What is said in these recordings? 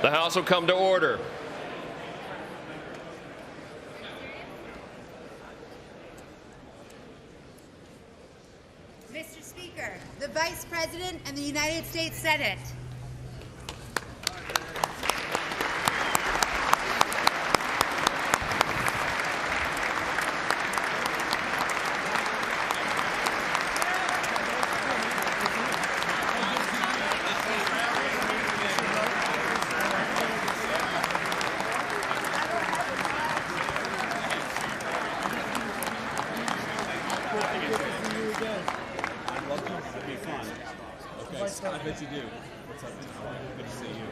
The House will come to order. Mr. Speaker, the Vice President and the United States Senate. I bet you do. What's up? Good to see you.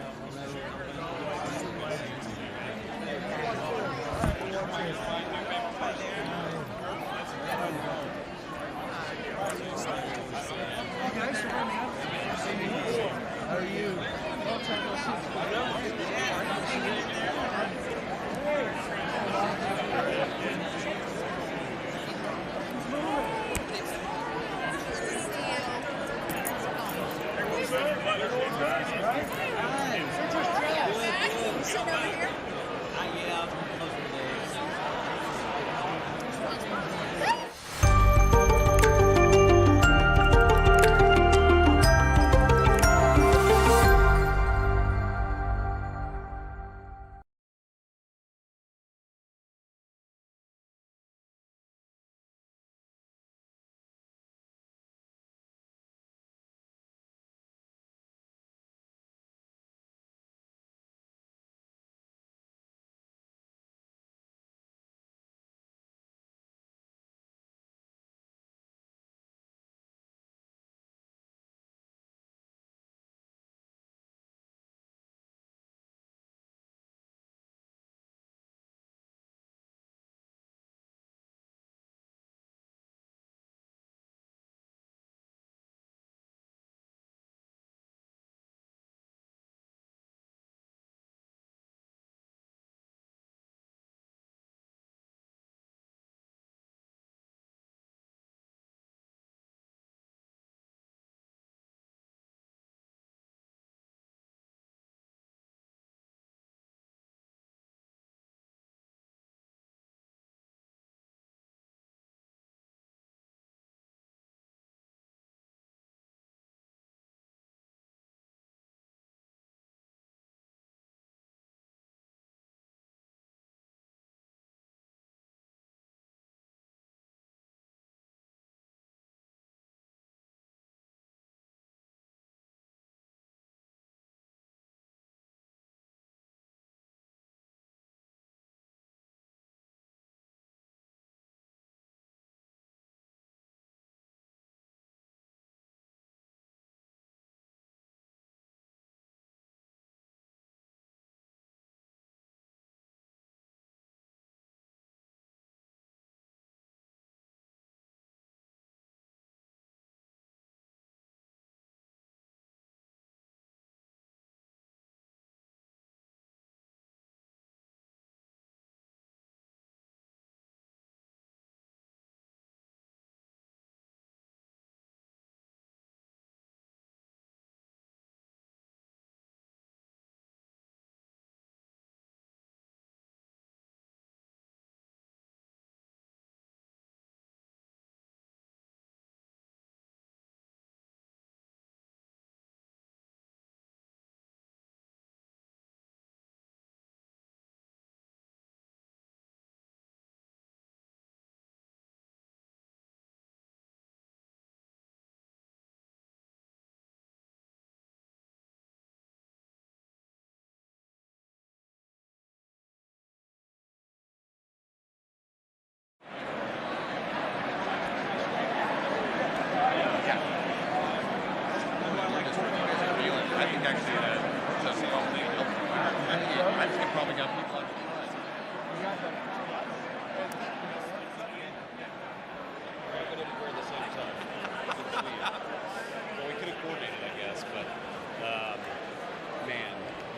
How are you?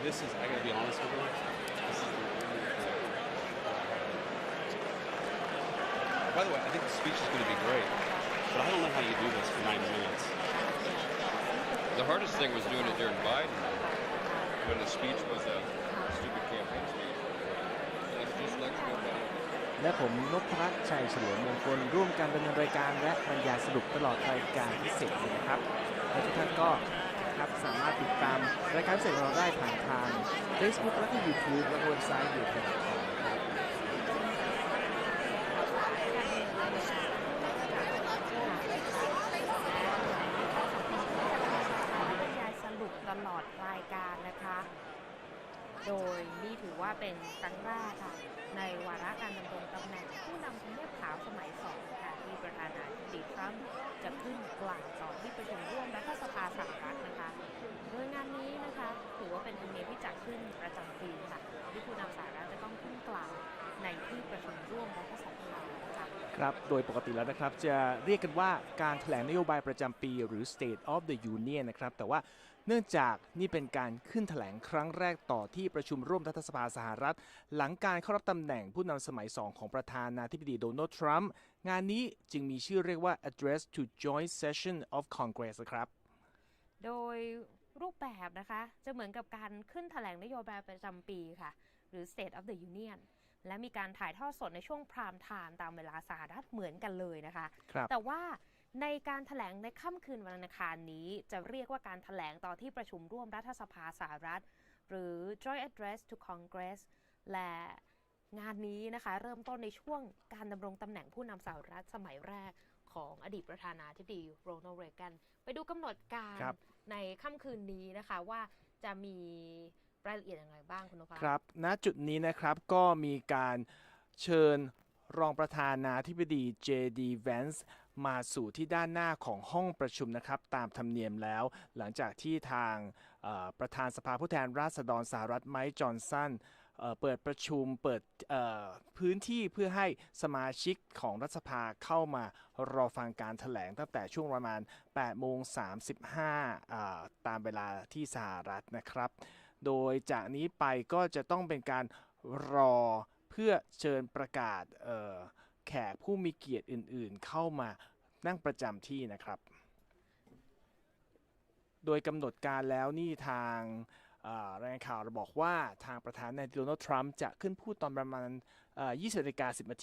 This is, I gotta be honest with you, this is the By the way, I think the speech is going to be great, but I don't know how you do this for 90 minutes. The hardest thing was doing it during Biden. when the speech was a stupid campaign speech. I'd just like to know better. และผมนพรัตน์ชัยเฉลิมมงคลร่วมการดำเนินรายการและบรรยายสรุปตลอดรายการพิเศษเลยนะครับและทุกท่านก็ครับสามารถติดตามรายการพิเศษของเราได้ผ่านทาง Facebook และก็ YouTube และเว็บไซต์อยู่แถลงตนะครับบรรยายสรุปตลอดรายการนะคะโดยนี่ถือว่าเป็นครั้งแรกค่ะในวาระการดำรงตำแหน่งผู้นำทำเนียบขาวสมัย2ค่ะที่ประธานาธิบดีทรัมป์จะขึ้นกล่าวต่อที่ประชุมร่วมรัฐสภาสหรัฐนะคะโดยงานนี้นะคะถือว่าเป็นธรรมเนียมที่จัดขึ้นประจำปีค่ะที่ผู้นำสหรัฐจะต้องขึ้นกล่าวในที่ประชุมร่วมรัฐสภาค่ะครับโดยปกติแล้วนะครับจะเรียกกันว่าการแถลงนโยบายประจำปีหรือ State of the Union นะครับแต่ว่าเนื่องจากนี่เป็นการขึ้นแถลงครั้งแรกต่อที่ประชุมร่วมรัฐสภาสหรัฐหลังการเข้ารับตำแหน่งผู้นำสมัย2ของประธานาธิบดีโดนัลด์ทรัมป์งานนี้จึงมีชื่อเรียกว่า Address to Joint Session of Congress ครับโดยรูปแบบนะคะจะเหมือนกับการขึ้นแถลงนโยบายประจำปีค่ะหรือ State of the Union และมีการถ่ายทอดสดในช่วงพรามไทม์ตามเวลาสหรัฐเหมือนกันเลยนะคะแต่ว่าในการแถลงในค่ำคืนวันอังคารนี้จะเรียกว่าการแถลงต่อที่ประชุมร่วมรัฐสภาสหรัฐหรือ Joint Address to Congress และงานนี้นะคะเริ่มต้นในช่วงการดำรงตำแหน่งผู้นำสหรัฐสมัยแรกของอดีตประธานาธิบดีโรนัลด์ เรแกนไปดูกำหนดการในค่ำคืนนี้นะคะว่าจะมีรายละเอียดอย่างไรบ้างคุณนพครับ ณจุดนี้นะครับก็มีการเชิญรองประธานาธิบดี J.D. Vance มาสู่ที่ด้านหน้าของห้องประชุมนะครับตามธรรมเนียมแล้วหลังจากที่ทางประธานสภาผู้แทนราษฎรสหรัฐไมค์จอห์นสันเปิดประชุมเปิดพื้นที่เพื่อให้สมาชิกของรัฐสภาเข้ามารอฟังการแถลงตั้งแต่ช่วงประมาณ 8:35 ตามเวลาที่สหรัฐนะครับโดยจากนี้ไปก็จะต้องเป็นการรอเพื่อเชิญประกาศแขกผู้มีเกียรติอื่นๆเข้ามานั่งประจำที่นะครับโดยกำหนดการแล้วนี่ทางรายงานข่าวเราบอกว่าทางประธานาธิบดีโดนัลด์ทรัมป์จะขึ้นพูดตอนประมาณ20:10 น.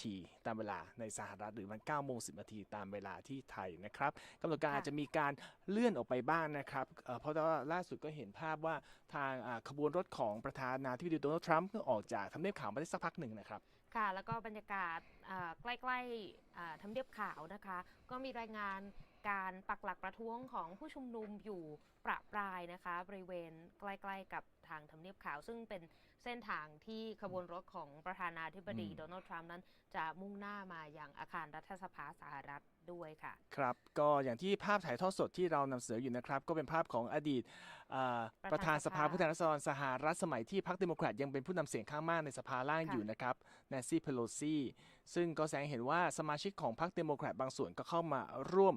ตามเวลาในสหรัฐหรือมัน9:10 น.ตามเวลาที่ไทยนะครับกำหนดการอาจจะมีการเลื่อนออกไปบ้างนะครับเพราะว่าล่าสุดก็เห็นภาพว่าทางขบวนรถของประธานาธิบดีโดนัลด์ทรัมป์เพิ่งออกจากทำเนียบขาวมาได้สักพักหนึ่งนะครับค่ะแล้วก็บรรยากาศใกล้ๆทำเนียบขาวนะคะก็มีรายงานการปักหลักประท้วงของผู้ชุมนุมอยู่ประปรายนะคะบริเวณใกล้ๆกับทางทำเนียบขาวซึ่งเป็นเส้นทางที่ขบวนรถของประธานาธิบดีโดนัลด์ทรัมป์นั้นจะมุ่งหน้ามาอย่างอาคารรัฐสภาสหรัฐด้วยค่ะครับก็อย่างที่ภาพถ่ายทอดสดที่เรานำเสนออยู่นะครับก็เป็นภาพของอดีตประธานสภาผู้แทนราษฎรสหรัฐสมัยที่พรรคเดโมแครตยังเป็นผู้นำเสียงข้างมากในสภาล่างอยู่นะครับแนนซี่ เพโลซีซึ่งก็แสดงเห็นว่าสมาชิกของพรรคเดโมแครตบางส่วนก็เข้ามาร่วม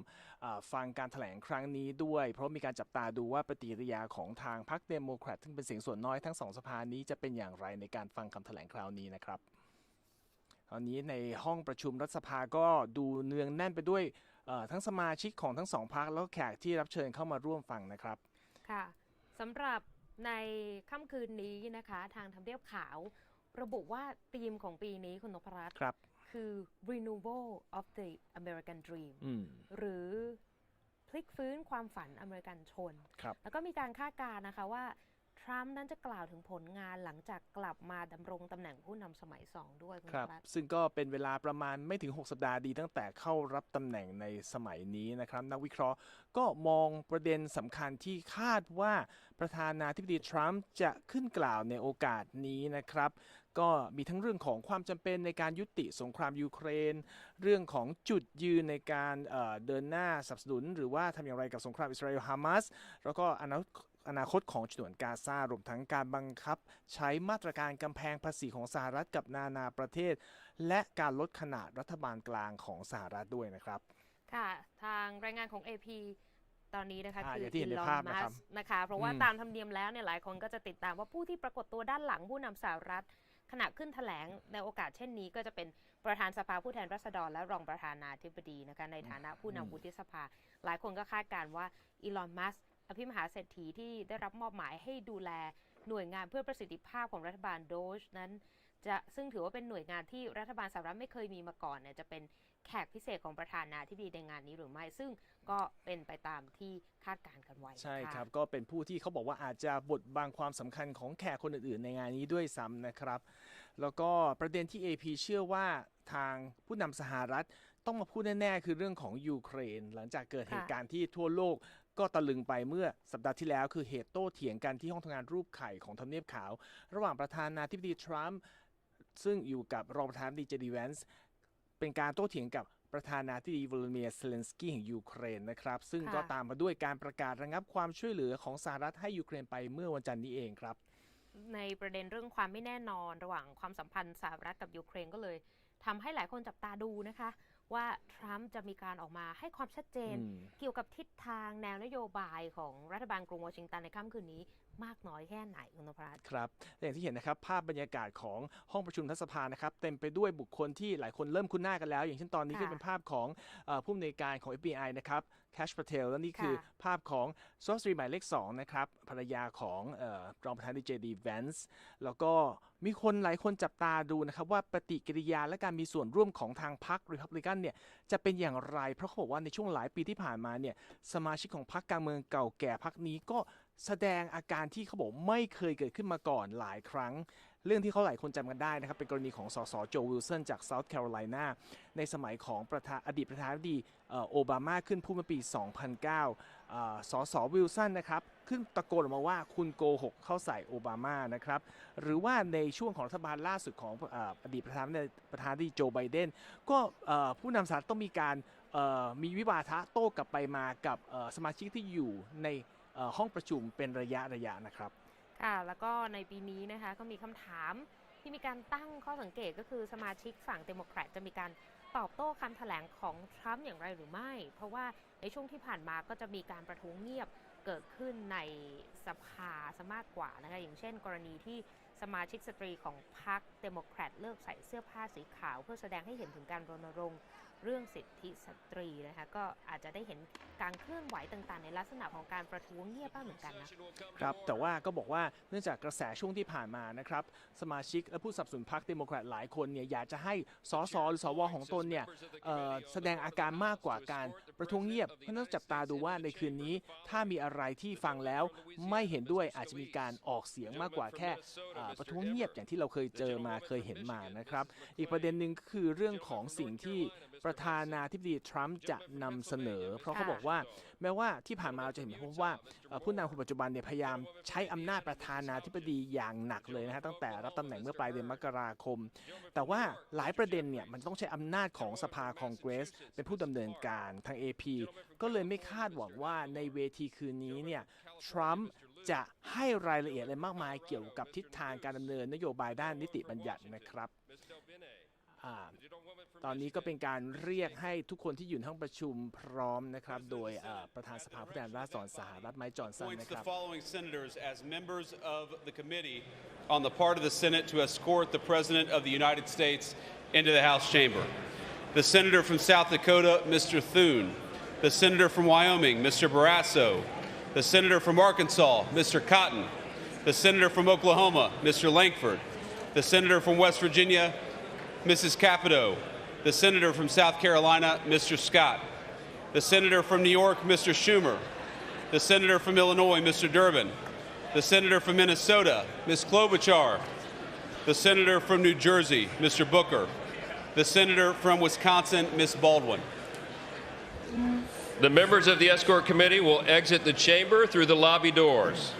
ฟังการแถลงครั้งนี้ด้วยเพราะมีการจับตาดูว่าปฏิกิริยาของทางพรรคเดโมแครตซึ่งเป็นเสียงส่วนน้อยทั้ง2สภานี้จะเป็นอย่างไรในการฟังคำแถลงคราวนี้นะครับตอนนี้ในห้องประชุมรัฐสภาก็ดูเนืองแน่นไปด้วยทั้งสมาชิกของทั้ง2พรรคแล้วก็แขกที่รับเชิญเข้ามาร่วมฟังนะครับค่ะสำหรับในค่ำคืนนี้นะคะทางทำเนียบขาวระบุว่าธีมของปีนี้คุณนพรัตน์คือ Renewal of the American Dream หรือพลิกฟื้นความฝันอเมริกันชนแล้วก็มีการคาดการณ์นะคะว่าทรัมป์นั้นจะกล่าวถึงผลงานหลังจากกลับมาดำรงตำแหน่งผู้นำสมัย2ด้วยครับซึ่งก็เป็นเวลาประมาณไม่ถึง6 สัปดาห์ดีตั้งแต่เข้ารับตำแหน่งในสมัยนี้นะครับนักวิเคราะห์ก็มองประเด็นสำคัญที่คาดว่าประธานาธิบดีทรัมป์จะขึ้นกล่าวในโอกาสนี้นะครับก็มีทั้งเรื่องของความจำเป็นในการยุติสงครามยูเครนเรื่องของจุดยืนในการเดินหน้าสนับสนุนหรือว่าทำอย่างไรกับสงครามอิสราเอลฮามาสแล้วก็อนาคตของฉนวนกาซารวมทั้งการบังคับใช้มาตรการกำแพงภาษีของสหรัฐกับนานาประเทศและการลดขนาดรัฐบาลกลางของสหรัฐด้วยนะครับค่ะทางรายงานของ AP ตอนนี้นะคะคืออีลอน มัสก์นะคะเพราะว่าตามธรรมเนียมแล้วเนี่ยหลายคนก็จะติดตามว่าผู้ที่ปรากฏตัวด้านหลังผู้นำสหรัฐขณะขึ้นแถลงในโอกาสเช่นนี้ก็จะเป็นประธานสภาผู้แทนราษฎรและรองประธานาธิบดีนะคะในฐานะผู้นำวุฒิสภาหลายคนก็คาดการณ์ว่าอีลอน มัสก์อภิมหาเศรษฐีที่ได้รับมอบหมายให้ดูแล หน่วยงานเพื่อประสิทธิภาพของรัฐบาลโดชนั้นซึ่งถือว่าเป็นหน่วยงานที่รัฐบาลสหรัฐไม่เคยมีมาก่อนเนี่ยจะเป็นแขกพิเศษของประธานาธิบดีในงานนี้หรือไม่ซึ่งก็เป็นไปตามที่คาดการณ์กันไว้ใช่ครับก็เป็นผู้ที่เขาบอกว่าอาจจะบดบังความสำคัญของแขกคนอื่นๆในงานนี้ด้วยซ้ำนะครับแล้วก็ประเด็นที่ AP เชื่อว่าทางผู้นำสหรัฐต้องมาพูดแน่ๆคือเรื่องของยูเครนหลังจากเกิดเหตุการณ์ที่ทั่วโลกก็ตะลึงไปเมื่อสัปดาห์ที่แล้วคือเหตุโต้เถียงกันที่ห้องทำงานรูปไข่ของทำเนียบขาวระหว่างประธานาธิบดีทรัมป์ซึ่งอยู่กับรองประธานาธิบดีเจดีแวนซ์เป็นการโต้เถียงกับประธานาธิบดีวลาดิเมียร์เซเลนสกี้แห่งยูเครนนะครับซึ่งก็ตามมาด้วยการประกาศระงับความช่วยเหลือของสหรัฐให้ยูเครนไปเมื่อวันจันทร์นี้เองครับในประเด็นเรื่องความไม่แน่นอนระหว่างความสัมพันธ์สหรัฐกับยูเครนก็เลยทำให้หลายคนจับตาดูนะคะว่าทรัมป์จะมีการออกมาให้ความชัดเจนเกี่ยวกับทิศทางแนวนโยบายของรัฐบาลกรุงวอชิงตันในค่ำคืนนี้มากน้อยแค่ไหนคุณนพรัตน์ครับอย่างที่เห็นนะครับภาพบรรยากาศของห้องประชุมรัฐสภานะครับเต็มไปด้วยบุคคลที่หลายคนเริ่มคุ้นหน้ากันแล้วอย่างเช่นตอนนี้ก็เป็นภาพของผู้อำนวยการของ FBI นะครับแคชปาเทลและนี่คือภาพของซอสตรีหมายเลข2นะครับภรรยาของรองประธานาธิบดีเจดีแวนซ์แล้วก็มีคนหลายคนจับตาดูนะครับว่าปฏิกิริยาและการมีส่วนร่วมของทางพรรครีพับลิกันเนี่ยจะเป็นอย่างไรเพราะเขาบอกว่าในช่วงหลายปีที่ผ่านมาเนี่ยสมาชิกของพรรคการเมืองเก่าแก่พรรคนี้ก็แสดงอาการที่เขาบอกไม่เคยเกิดขึ้นมาก่อนหลายครั้งเรื่องที่เขาหลายคนจำกันได้นะครับเป็นกรณีของสสโจวิลสันจากเซาท์แคโรไลนาในสมัยของอดีตประธานาธิบดีโอบามาขึ้นพูดเมื่อปี 2009สสวิลสันนะครับขึ้นตะโกนออกมาว่าคุณโกหกเข้าใส่โอบามานะครับหรือว่าในช่วงของรัฐบาลล่าสุดของอดีตประธานาธิบดีโจไบเดนก็ผู้นำสหรัฐต้องมีการมีวิวาทะโต้กลับไปมากับสมาชิกที่อยู่ในห้องประชุมเป็นระยะนะครับค่ะแล้วก็ในปีนี้นะคะก็มีคำถามที่มีการตั้งข้อสังเกตก็คือสมาชิกฝั่งเดโมแครตจะมีการตอบโต้คำแถลงของทรัมป์อย่างไรหรือไม่เพราะว่าในช่วงที่ผ่านมาก็จะมีการประท้วงเงียบเกิดขึ้นในสภาซะมากกว่านะคะอย่างเช่นกรณีที่สมาชิกสตรีของพรรคเดโมแครตเลิกใส่เสื้อผ้าสีขาวเพื่อแสดงให้เห็นถึงการรณรงค์เรื่องสิทธิสตรีนะคะก็อาจจะได้เห็นการเคลื่อนไหวต่างๆในลักษณะของการประท้วงเงียบบ้างเหมือนกันนะครับแต่ว่าก็บอกว่าเนื่องจากกระแสช่วงที่ผ่านมานะครับสมาชิกและผู้สนับสนุนพรรคเดโมแครตหลายคนเนี่ยอยากจะให้สสหรือสวของตนเนี่ยแสดงอาการมากกว่าการประท้วงเงียบเพราะต้องจับตาดูว่าในคืนนี้ถ้ามีอะไรที่ฟังแล้วไม่เห็นด้วยอาจจะมีการออกเสียงมากกว่าแค่ประท้วงเงียบอย่างที่เราเคยเจอมาเคยเห็นมานะครับอีกประเด็นหนึ่งคือเรื่องของสิ่งที่ประธานาธิบดีทรัมป์จะนำเสนอเพราะเขาบอกว่าแม้ว่าที่ผ่านมาเราจะเห็นพบว่าผู้นำคนปัจจุบันเนี่ยพยายามใช้อำนาจประธานาธิบดีอย่างหนักเลยนะฮะตั้งแต่รับตำแหน่งเมื่อปลายเดือนมกราคมแต่ว่าหลายประเด็นเนี่ยมันต้องใช้อำนาจของสภาคองเกรสเป็นผู้ดำเนินการทาง AP ก็เลยไม่คาดหวังว่าในเวทีคืนนี้เนี่ยทรัมป์จะให้รายละเอียดอะไรมากมายเกี่ยวกับทิศทางการดำเนินนโยบายด้านนิติบัญญัตินะครับตอนนี้ก็เป็นการเรียกให้ทุกคนที่อยู่ในห้องประชุมพร้อมนะครับโดยประธานสภาผู้แทนราษฎรสหรัฐไมค์จอห์นสันนะครับ following senators as members of the committee on the part of the Senate to escort the President of the United States into the House chamber. The senator from South Dakota, Mr. Thune. The senator from Wyoming, Mr. Barrasso. The senator from Arkansas, Mr. Cotton. The senator from Oklahoma, Mr. Lankford. The senator from West Virginia, Mrs. Capito. The senator from South Carolina, Mr. Scott. The senator from New York, Mr. Schumer. The senator from Illinois, Mr. Durbin. The senator from Minnesota, Ms. Klobuchar. The senator from New Jersey, Mr. Booker. The senator from Wisconsin, Ms. Baldwin. The members of the escort committee will exit the chamber through the lobby doors.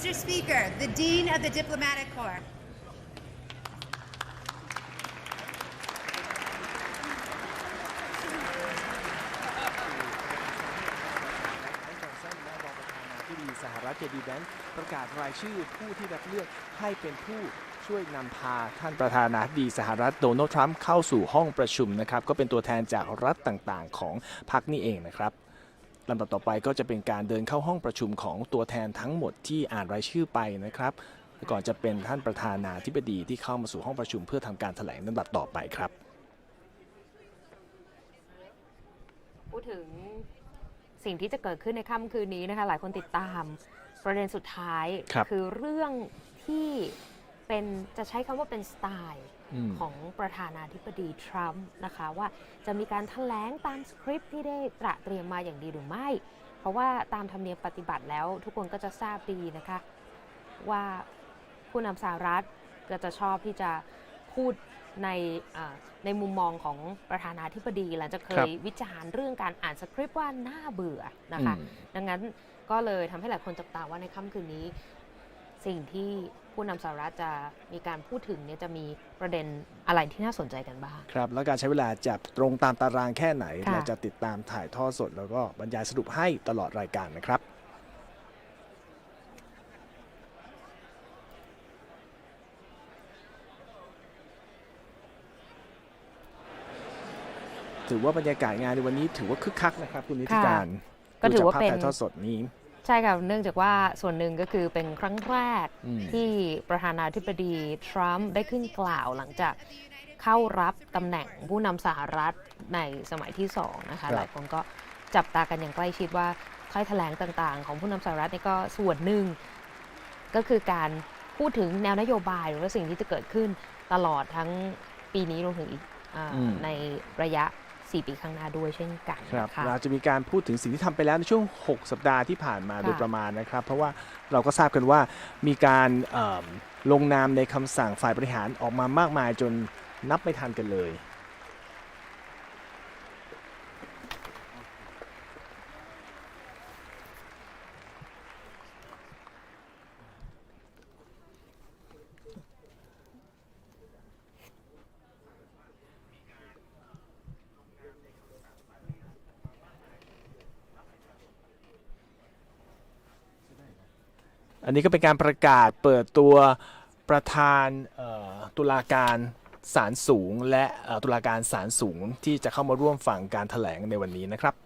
Mr. Speaker, the Dean of the Diplomatic Corps. สหรัฐ JD Vance ประกาศรายชื่อผู้ที่รับเลือกให้เป็นผู้ช่วยนำพาท่านประธานาธิบดีสหรัฐโดนัลด์ทรัมป์เข้าสู่ห้องประชุมนะครับก็เป็นตัวแทนจากรัฐต่างๆของพรรคนี่เองนะครับลำดับต่อไปก็จะเป็นการเดินเข้าห้องประชุมของตัวแทนทั้งหมดที่อ่านรายชื่อไปนะครับก่อนจะเป็นท่านประธานาธิบดีที่เข้ามาสู่ห้องประชุมเพื่อทำการแถลงลำดับต่อไปครับพูดถึงสิ่งที่จะเกิดขึ้นในค่ำคืนนี้นะคะหลายคนติดตามประเด็นสุดท้ายคือเรื่องที่เป็นจะใช้คำว่าเป็นสไตล์ของประธานาธิบดีทรัมป์นะคะว่าจะมีการแถลงตามสคริปต์ที่ได้ตระเตรียมมาอย่างดีหรือไม่เพราะว่าตามธรรมเนียมปฏิบัติแล้วทุกคนก็จะทราบดีนะคะว่าผู้นำสหรัฐก็จะชอบที่จะพูดในมุมมองของประธานาธิบดีหลังจากเคยวิจารณ์เรื่องการอ่านสคริปต์ว่าน่าเบื่อนะคะดังนั้นก็เลยทำให้หลายคนจับตาว่าในค่ำคืนนี้สิ่งที่ผู้นำสหรัฐจะมีการพูดถึงเนี่ยจะมีประเด็นอะไรที่น่าสนใจกันบ้างครับแล้วการใช้เวลาจะตรงตามตารางแค่ไหนเราจะติดตามถ่ายทอดสดแล้วก็บรรยายสรุปให้ตลอดรายการนะครับถือว่าบรรยากาศงานในวันนี้ถือว่าคึกคักนะครับคุณนิติการก็ถือว่าเป็นถ่ายทอดสดนี้ใช่ค่ะเนื่องจากว่าส่วนหนึ่งก็คือเป็นครั้งแรกที่ประธานาธิบดีทรัมป์ได้ขึ้นกล่าวหลังจากเข้ารับตำแหน่งผู้นำสหรัฐในสมัยที่2นะคะหลายคนก็จับตากันอย่างใกล้ชิดว่าถ้อยแถลงต่างๆของผู้นำสหรัฐนี่ก็ส่วนหนึ่งก็คือการพูดถึงแนวนโยบายหรือว่าสิ่งที่จะเกิดขึ้นตลอดทั้งปีนี้รวมถึงอีกในระยะ4 ปีข้างหน้าด้วยเช่นกันนะคะเราจะมีการพูดถึงสิ่งที่ทำไปแล้วในช่วง6สัปดาห์ที่ผ่านมาโดยประมาณนะครับเพราะว่าเราก็ทราบกันว่ามีการลงนามในคำสั่งฝ่ายบริหารออกมามากมายจนนับไม่ทันกันเลยอันนี้ก็เป็นการประกาศเปิดตัวประธานตุลาการศาลสูงและตุลาการศาลสูงที่จะเข้ามาร่วมฟังการแถลงในวันนี้นะครับ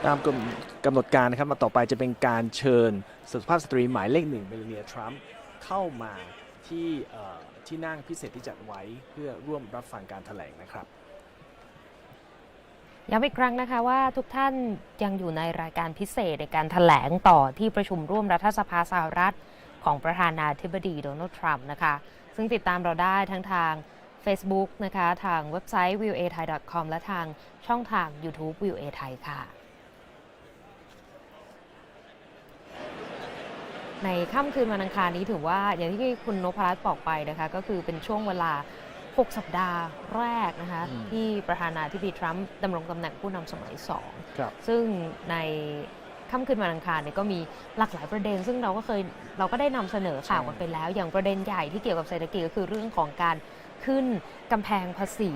ตามกำหนดการนะครับมาต่อไปจะเป็นการเชิญสุภาพสตรีหมายเลข1เมลานีทรัมป์เข้ามาที่นั่งพิเศษที่จัดไว้เพื่อร่วมรับฟังการแถลงนะครับย้ำอีกครั้งนะคะว่าทุกท่านยังอยู่ในรายการพิเศษในการแถลงต่อที่ประชุมร่วมรัฐสภาสหรัฐของประธานาธิบดีโดนัลด์ทรัมป์นะคะซึ่งติดตามเราได้ทั้งทาง Facebook นะคะทางเว็บไซต์ voathai.com และทางช่องทาง YouTube VOA Thai ค่ะในค่ำคืนวันอังคารนี้ถือว่าอย่างที่คุณนพรัตน์บอกไปนะคะก็คือเป็นช่วงเวลา6สัปดาห์แรกนะคะที่ประธานาธิบดีทรัมป์ดำรงตำแหน่งผู้นำสมัย2ซึ่งในค่ำคืนวันอังคารเนี่ยก็มีหลากหลายประเด็นซึ่งเราก็ได้นำเสนอข่าวกันไปแล้วอย่างประเด็นใหญ่ที่เกี่ยวกับเศรษฐกิจก็คือเรื่องของการขึ้นกำแพงภาษี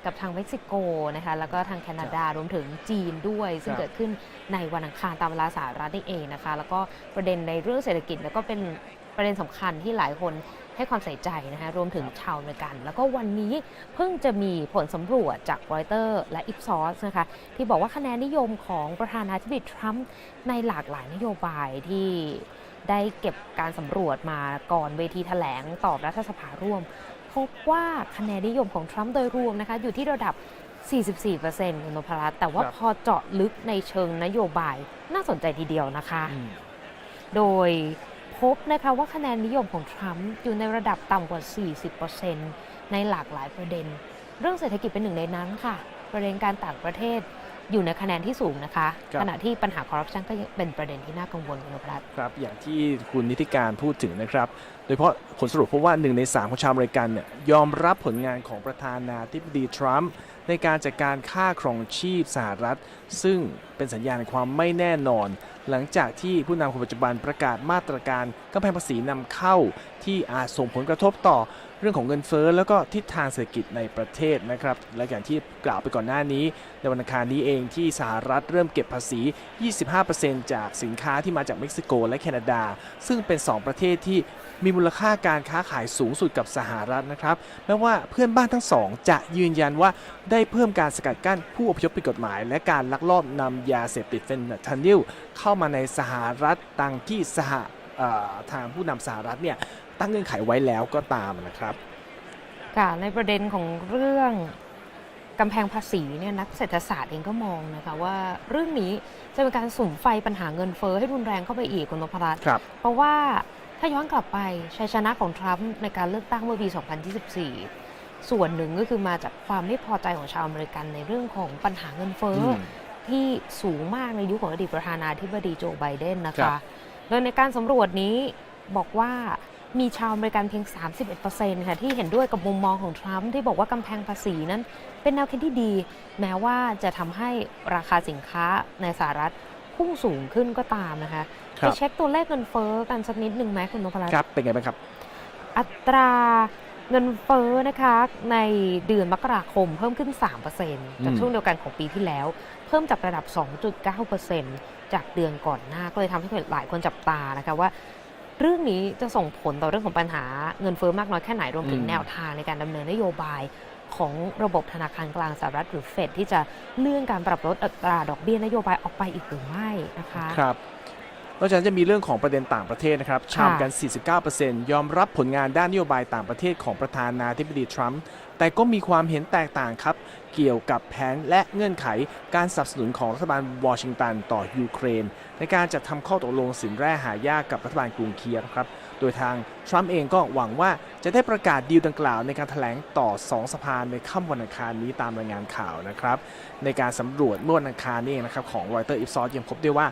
กับทางเม็กซิโกนะคะแล้วก็ทางแคนาดารวมถึงจีนด้วยซึ่งเกิดขึ้นในวันอังคารตามเวลาสหรัฐนี่เองนะคะแล้วก็ประเด็นในเรื่องเศรษฐกิจแล้วก็เป็นประเด็นสำคัญที่หลายคนให้ความใส่ใจนะคะรวมถึงชาวอเมริกันแล้วก็วันนี้เพิ่งจะมีผลสำรวจจากรอยเตอร์และอิปซอสนะคะที่บอกว่าคะแนนนิยมของประธานาธิบดีทรัมป์ในหลากหลายนโยบายที่ ได้เก็บการสำรวจมาก่อนเวทีแถลงตอบรัฐสภาร่วมพบว่าคะแนนนิยมของทรัมป์โดยรวมนะคะอยู่ที่ระดับ 44% คุณนพรัตน์แต่ว่าพอเจาะลึกในเชิงนโยบายน่าสนใจทีเดียวนะคะโดยพบนะคะว่าคะแนนนิยมของทรัมป์อยู่ในระดับต่ำกว่า 40% ในหลากหลายประเด็นเรื่องเศรษฐกิจเป็นหนึ่งในนั้นค่ะประเด็นการต่างประเทศอยู่ในคะแนนที่สูงนะคะขณะที่ปัญหาคอร์รัปชันก็ยังเป็นประเด็นที่น่ากังวลคุณนพรัตน์ครับอย่างที่คุณนิติการพูดถึงนะครับโดยเฉพาะผลสรุปพบว่า1 ใน 3ของชาวอเมริกันเนี่ยยอมรับผลงานของประธานาธิบดีทรัมป์ในการจัดการค่าครองชีพสหรัฐซึ่งเป็นสัญญาณความไม่แน่นอนหลังจากที่ผู้นำคนปัจจุบันประกาศมาตรการกำแพงภาษีนำเข้าที่อาจส่งผลกระทบต่อเรื่องของเงินเฟ้อแล้วก็ทิศทางเศรษฐกิจในประเทศนะครับและอย่างที่กล่าวไปก่อนหน้านี้ในวันอังคารนี้เองที่สหรัฐเริ่มเก็บภาษี 25% จากสินค้าที่มาจากเม็กซิโกและแคนาดาซึ่งเป็น2ประเทศที่มีมูลค่าการค้าขายสูงสุดกับสหรัฐนะครับแม้ว่าเพื่อนบ้านทั้งสองจะยืนยันว่าได้เพิ่มการสกัดกั้นผู้อพยพผิดกฎหมายและการลักลอบนำยาเสพติดเฟนทานิลเข้ามาในสหรัฐตามที่ทางผู้นำสหรัฐเนี่ยตั้งเงื่อนไขไว้แล้วก็ตามนะครับค่ะในประเด็นของเรื่องกำแพงภาษีเนี่ยนักเศรษฐศาสตร์เองก็มองนะคะว่าเรื่องนี้จะเป็นการสุ่มไฟปัญหาเงินเฟ้อให้รุนแรงเข้าไปอีกคุณนพรัตน์เพราะว่าถ้าย้อนกลับไปชัยชนะของทรัมป์ในการเลือกตั้งเมื่อปี 2024 ส่วนหนึ่งก็คือมาจากความไม่พอใจของชาวอเมริกันในเรื่องของปัญหาเงินเฟ้อที่สูงมากในยุคของอดีตประธานาธิบดีโจไบเดนนะคะโดยในการสำรวจนี้บอกว่ามีชาวอเมริกันเพียง 31% ค่ะที่เห็นด้วยกับมุมมองของทรัมป์ที่บอกว่ากำแพงภาษีนั้นเป็นแนวคิดที่ดีแม้ว่าจะทำให้ราคาสินค้าในสหรัฐพุ่งสูงขึ้นก็ตามนะคะไปเช็คตัวเลขเงินเฟ้อกันสักนิดหนึ่งไหมคุณนพรัตน์ครับเป็นไงบ้างครับอัตราเงินเฟ้อนะคะในเดือนมกราคมเพิ่มขึ้น 3% จากช่วงเดียวกันของปีที่แล้วเพิ่มจากระดับ 2.9% จากเดือนก่อนหน้าก็เลยทำให้หลายคนจับตานะคะว่าเรื่องนี้จะส่งผลต่อเรื่องของปัญหาเงินเฟ้อมากน้อยแค่ไหนรวมถึงแนวทางในการดำเนินนโยบายของระบบธนาคารกลางสหรัฐหรือเฟดที่จะเลื่อนการปรับลดอัตราดอกเบี้ยนโยบายออกไปอีกหรือไม่นะคะครับนอกจากนั้นจะมีเรื่องของประเด็นต่างประเทศนะครับชามกัน 49% ยอมรับผลงานด้านนโยบายต่างประเทศของประธานาธิบดีทรัมป์แต่ก็มีความเห็นแตกต่างครับเกี่ยวกับแผนและเงื่อนไขการสนับสนุนของรัฐบาลวอชิงตันต่อยูเครนในการจัดทำข้อตกลงสินแร่หายากกับรัฐบาลกรุงเคียฟครับโดยทางทรัมป์เองก็หวังว่าจะได้ประกาศดีลดังกล่าวในการแถลงต่อ2สภาในค่ำวันอังคารนี้ตามรายงานข่าวนะครับในการสำรวจเมื่อวันอังคารนี้เองนะครับของรอยเตอร์อิฟซอสยังพบด้วยว่า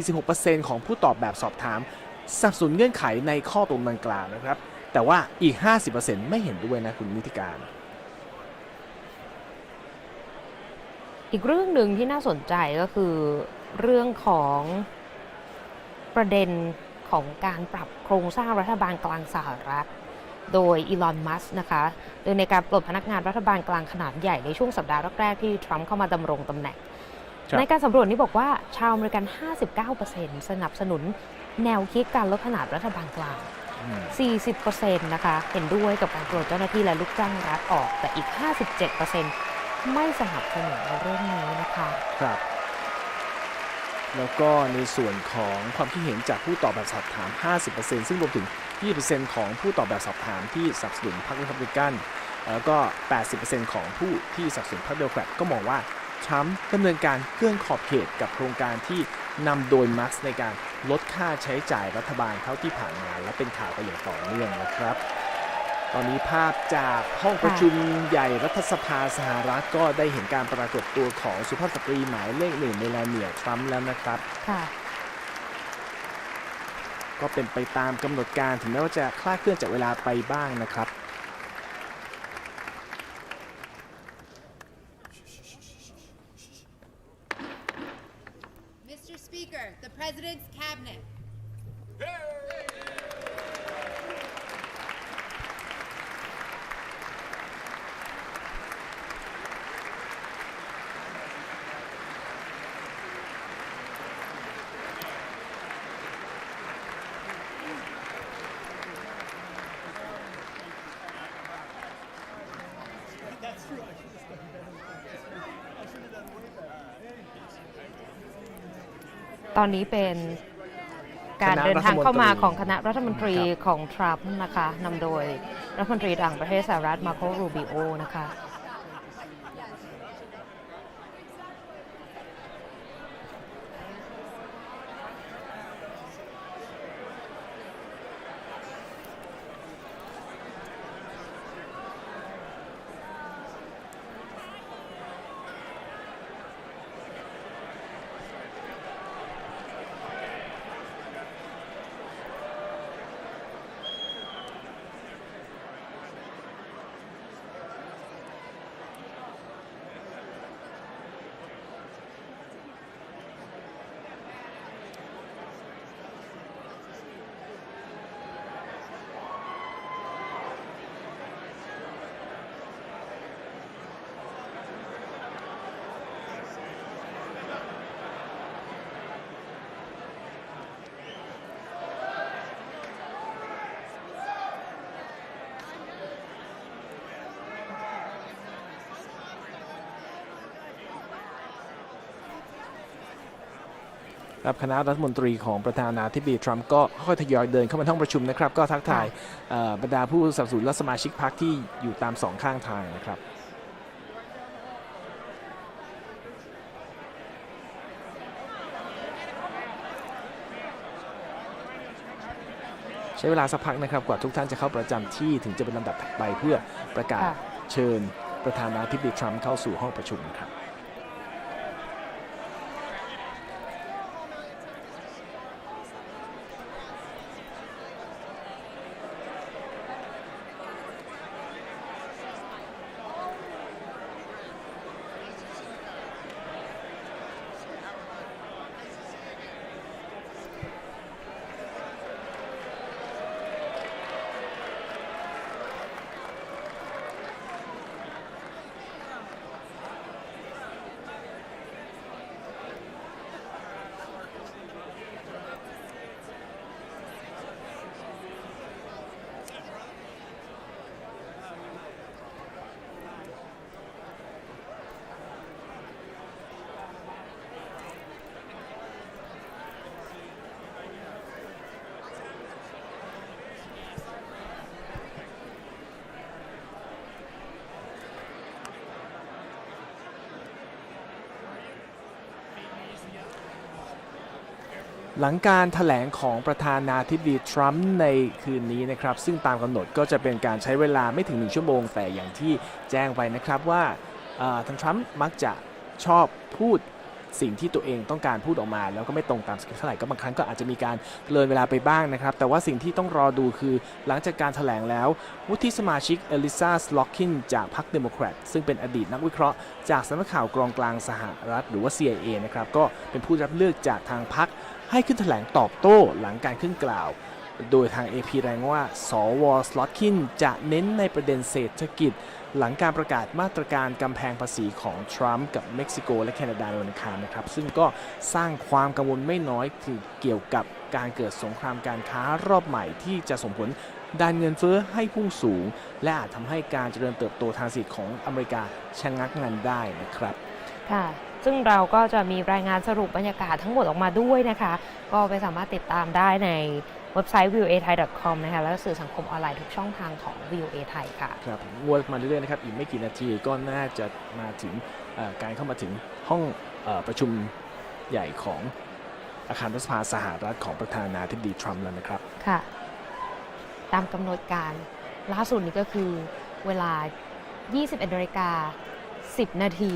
46% ของผู้ตอบแบบสอบถามสนับสนุนเงื่อนไขในข้อตกลงดังกล่าวนะครับแต่ว่าอีก 50% ไม่เห็นด้วยนะคุณนิติการอีกเรื่องหนึ่งที่น่าสนใจก็คือเรื่องของประเด็นของการปรับโครงสร้างรัฐบาลกลางสหรัฐโดยอีลอน มัสก์นะคะโดยในการปลดพนักงานรัฐบาลกลางขนาดใหญ่ในช่วงสัปดาห์แรกๆที่ทรัมป์เข้ามาดำรงตำแหน่งในการสำรวจนี้บอกว่าชาวอเมริกัน 59% สนับสนุนแนวคิดการลดขนาดรัฐบาลกลาง 40% นะคะเห็นด้วยกับการปลดเจ้าหน้าที่และลูกจ้างรัฐออกแต่อีก 57% ไม่สนับสนุนในเรื่องนี้นะคะครับแล้วก็ในส่วนของความคิดเห็นจากผู้ตอบแบบสอบถาม 50% ซึ่งรวมถึง 20% ของผู้ตอบแบบสอบถามที่สนับสนุนพรรครีพับลิกันแล้วก็ 80% ของผู้ที่สนับสนุนพรรคเดโมแครตก็มองว่าทรัมป์ดำเนินการเกินขอบเขตกับโครงการที่นำโดยมาร์กซ์ในการลดค่าใช้จ่ายรัฐบาลเท่าที่ผ่านมาและเป็นข่าวไปอย่างต่อเนื่องนะครับตอนนี้ภาพจากห้องประชุมใหญ่รัฐสภาสหรัฐก็ได้เห็นการปรากฏตัวของสุภาพสตรีหมายเลข1เมลาเนียทรัมป์แล้วนะครับก็เป็นไปตามกำหนดการถึงแม้ว่าจะคลาดเคลื่อนจากเวลาไปบ้างนะครับMr. Speaker, the President's Cabinet. ตอนนี้เป็น การเดินทางเข้ามาของคณะรัฐมนตรีของทรัมป์นะคะนำโดยรัฐมนตรีต่างประเทศสหรัฐมาโครูบิโอนะคะครับคณะรัฐมนตรีของประธานาธิบดีทรัมป์ก็ค่อยทยอยเดินเข้ามาห้องประชุมนะครับก็ทักทายบรรดาผู้สนับสนุนและสมาชิกพรรคที่อยู่ตามสองข้างทางนะครับใช้เวลาสักพักนะครับกว่าทุกท่านจะเข้าประจำที่ถึงจะเป็นลำดับถัดไปเพื่อประกาศเชิญประธานาธิบดีทรัมป์เข้าสู่ห้องประชุมครับหลังการแถลงของประธานาธิบดีทรัมป์ในคืนนี้นะครับซึ่งตามกำหนดก็จะเป็นการใช้เวลาไม่ถึง1 ชั่วโมงแต่อย่างที่แจ้งไปนะครับว่าทางทรัมป์มักจะชอบพูดสิ่งที่ตัวเองต้องการพูดออกมาแล้วก็ไม่ตรงตามสคริปต์เท่าไหร่ก็บางครั้งก็อาจจะมีการเลยเวลาไปบ้างนะครับแต่ว่าสิ่งที่ต้องรอดูคือหลังจากการแถลงแล้ววุฒิสมาชิกเอลิซาสล็อกคินจากพรรคเดโมแครตซึ่งเป็นอดีตนักวิเคราะห์จากสำนักข่าวกรองกลางสหรัฐหรือว่า CIA นะครับก็เป็นผู้รับเลือกจากทางพรรคให้ขึ้นแถลงตอบโต้หลังการขึ้นกล่าวโดยทาง AP รายงานว่าสว.สล็อตคินจะเน้นในประเด็นเศรษฐกิจหลังการประกาศมาตรการกำแพงภาษีของทรัมป์กับเม็กซิโกและแคนาดาในวันอังคารนะครับซึ่งก็สร้างความกังวลไม่น้อยเกี่ยวกับการเกิดสงครามการค้ารอบใหม่ที่จะส่งผลดันเงินเฟ้อให้พุ่งสูงและอาจทำให้การเจริญเติบโตทางเศรษฐกิจของอเมริกาชะงักงันได้นะครับค่ะซึ่งเราก็จะมีรายงานสรุปบรรยากาศทั้งหมดออกมาด้วยนะคะก็ไปสามารถติดตามได้ในเว็บไซต์ voathai.com นะคะแล้วก็สื่อสังคมออนไลน์ทุกช่องทางของ VOA ไทยค่ะครับวนมาเรื่อยๆนะครับอีกไม่กี่นาทีก็น่าจะมาถึงการเข้ามาถึงห้องประชุมใหญ่ของอาคารรัฐสภาสหรัฐของประธานาธิบดีทรัมป์แล้วนะครับค่ะตามกำหนดการล่าสุดนี้ก็คือเวลา 21:10 นาที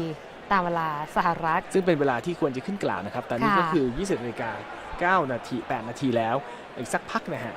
ตามเวลาสหรัฐซึ่งเป็นเวลาที่ควรจะขึ้นกล่าวนะครับตอนนี้ก็คือ 20:09 นาที 8 นาทีแล้วอีกสักพักนะฮะ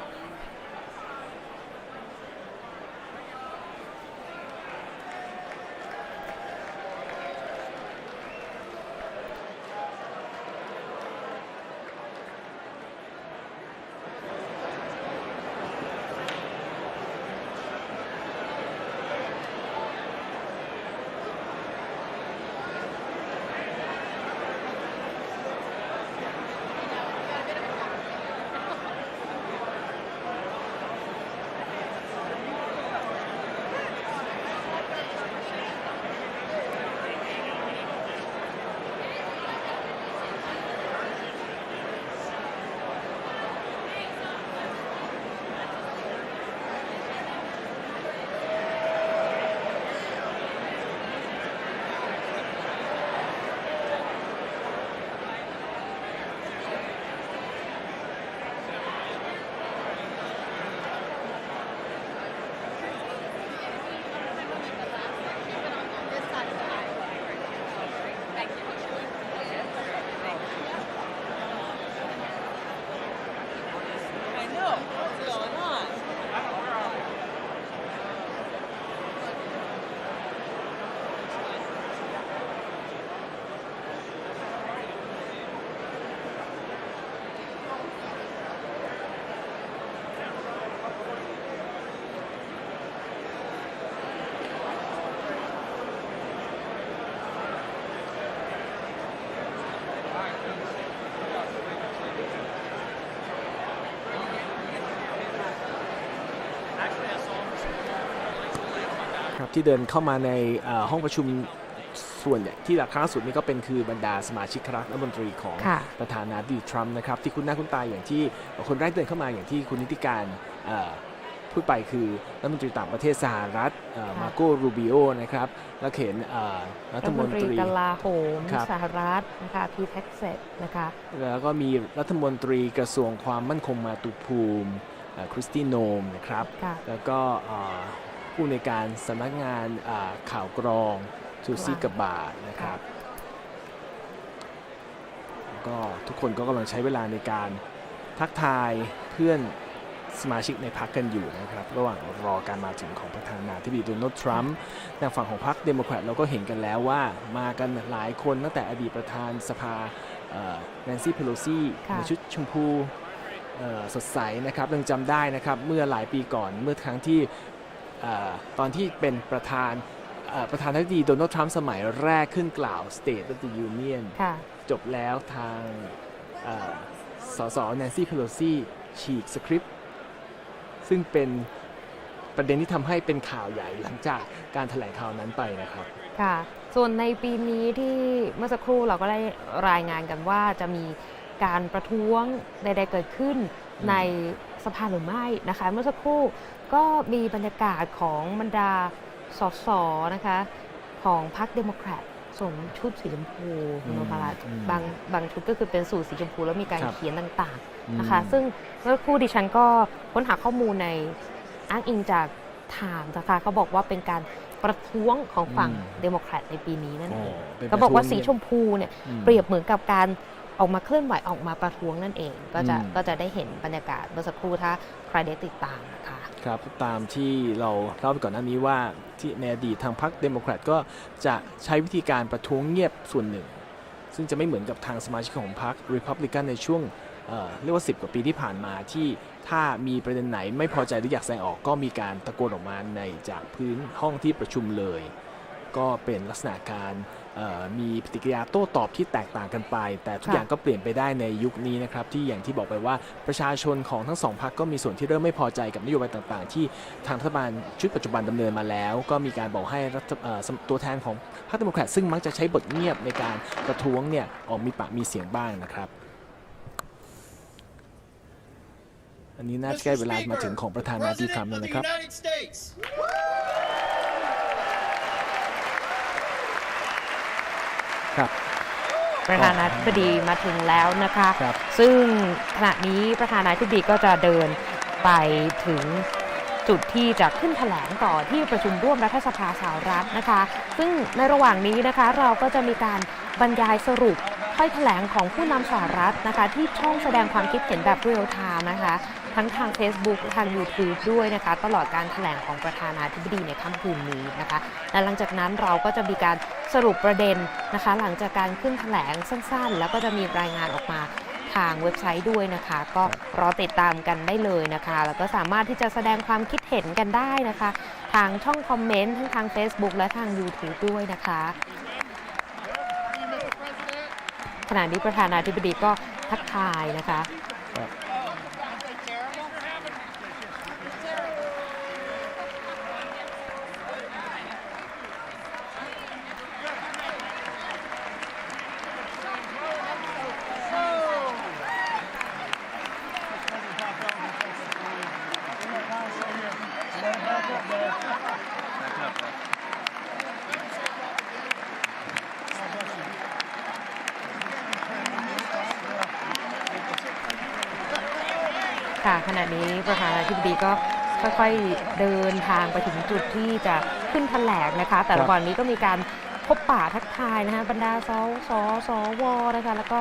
ที่เดินเข้ามาในห้องประชุมส่วนใหญ่ที่ครั้งล่าสุดนี้ก็เป็นคือบรรดาสมาชิกคณะรัฐมนตรีของประธานาธิบดีทรัมป์นะครับที่คุณหน้าคุณตาอย่างที่คนแรกเดินเข้ามาอย่างที่คุณนิติการพูดไปคือรัฐมนตรีต่างประเทศสหรัฐมาโกรูบิโอนะครับแล้วเห็นรัฐมนตรีกลาโหมสหรัฐนะคะพีเท็กเซตนะคะแล้วก็มีรัฐมนตรีกระทรวงความมั่นคงมาตุภูมิคริสติโนมนะครับแล้วก็ผู้ในการสำนักงานข่าวกรองซูซี่กบาดนะครับก็ทุกคนก็กำลังใช้เวลาในการทักทายเพื่อนสมาชิกในพรรคกันอยู่นะครับระหว่างรอการมาถึงของประธานาธิบดีโดนัลด์ทรัมป์ทางฝั่งของพรรคเดโมแครตเราก็เห็นกันแล้วว่ามากันหลายคนตั้งแต่อดีตประธานสภาแนนซี่เพโลซีในชุดชมพูสดใสนะครับยังจำได้นะครับเมื่อหลายปีก่อนเมื่อครั้งที่ตอนที่เป็นประธานาธิบดีโดนัลด์ทรัมป์สมัยแรกขึ้นกล่าว State of the Union จบแล้วทางสสแนนซี่เพโลซีฉีกสคริปต์ซึ่งเป็นประเด็นที่ทำให้เป็นข่าวใหญ่หลังจากการแถลงข่าวนั้นไปนะครับค่ะส่วนในปีนี้ที่เมื่อสักครู่เราก็ได้รายงานกันว่าจะมีการประท้วงใดๆเกิดขึ้นในสภาหรือไม่นะคะเมื่อสักครู่ก็มีบรรยากาศของบรรดาสสนะคะของพรรคเดโมแครตสวมชุดสีชมพูคุณนภาบางชุดก็คือเป็นสูทสีชมพูแล้วมีการเขียนต่างๆนะคะซึ่งเมื่อครู่ดิฉันก็ค้นหาข้อมูลในอ้างอิงจากไทม์นะคะเขาบอกว่าเป็นการประท้วงของฝั่งเดโมแครตในปีนี้นั่นเองเขาบอกว่าสีชมพูเนี่ยเปรียบเหมือนกับการออกมาเคลื่อนไหวออกมาประท้วงนั่นเองก็จะได้เห็นบรรยากาศเมื่อสักครู่ถ้าใครได้ติดตามนะคะครับตามที่เราเล่าไปก่อนหน้านี้ว่าที่ในอดีตทางพรรคเดโมแครตก็จะใช้วิธีการประท้วงเงียบส่วนหนึ่งซึ่งจะไม่เหมือนกับทางสมาชิกของพรรครีพับลิกันในช่วงเรียกว่า10 กว่าปีที่ผ่านมาที่ถ้ามีประเด็นไหนไม่พอใจหรืออยากแสดงออกก็มีการตะโกนออกมาในจากพื้นห้องที่ประชุมเลยก็เป็นลักษณะการมีปฏิกิริยาโต้ตอบที่แตกต่างกันไปแต่ทุกอย่างก็เปลี่ยนไปได้ในยุคนี้นะครับที่อย่างที่บอกไปว่าประชาชนของทั้งสองพรรคก็มีส่วนที่เริ่มไม่พอใจกับนโยบายต่างๆที่ทางรัฐบาลชุดปัจจุบันดำเนินมาแล้วก็มีการบอกให้ตัวแทนของพรรคเดโมแครตซึ่งมักจะใช้บทเงียบในการประท้วงเนี่ยออกมีปากมีเสียงบ้างนะครับอันนี้น่าจะใกล้เวลามาถึงของประธานาธิบดีทรัมป์แล้วนะครับประธานาธิบดีมาถึงแล้วนะคะซึ่งขณะนี้ประธานาธิบดีก็จะเดินไปถึงจุดที่จะขึ้นแถลงต่อที่ประชุมร่วมรัฐสภาสหรัฐนะคะซึ่งในระหว่างนี้นะคะเราก็จะมีการบรรยายสรุปถ้อยแถลงของผู้นำสหรัฐนะคะที่ช่องแสดงความคิดเห็นแบบเรียลไทม์นะคะทั้งทาง Facebook ทาง YouTube ด้วยนะคะตลอดการแถลงของประธานาธิบดีในค่ำคืนนี้นะคะและหลังจากนั้นเราก็จะมีการสรุปประเด็นนะคะหลังจากการขึ้นแถลงสั้นๆแล้วก็จะมีรายงานออกมาทางเว็บไซต์ด้วยนะคะก็รอติดตามกันได้เลยนะคะแล้วก็สามารถที่จะแสดงความคิดเห็นกันได้นะคะทางช่องคอมเมนต์ทั้งทาง Facebook และทาง YouTube ด้วยนะคะขณะนี้ประธานาธิบดีก็ทักทายนะคะค่ะขณะนี้ประธานาธิบดีก็ค่อยๆเดินทางไปถึงจุดที่จะขึ้นแถลงนะคะแต่ระหว่างนี้ก็มีการพบปะทักทายนะคะบรรดาสวนะคะแล้วก็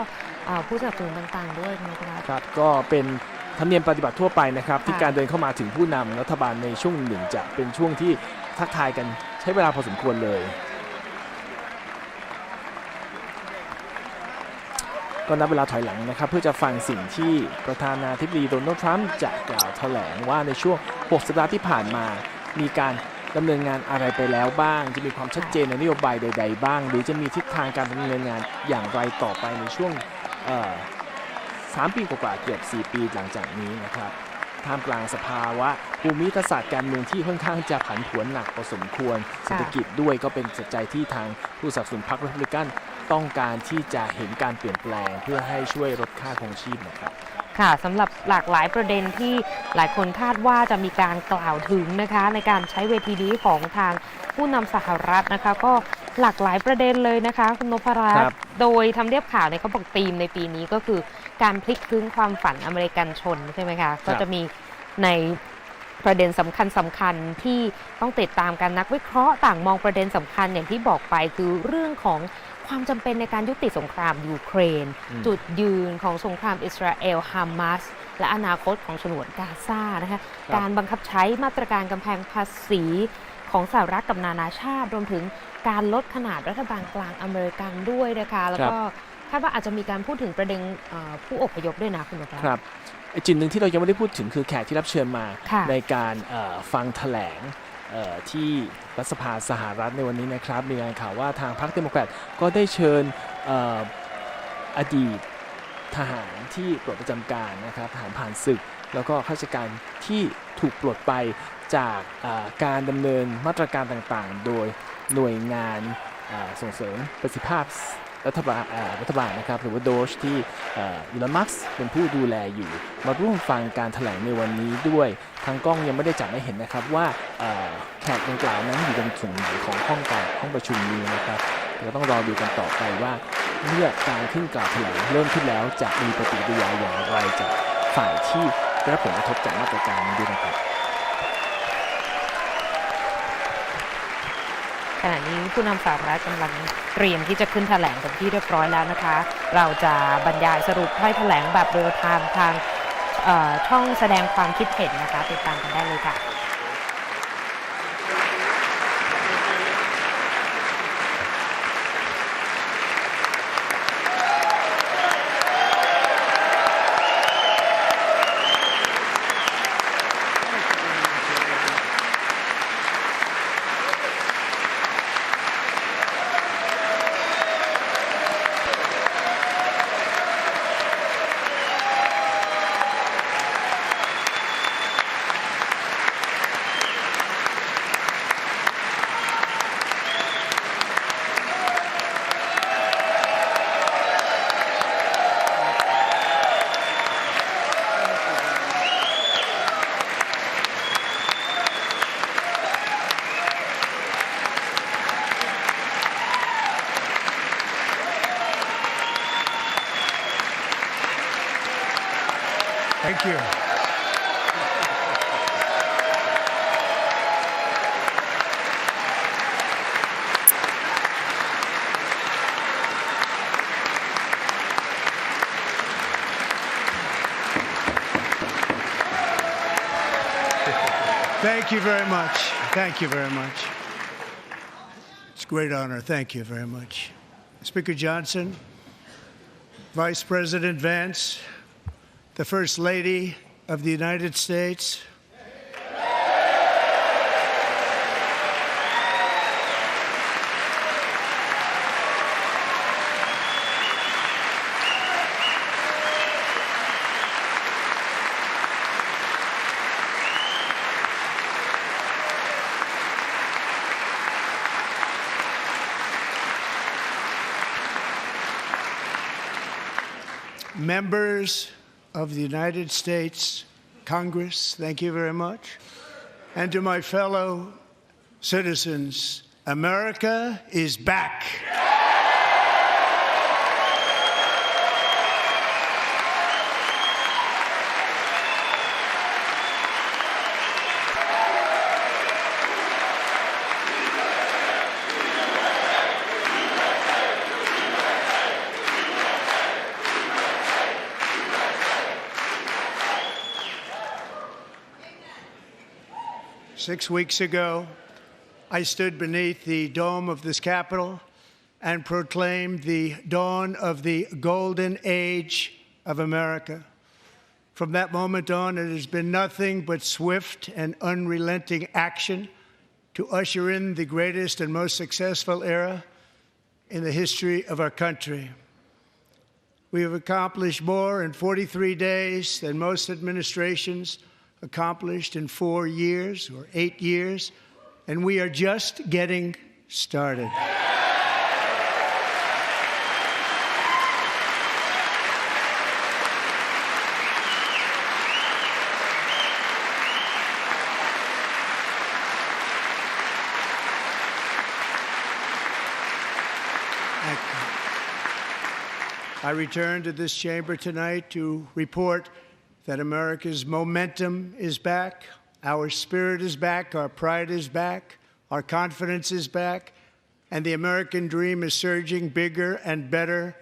ผู้สนับสนุนต่างๆด้วยนะครับก็เป็นธรรมเนียมปฏิบัติทั่วไปนะครับที่การเดินเข้ามาถึงผู้นำรัฐบาลในช่วงหนึ่งจะเป็นช่วงที่ทักทายกันใช้เวลาพอสมควรเลยก็นับเวลาถอยหลังนะครับเพื่อจะฟังสิ่งที่ประธานาธิบดีโดนัลด์ทรัมป์จะกล่าวแถลงว่าในช่วง6 สัปดาห์ที่ผ่านมามีการดำเนินงานอะไรไปแล้วบ้างจะมีความชัดเจนในนโยบายใดๆบ้างหรือจะมีทิศทางการดำเนินงานอย่างไรต่อไปในช่วง3 ปีกว่าเกือบ4 ปีหลังจากนี้นะครับ ท่ามกลางสภาวะภูมิรัฐศาสตร์การเมืองที่ค่อนข้างจะผันผวนหนักพอสมควรเศรษฐกิจด้วยก็เป็นปัจจัยที่ทางผู้สนับสนุนพรรครีพับลิกันต้องการที่จะเห็นการเปลี่ยนแปลงเพื่อให้ช่วยลดค่าครองชีพนะครับค่ะสำหรับหลากหลายประเด็นที่หลายคนคาดว่าจะมีการกล่าวถึงนะคะในการใช้เวทีนี้ของทางผู้นำสหรัฐนะคะก็หลากหลายประเด็นเลยนะคะคุณนพรัตน์โดยทำเนียบข่าวเนี่ยเขาบอกธีมในปีนี้ก็คือการพลิกฟื้นความฝันอเมริกันชนใช่ไหมคะก็จะมีในประเด็นสำคัญที่ต้องติดตามกันนักวิเคราะห์ต่างมองประเด็นสำคัญอย่างที่บอกไปคือเรื่องของความจำเป็นในการยุติสงครามยูเครนจุดยืนของสงครามอิสราเอลฮามาสและอนาคตของฉนวนกาซานะคะการบังคับใช้มาตรการกำแพงภาษีของสหรัฐกับนานาชาติรวมถึงการลดขนาดรัฐบาลกลางอเมริกันด้วยนะคะแล้วก็คาดว่าอาจจะมีการพูดถึงประเด็นผู้อพยพด้วยนะคุณหมอครับจุดหนึ่งที่เรายังไม่ได้พูดถึงคือแขกที่รับเชิญมาในการฟังแถลงที่รัฐสภาสหรัฐในวันนี้นะครับมีรายงานข่าวว่าทางพรรคเดโมแครตก็ได้เชิญอดีตทหารที่ปลดประจำการนะครับทหารผ่านศึกแล้วก็ข้าราชการที่ถูกปลดไปจากการดำเนินมาตรการต่างๆโดยหน่วยงานส่งเสริมประสิทธิภาพรัฐบาลนะครับหรือว่าโดชที่อีลอน มัสก์เป็นผู้ดูแลอยู่มาร่วมฟังการแถลงในวันนี้ด้วยทางกล้องยังไม่ได้จับให้เห็นนะครับว่าแขกดังกล่าวนั้นอยู่ตรงส่วนไหนของห้องประชุมนี้นะครับเดี๋ยวต้องรอดูกันต่อไปว่าเมื่อการขึ้นกล่าวแถลงเริ่มขึ้นแล้วจะมีปฏิกิริยาอย่างไรจากฝ่ายที่ได้รับผลกระทบจากมาตรการนี้ด้วยนะครับขณะนี้ผู้นำสหรัฐกำลังเตรียมที่จะขึ้นแถลงกันที่เรียบร้อยแล้วนะคะเราจะบรรยายสรุปถ้อยแถลงแบบเรียลไทม์ทางช่องแสดงความคิดเห็นนะคะติดตามกันได้เลยค่ะ Thank you. Thank you very much. Thank you very much. It's a great honor. Thank you very much. Speaker Johnson, Vice President Vance, the First Lady of the United States, members of the United States Congress, thank you very much. And to my fellow citizens, America is back. Six weeks ago, I stood beneath the dome of this Capitol and proclaimed the dawn of the golden age of America. From that moment on, it has been nothing but swift and unrelenting action to usher in the greatest and most successful era in the history of our country. We have accomplished more in 43 days than most administrations accomplished in 4 years or 8 years, and we are just getting started. I return to this chamber tonight to report that America's momentum is back, our spirit is back, our pride is back, our confidence is back, and the American dream is surging bigger and better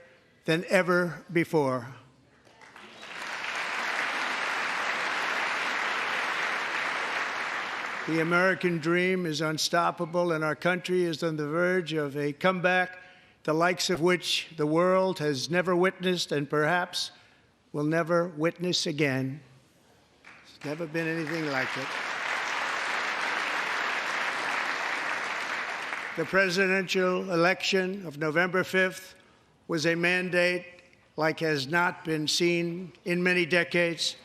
than ever before. The American dream is unstoppable, and our country is on the verge of a comeback, the likes of which the world has never witnessed and perhaps will never witness again. There's never been anything like it. The presidential election of November 5th was a mandate like has not been seen in many decades.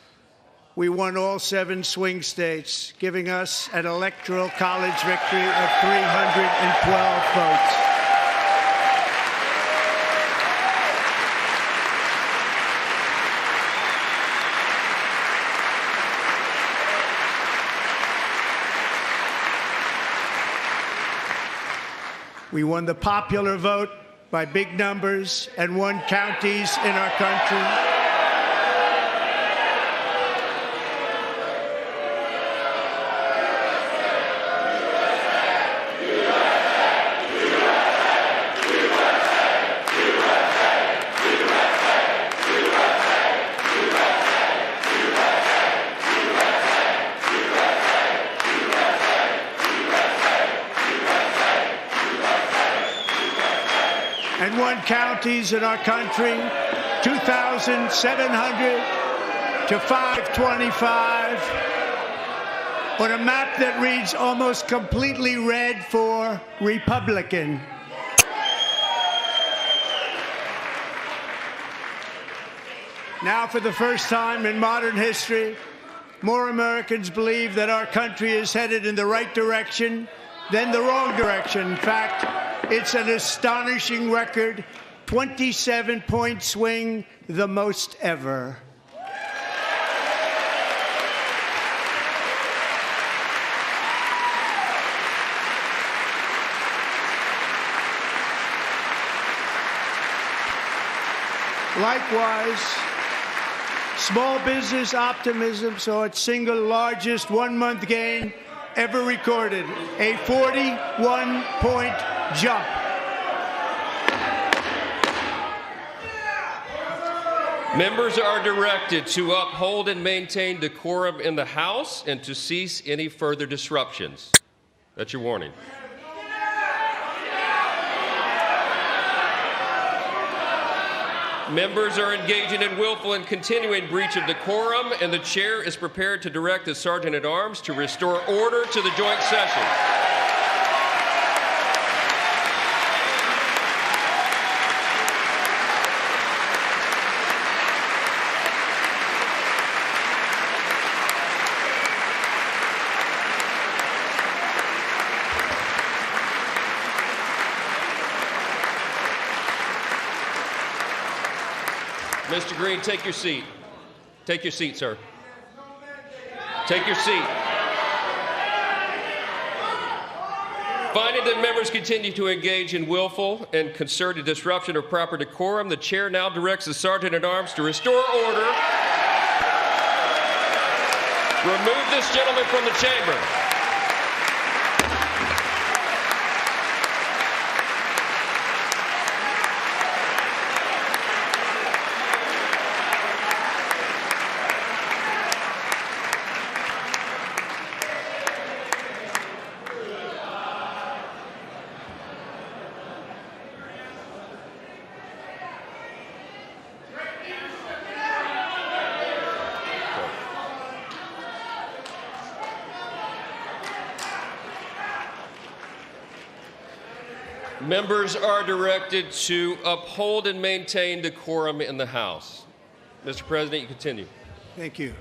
We won all 7 swing states, giving us an electoral college victory of 312 votes. We won the popular vote by big numbers and won counties in our country. And won counties in our country, 2,700 to 525, on a map that reads almost completely red for Republican. Now, for the first time in modern history, more Americans believe that our country is headed in the right direction than the wrong direction. In fact, it's an astonishing record, 27-point swing, the most ever. Likewise, small business optimism saw its single largest one-month gain ever recorded, a 41-point jump. Members are directed to uphold and maintain decorum in the House and to cease any further disruptions. That's your warning. Members are engaging in willful and continuing breach of decorum, and the chair is prepared to direct the Sergeant-at-Arms to restore order to the joint session. Mr. Green, take your seat. Take your seat, sir. Take your seat. Finding that members continue to engage in willful and concerted disruption of proper decorum, the chair now directs the Sergeant-at-Arms to restore order. Remove this gentleman from the chamber. Members are directed to uphold and maintain decorum in the House. Mr. President, you continue. Thank you.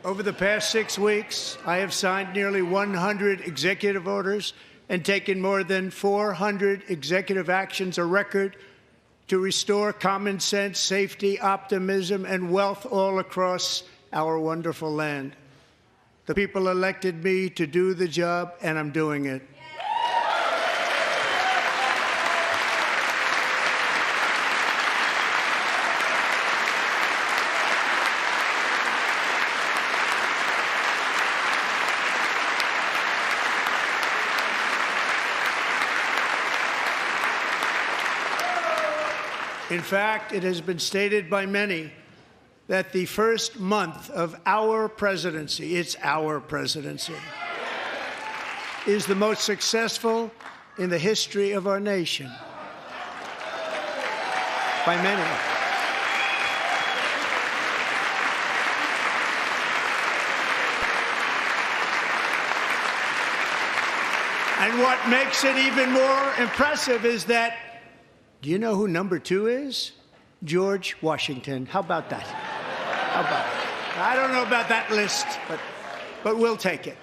Over the past 6 weeks, I have signed nearly 100 executive orders and taken more than 400 executive actions, a record to restore common sense, safety, optimism, and wealth all across our wonderful land. The people elected me to do the job, and I'm doing it. In fact, it has been stated by many that the first month of our presidency, it's our presidency, is the most successful in the history of our nation. By many. And what makes it even more impressive is that, do you know who number 2 is? George Washington. How about that? How about it? I don't know about that list, but we'll take it.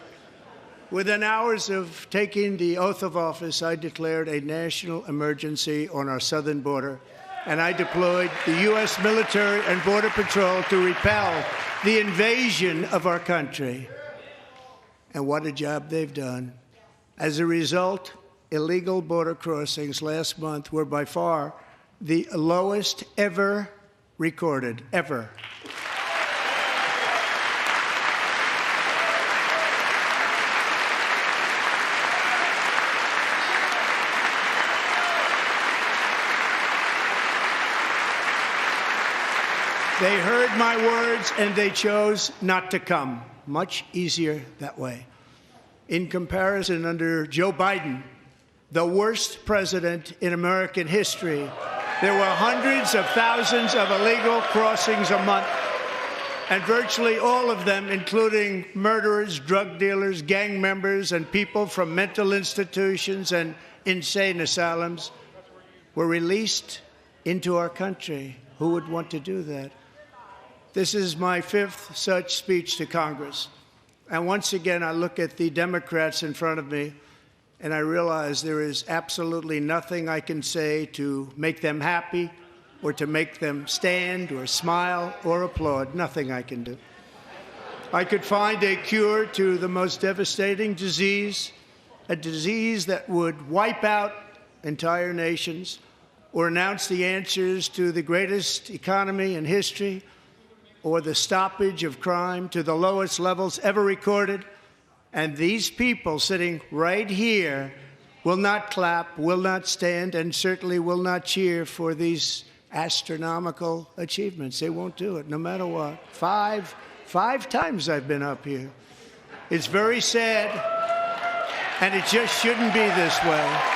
Within hours of taking the oath of office, I declared a national emergency on our southern border, and I deployed the U.S. military and Border Patrol to repel the invasion of our country. And what a job they've done. As a result, illegal border crossings last month were by far the lowest ever recorded, ever. They heard my words and they chose not to come. Much easier that way. In comparison, under Joe Biden, the worst president in American history, there were hundreds of thousands of illegal crossings a month, and virtually all of them, including murderers, drug dealers, gang members, and people from mental institutions and insane asylums, were released into our country. Who would want to do that? This is my 5th such speech to Congress. And once again, I look at the Democrats in front of me, and I realize there is absolutely nothing I can say to make them happy or to make them stand or smile or applaud. Nothing I can do. I could find a cure to the most devastating disease, a disease that would wipe out entire nations, or announce the answers to the greatest economy in history, or the stoppage of crime to the lowest levels ever recorded. And these people sitting right here will not clap, will not stand, and certainly will not cheer for these astronomical achievements. They won't do it, no matter what. Five times I've been up here. It's very sad, and it just shouldn't be this way.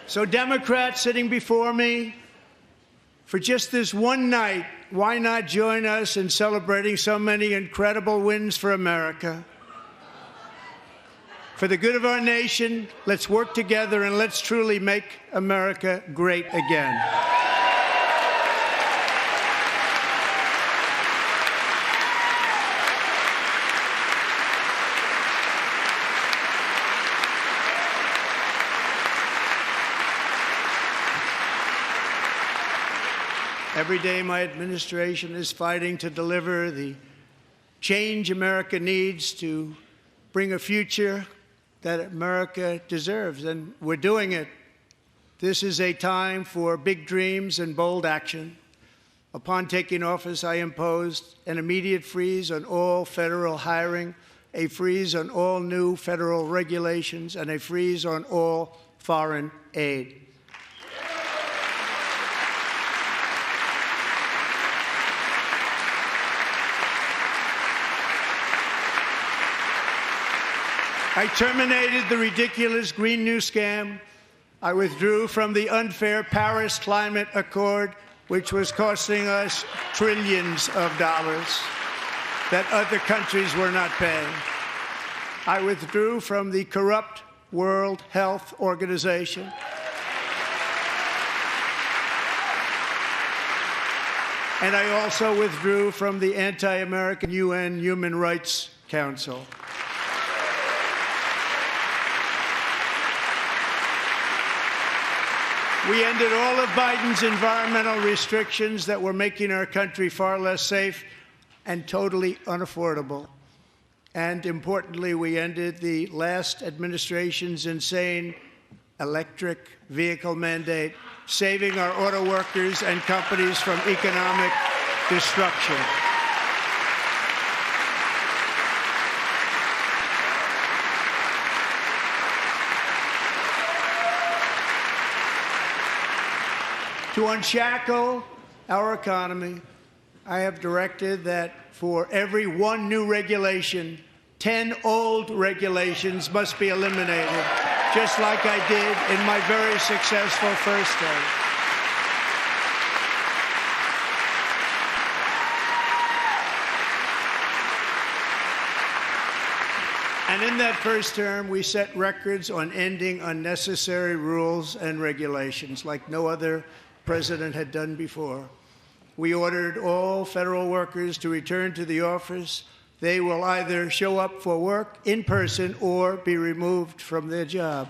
So Democrats sitting before me, for just this one night, why not join us in celebrating so many incredible wins for America? For the good of our nation, let's work together and let's truly make America great again. Every day my administration is fighting to deliver the change America needs to bring a future that America deserves, and we're doing it. This is a time for big dreams and bold action. Upon taking office, I imposed an immediate freeze on all federal hiring, a freeze on all new federal regulations, and a freeze on all foreign aid. I terminated the ridiculous Green New Scam. I withdrew from the unfair Paris Climate Accord, which was costing us trillions of dollars that other countries were not paying. I withdrew from the corrupt World Health Organization. And I also withdrew from the anti-American UN Human Rights Council. We ended all of Biden's environmental restrictions that were making our country far less safe and totally unaffordable. And importantly, we ended the last administration's insane electric vehicle mandate, saving our auto workers and companies from economic destruction. To unshackle our economy, I have directed that for every one new regulation, 10 old regulations must be eliminated, just like I did in my very successful first term. And in that first term, we set records on ending unnecessary rules and regulations like no other president had done before. We ordered all federal workers to return to the office. They will either show up for work in person or be removed from their job.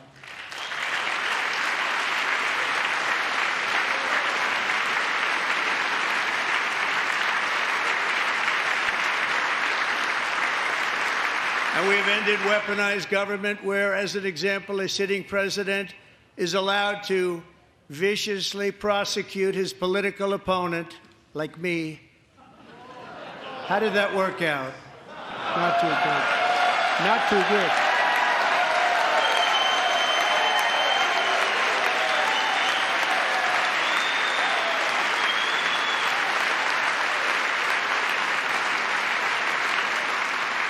And we have ended weaponized government where, as an example, a sitting president is allowed to viciously prosecute his political opponent, like me. How did that work out? Not too good. Not too good.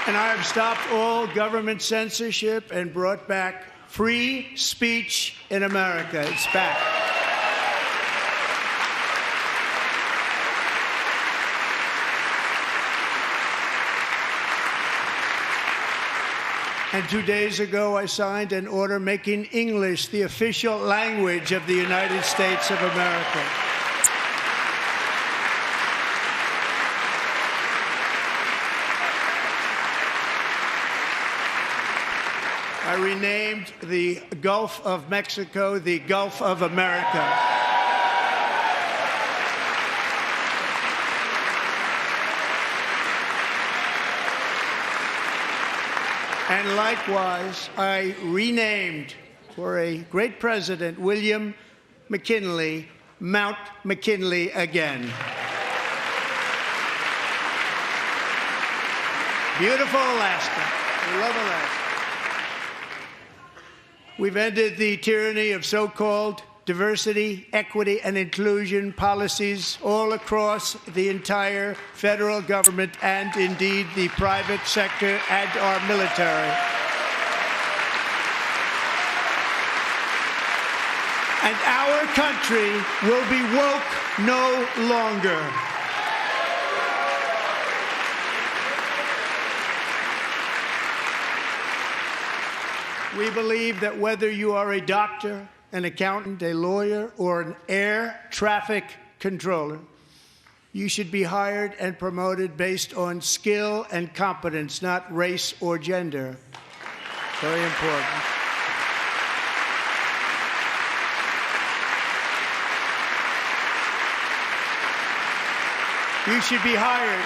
And I have stopped all government censorship and brought back free speech in America. It's back. And 2 days ago, I signed an order making English the official language of the United States of America. I renamed the Gulf of Mexico the Gulf of America. And likewise, I renamed, for a great president, William McKinley, Mount McKinley again. Beautiful Alaska. We love Alaska. We've ended the tyranny of so-called diversity, equity, and inclusion policies all across the entire federal government and indeed the private sector and our military. And our country will be woke no longer. We believe that whether you are a doctor, an accountant, a lawyer, or an air traffic controller, you should be hired and promoted based on skill and competence, not race or gender. Very important. You should be hired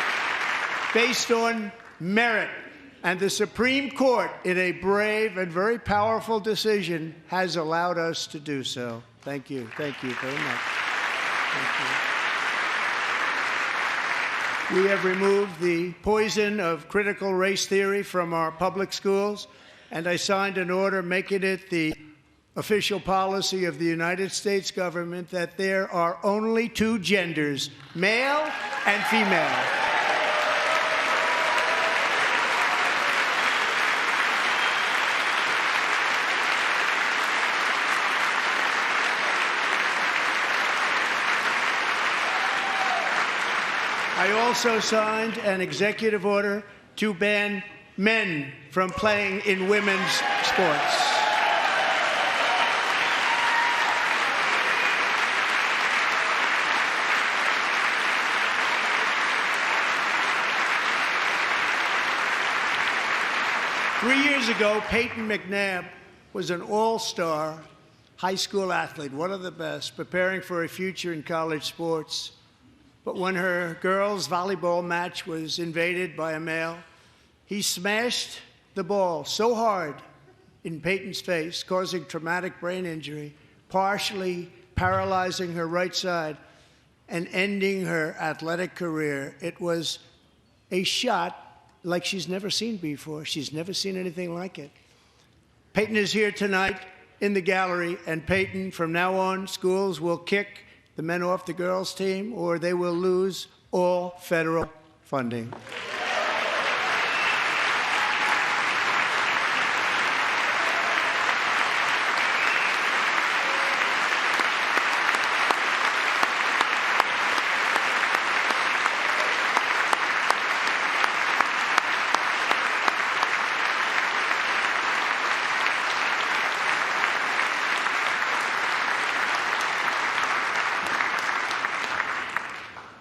based on merit. And the Supreme Court, in a brave and very powerful decision, has allowed us to do so. Thank you. Thank you very much. Thank you. We have removed the poison of critical race theory from our public schools, and I signed an order making it the official policy of the United States government that there are only two genders, male and female. I also signed an executive order to ban men from playing in women's sports. Three years ago, Peyton McNabb was an all-star high school athlete, one of the best, preparing for a future in college sports. But when her girls' volleyball match was invaded by a male, he smashed the ball so hard in Peyton's face, causing traumatic brain injury, partially paralyzing her right side and ending her athletic career. It was a shot like she's never seen before. She's never seen anything like it. Peyton is here tonight in the gallery, and Peyton, from now on, schools will kick the men off the girls' team, or they will lose all federal funding.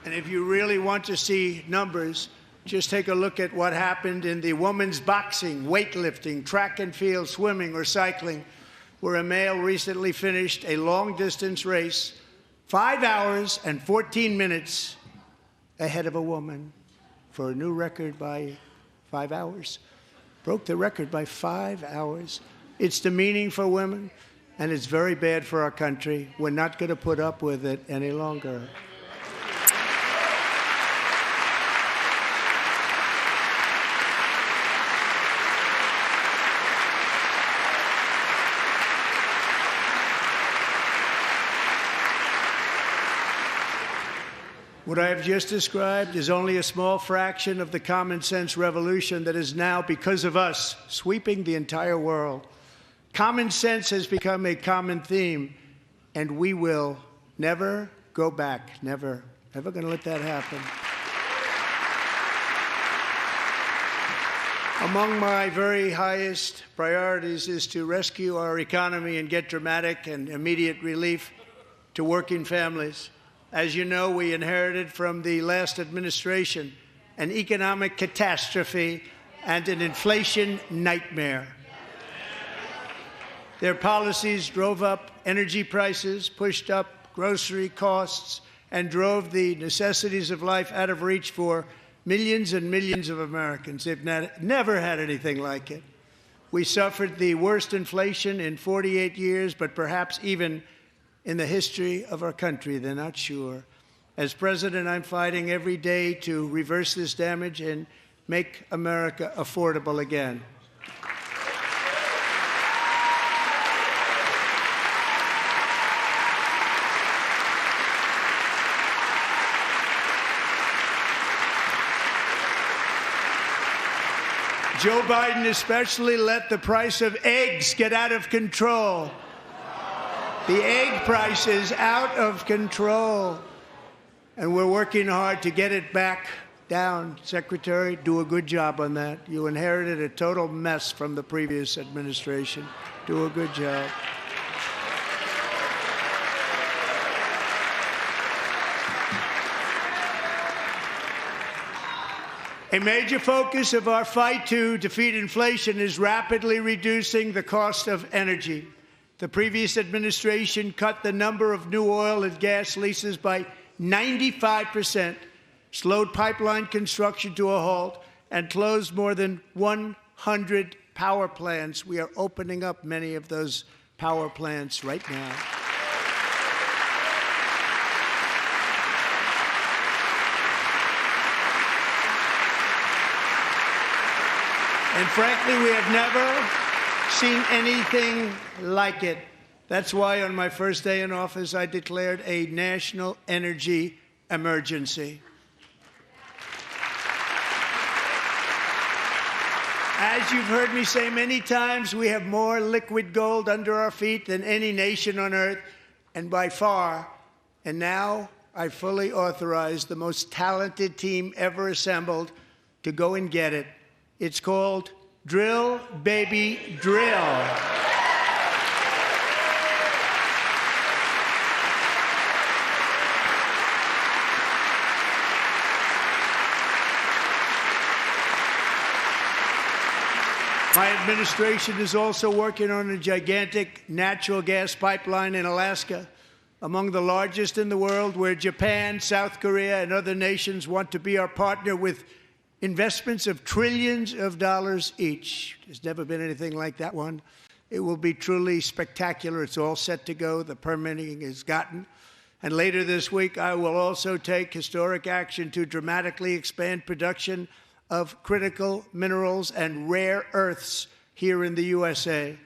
And if you really want to see numbers, just take a look at what happened in the women's boxing, weightlifting, track and field, swimming, or cycling, where a male recently finished a long-distance race 5 hours and 14 minutes ahead of a woman for a new record by 5 hours. Broke the record by 5 hours. It's demeaning for women, and it's very bad for our country. We're not going to put up with it any longer. What I have just described is only a small fraction of the common sense revolution that is now, because of us, sweeping the entire world. Common sense has become a common theme, and we will never go back. Never. Never going to let that happen. Among my very highest priorities is to rescue our economy and get dramatic and immediate relief to working families. As you know, we inherited from the last administration an economic catastrophe and an inflation nightmare. Their policies drove up energy prices, pushed up grocery costs, and drove the necessities of life out of reach for millions and millions of Americans. They've never had anything like it. We suffered the worst inflation in 48 years, but perhaps even in the history of our country. They're not sure. As president, I'm fighting every day to reverse this damage and make America affordable again. Joe Biden especially let the price of eggs get out of control. The egg price is out of control, and we're working hard to get it back down. Secretary, do a good job on that. You inherited a total mess from the previous administration. Do a good job. A major focus of our fight to defeat inflation is rapidly reducing the cost of energy. The previous administration cut the number of new oil and gas leases by 95%, slowed pipeline construction to a halt, and closed more than 100 power plants. We are opening up many of those power plants right now. And frankly, we have never seen anything like it. That's why on my first day in office, I declared a national energy emergency. As you've heard me say many times, we have more liquid gold under our feet than any nation on earth, and by far. And now I fully authorize the most talented team ever assembled to go and get it. It's called Drill, Baby, Drill. My administration is also working on a gigantic natural gas pipeline in Alaska, among the largest in the world, where Japan, South Korea, and other nations want to be our partner with investments of trillions of dollars each. There's never been anything like that one. It will be truly spectacular. It's all set to go. The permitting is gotten. And later this week, I will also take historic action to dramatically expand production of critical minerals and rare earths here in the USA.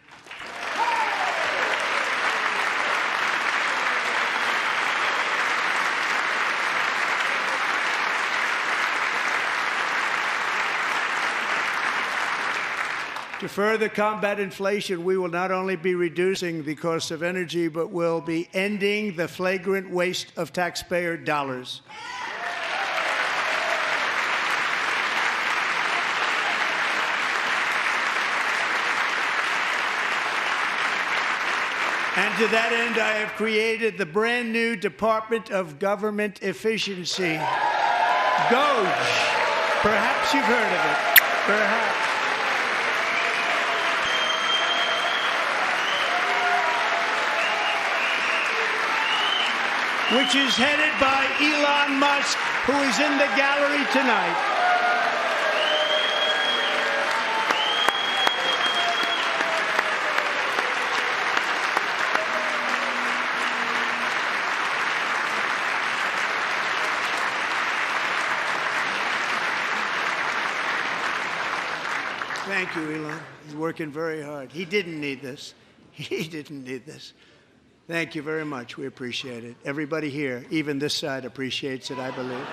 To further combat inflation, we will not only be reducing the cost of energy, but will be ending the flagrant waste of taxpayer dollars. And to that end, I have created the brand new Department of Government Efficiency, DOGE. Perhaps you've heard of it. Perhaps. Which is headed by Elon Musk, who is in the gallery tonight. Thank you, Elon. He's working very hard. He didn't need this. He didn't need this. Thank you very much. We appreciate it. Everybody here, even this side, appreciates it, I believe.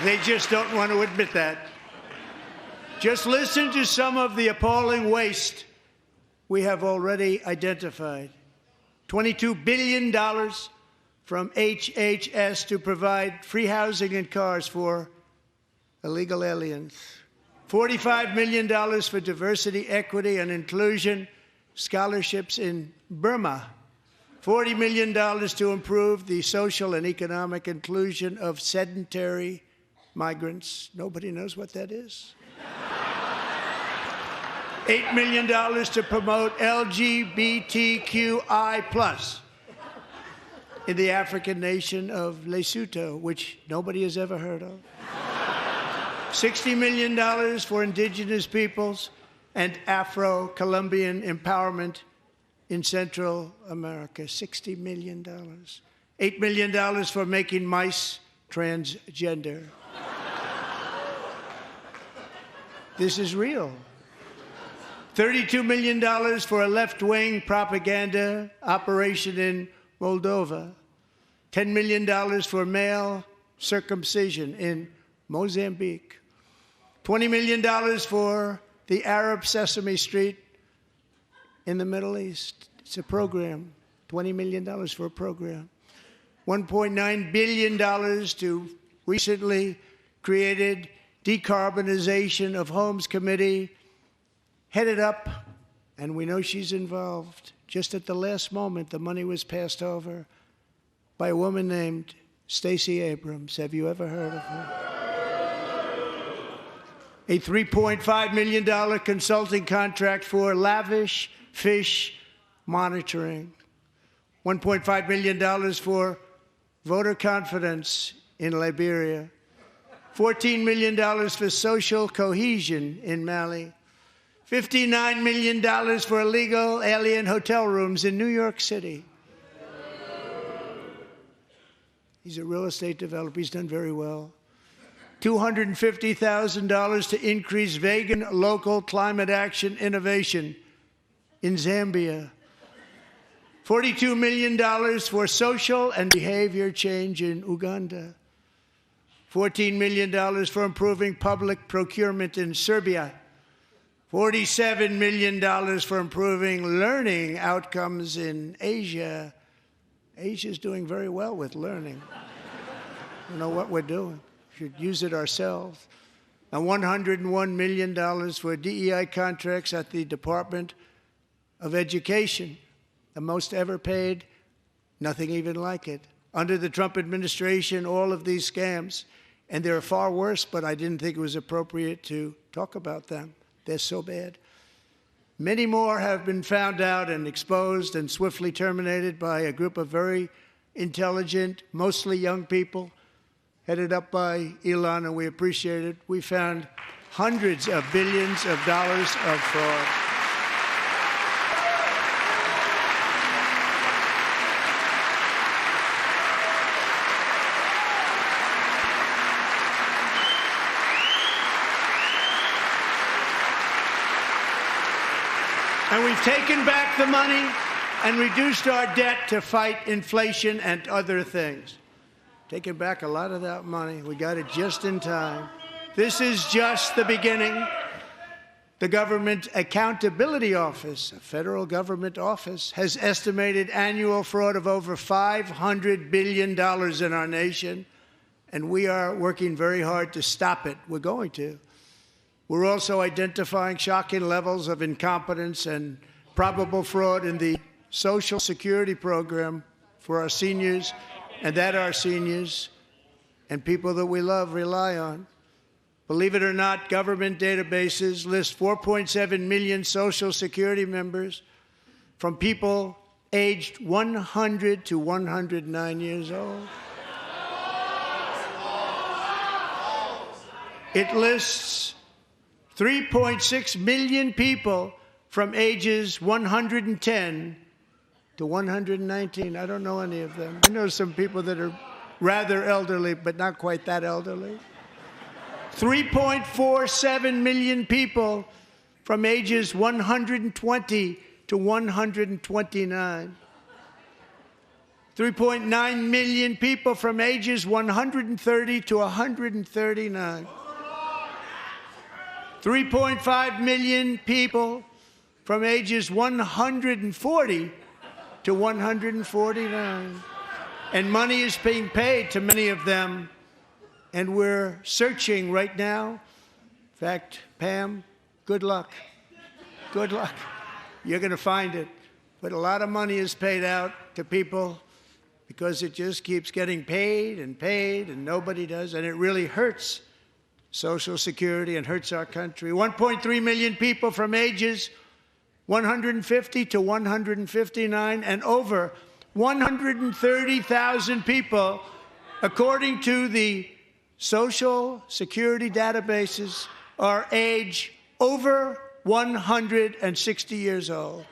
They just don't want to admit that. Just listen to some of the appalling waste we have already identified. $22 billion from HHS to provide free housing and cars for illegal aliens. $45 million for diversity, equity, and inclusion scholarships in Burma. $40 million to improve the social and economic inclusion of sedentary migrants. Nobody knows what that is. $8 million to promote LGBTQI+ in the African nation of Lesotho, which nobody has ever heard of. $60 million for indigenous peoples and Afro-Colombian empowerment in Central America. $60 million. $8 million for making mice transgender. This is real. $32 million for a left-wing propaganda operation in Moldova. $10 million for male circumcision in Mozambique. $20 million for the Arab Sesame Street in the Middle East. It's a program. $20 million for a program. $1.9 billion to recently created Decarbonization of Homes Committee, headed up, and we know she's involved. Just at the last moment, the money was passed over by a woman named Stacey Abrams. Have you ever heard of her? A $3.5 million consulting contract for lavish fish monitoring. $1.5 million for voter confidence in Liberia. $14 million for social cohesion in Mali. $59 million for illegal alien hotel rooms in New York City. He's a real estate developer. He's done very well. $250,000 to increase vegan local climate action innovation in Zambia. $42 million for social and behavior change in Uganda. $14 million for improving public procurement in Serbia. $47 million for improving learning outcomes in Asia. Asia's doing very well with learning. We know what we're doing. We should use it ourselves. And $101 million for DEI contracts at the Department of Education, the most ever paid, nothing even like it. Under the Trump administration, all of these scams, and they're far worse, but I didn't think it was appropriate to talk about them. They're so bad. Many more have been found out and exposed and swiftly terminated by a group of very intelligent, mostly young people, headed up by Elon, and we appreciate it. We found hundreds of billions of dollars of fraud. And we've taken back the money and reduced our debt to fight inflation and other things. Taken back a lot of that money. We got it just in time. This is just the beginning. The Government Accountability Office, a federal government office, has estimated annual fraud of over $500 billion in our nation, and we are working very hard to stop it. We're going to. We're also identifying shocking levels of incompetence and probable fraud in the Social Security program for our seniors, and that our seniors and people that we love rely on. Believe it or not, government databases list 4.7 million Social Security members from people aged 100 to 109 years old. It lists 3.6 million people from ages 110 to 119. I don't know any of them. I know some people that are rather elderly, but not quite that elderly. 3.47 million people from ages 120 to 129. 3.9 million people from ages 130 to 139. 3.5 million people from ages 140 to 149. And money is being paid to many of them, and we're searching right now. In fact, Pam, good luck. Good luck. You're going to find it. But a lot of money is paid out to people because it just keeps getting paid, and nobody does, and it really hurts Social Security and hurts our country. 1.3 million people from ages 150 to 159, and over 130,000 people, according to the Social Security databases, are age over 160 years old.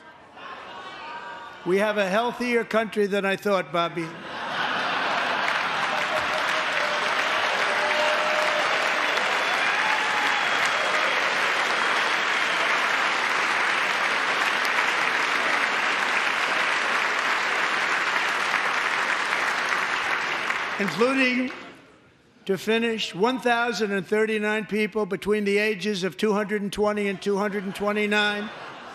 We have a healthier country than I thought, Bobby. Including, to finish, 1,039 people between the ages of 220 and 229,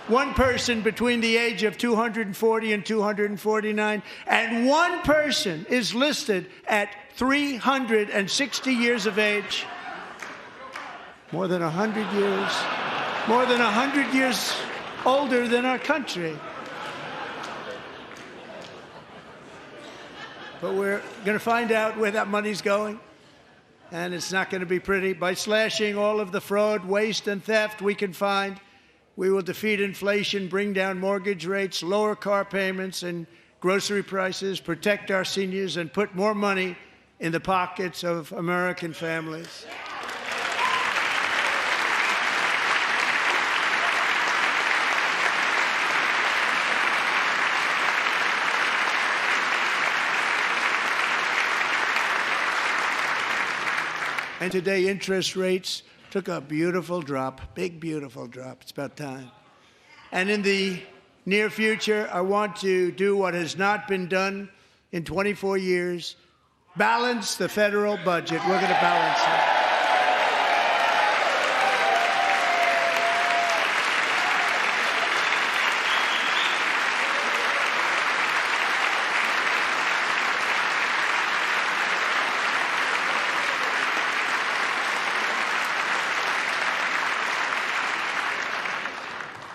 one person between the age of 240 and 249, and one person is listed at 360 years of age. More than 100 years, more than 100 years older than our country. But we're going to find out where that money's going, and it's not going to be pretty. By slashing all of the fraud, waste, and theft we can find, we will defeat inflation, bring down mortgage rates, lower car payments and grocery prices, protect our seniors, and put more money in the pockets of American families. And today, interest rates took a beautiful drop, big, beautiful drop. It's about time. And in the near future, I want to do what has not been done in 24 years, balance the federal budget. We're going to balance it.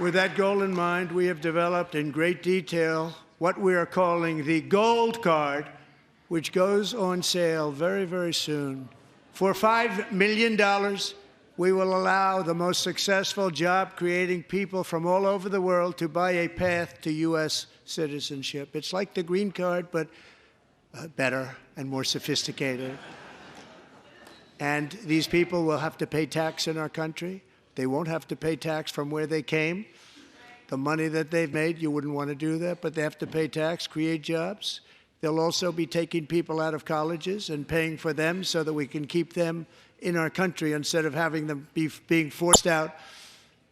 With that goal in mind, we have developed in great detail what we are calling the Gold Card, which goes on sale very, very soon. For $5 million, we will allow the most successful job-creating people from all over the world to buy a path to U.S. citizenship. It's like the green card, but better and more sophisticated. And these people will have to pay tax in our country. They won't have to pay tax from where they came. The money that they've made, you wouldn't want to do that, but they have to pay tax, create jobs. They'll also be taking people out of colleges and paying for them so that we can keep them in our country instead of having them being forced out.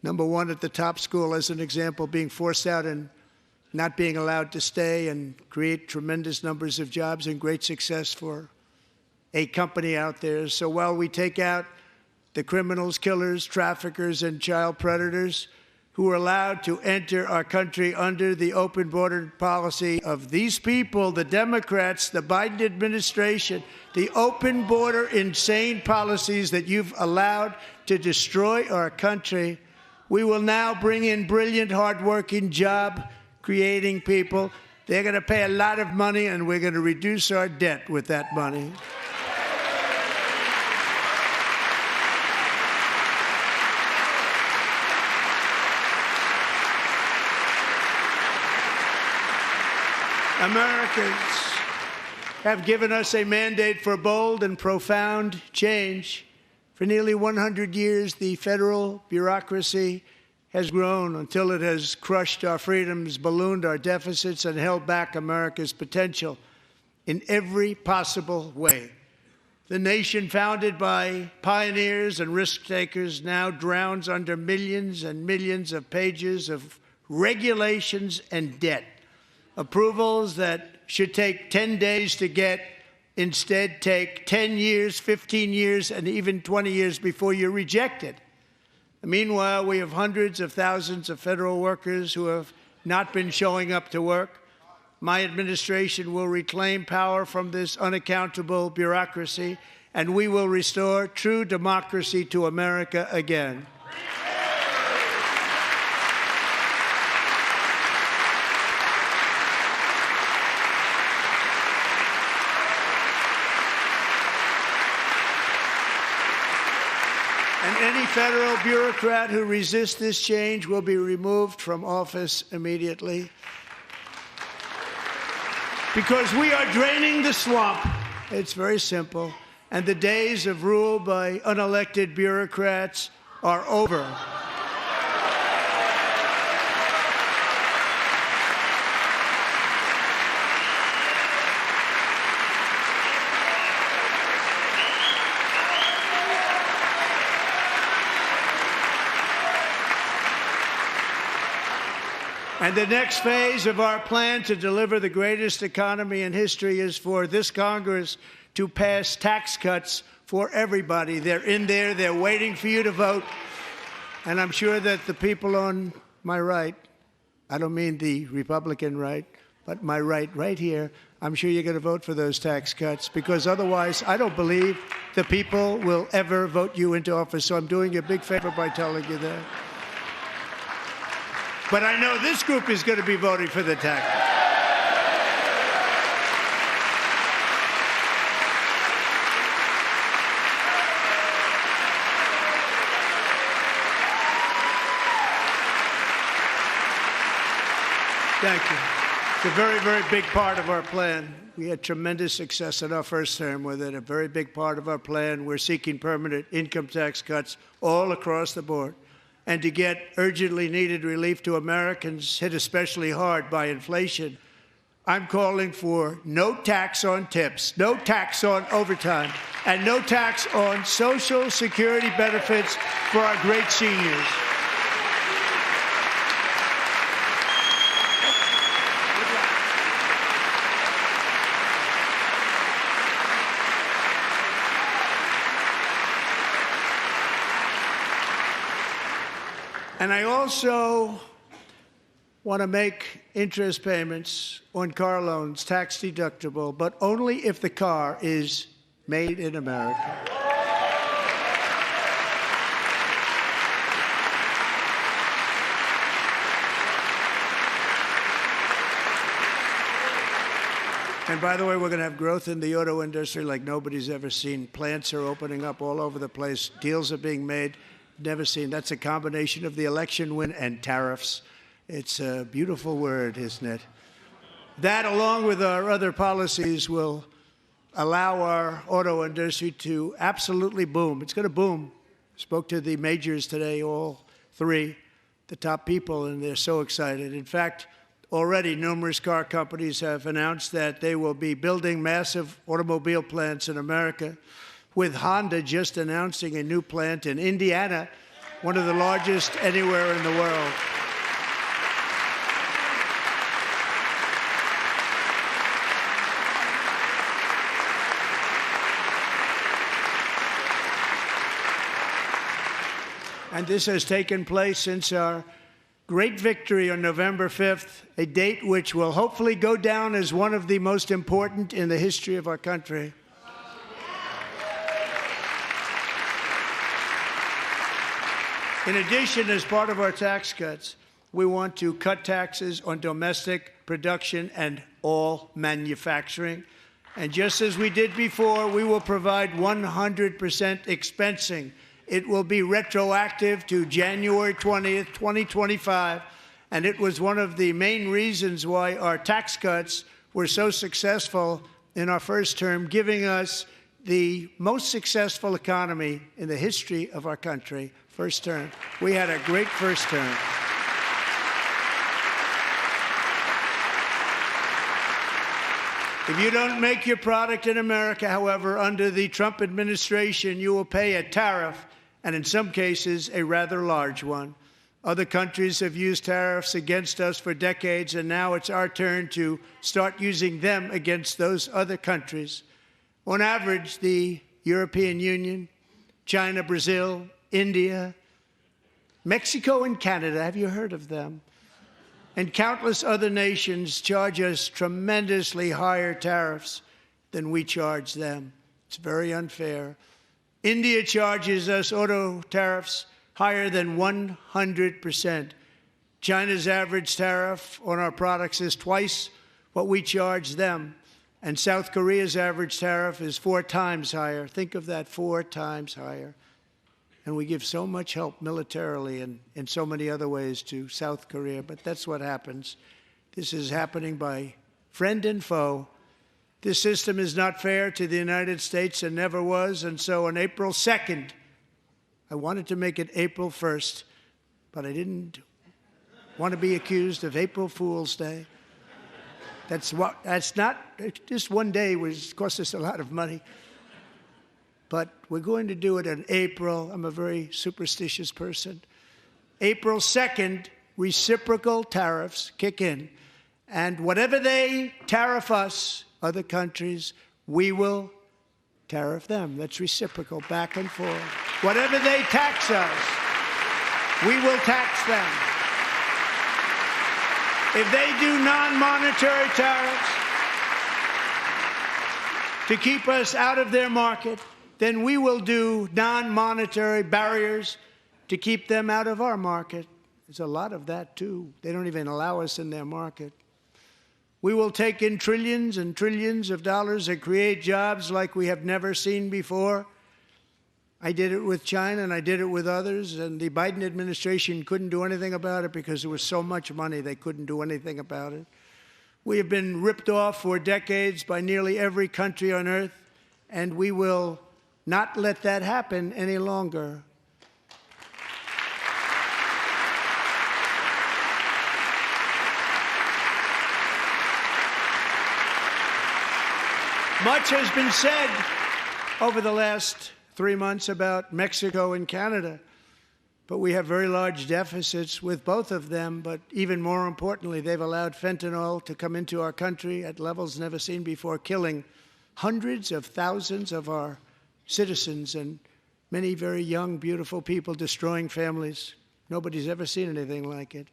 Number one, at the top school, as an example, being forced out and not being allowed to stay and create tremendous numbers of jobs and great success for a company out there. So while we take out the criminals, killers, traffickers, and child predators who are allowed to enter our country under the open border policy of these people, the Democrats, the Biden administration, the open border insane policies that you've allowed to destroy our country, we will now bring in brilliant, hardworking, job-creating people. They're going to pay a lot of money, and we're going to reduce our debt with that money. Americans have given us a mandate for bold and profound change. For nearly 100 years, the federal bureaucracy has grown until it has crushed our freedoms, ballooned our deficits, and held back America's potential in every possible way. The nation founded by pioneers and risk-takers now drowns under millions and millions of pages of regulations and debt. Approvals that should take 10 days to get instead take 10 years, 15 years, and even 20 years before you're rejected. Meanwhile, we have hundreds of thousands of federal workers who have not been showing up to work. My administration will reclaim power from this unaccountable bureaucracy, and we will restore true democracy to America again. And any federal bureaucrat who resists this change will be removed from office immediately. Because we are draining the swamp. It's very simple. And the days of rule by unelected bureaucrats are over. And the next phase of our plan to deliver the greatest economy in history is for this Congress to pass tax cuts for everybody. They're in there. They're waiting for you to vote. And I'm sure that the people on my right, I don't mean the Republican right, but my right here, I'm sure you're going to vote for those tax cuts, because otherwise I don't believe the people will ever vote you into office. So I'm doing you a big favor by telling you that. But I know this group is going to be voting for the tax. Thank you. It's a very, very big part of our plan. We had tremendous success in our first term with it. A very big part of our plan. We're seeking permanent income tax cuts all across the board. And to get urgently needed relief to Americans hit especially hard by inflation, I'm calling for no tax on tips, no tax on overtime, and no tax on Social Security benefits for our great seniors. And I also want to make interest payments on car loans tax deductible, but only if the car is made in America. And by the way, we're going to have growth in the auto industry like nobody's ever seen. Plants are opening up all over the place. Deals are being made. Never seen. That's a combination of the election win and tariffs. It's a beautiful word, isn't it? That, along with our other policies, will allow our auto industry to absolutely boom. It's going to boom. Spoke to the majors today, all three, the top people, and they're so excited. In fact, already numerous car companies have announced that they will be building massive automobile plants in America, with Honda just announcing a new plant in Indiana, one of the largest anywhere in the world. And this has taken place since our great victory on November 5th, a date which will hopefully go down as one of the most important in the history of our country. In addition, as part of our tax cuts, we want to cut taxes on domestic production and all manufacturing. And just as we did before, we will provide 100% expensing. It will be retroactive to January 20th, 2025, and it was one of the main reasons why our tax cuts were so successful in our first term, giving us the most successful economy in the history of our country, first term. We had a great first term. If you don't make your product in America, however, under the Trump administration, you will pay a tariff, and in some cases, a rather large one. Other countries have used tariffs against us for decades, and now it's our turn to start using them against those other countries. On average, the European Union, China, Brazil, India, Mexico, and Canada, have you heard of them? And countless other nations charge us tremendously higher tariffs than we charge them. It's very unfair. India charges us auto tariffs higher than 100%. China's average tariff on our products is twice what we charge them. And South Korea's average tariff is 4 times higher. Think of that, 4 times higher. And we give so much help militarily and in so many other ways to South Korea, but that's what happens. This is happening by friend and foe. This system is not fair to the United States and never was, and so on April 2nd, I wanted to make it April 1st, but I didn't want to be accused of April Fool's Day. That's not, just one day was cost us a lot of money. But we're going to do it in April. I'm a very superstitious person. April 2nd, reciprocal tariffs kick in. And whatever they tariff us, other countries, we will tariff them. That's reciprocal, back and forth. Whatever they tax us, we will tax them. If they do non-monetary tariffs to keep us out of their market, then we will do non-monetary barriers to keep them out of our market. There's a lot of that, too. They don't even allow us in their market. We will take in trillions and trillions of dollars and create jobs like we have never seen before. I did it with China, and I did it with others, and the Biden administration couldn't do anything about it because there was so much money they couldn't do anything about it. We have been ripped off for decades by nearly every country on earth, and we will not let that happen any longer. Much has been said over the last 3 months about Mexico and Canada, but we have very large deficits with both of them. But even more importantly, they've allowed fentanyl to come into our country at levels never seen before, killing hundreds of thousands of our citizens and many very young, beautiful people, destroying families. Nobody's ever seen anything like it.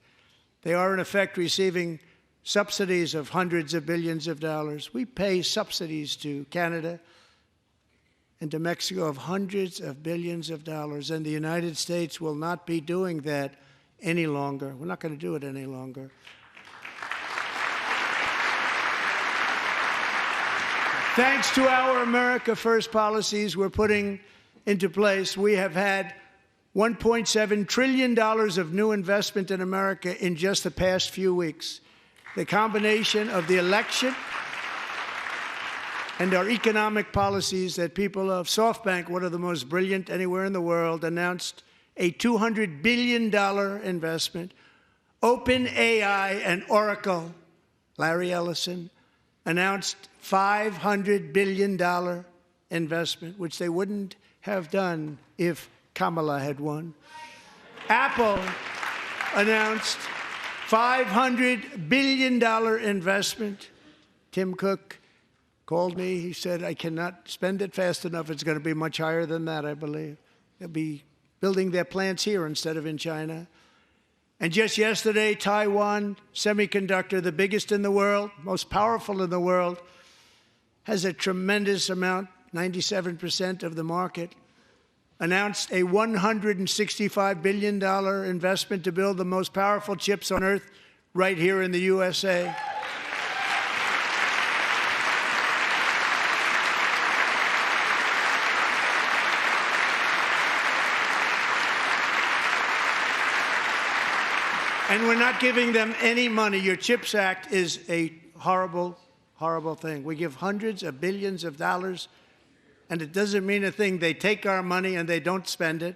They are, in effect, receiving subsidies of hundreds of billions of dollars. We pay subsidies to Canada and to Mexico of hundreds of billions of dollars, and the United States will not be doing that any longer. We're not going to do it any longer. Thanks to our America First policies we're putting into place, we have had $1.7 trillion of new investment in America in just the past few weeks. The combination of the election and our economic policies that people of SoftBank, one of the most brilliant anywhere in the world, announced a $200 billion investment. OpenAI and Oracle, Larry Ellison, announced $500 billion investment, which they wouldn't have done if Kamala had won. Apple announced $500 billion investment. Tim Cook called me. He said, I cannot spend it fast enough. It's going to be much higher than that, I believe. They'll be building their plants here instead of in China. And just yesterday, Taiwan Semiconductor, the biggest in the world, most powerful in the world, has a tremendous amount, 97% of the market, announced a $165 billion investment to build the most powerful chips on earth right here in the USA. And we're not giving them any money. Your CHIPS Act is a horrible, horrible thing. We give hundreds of billions of dollars, and it doesn't mean a thing. They take our money and they don't spend it.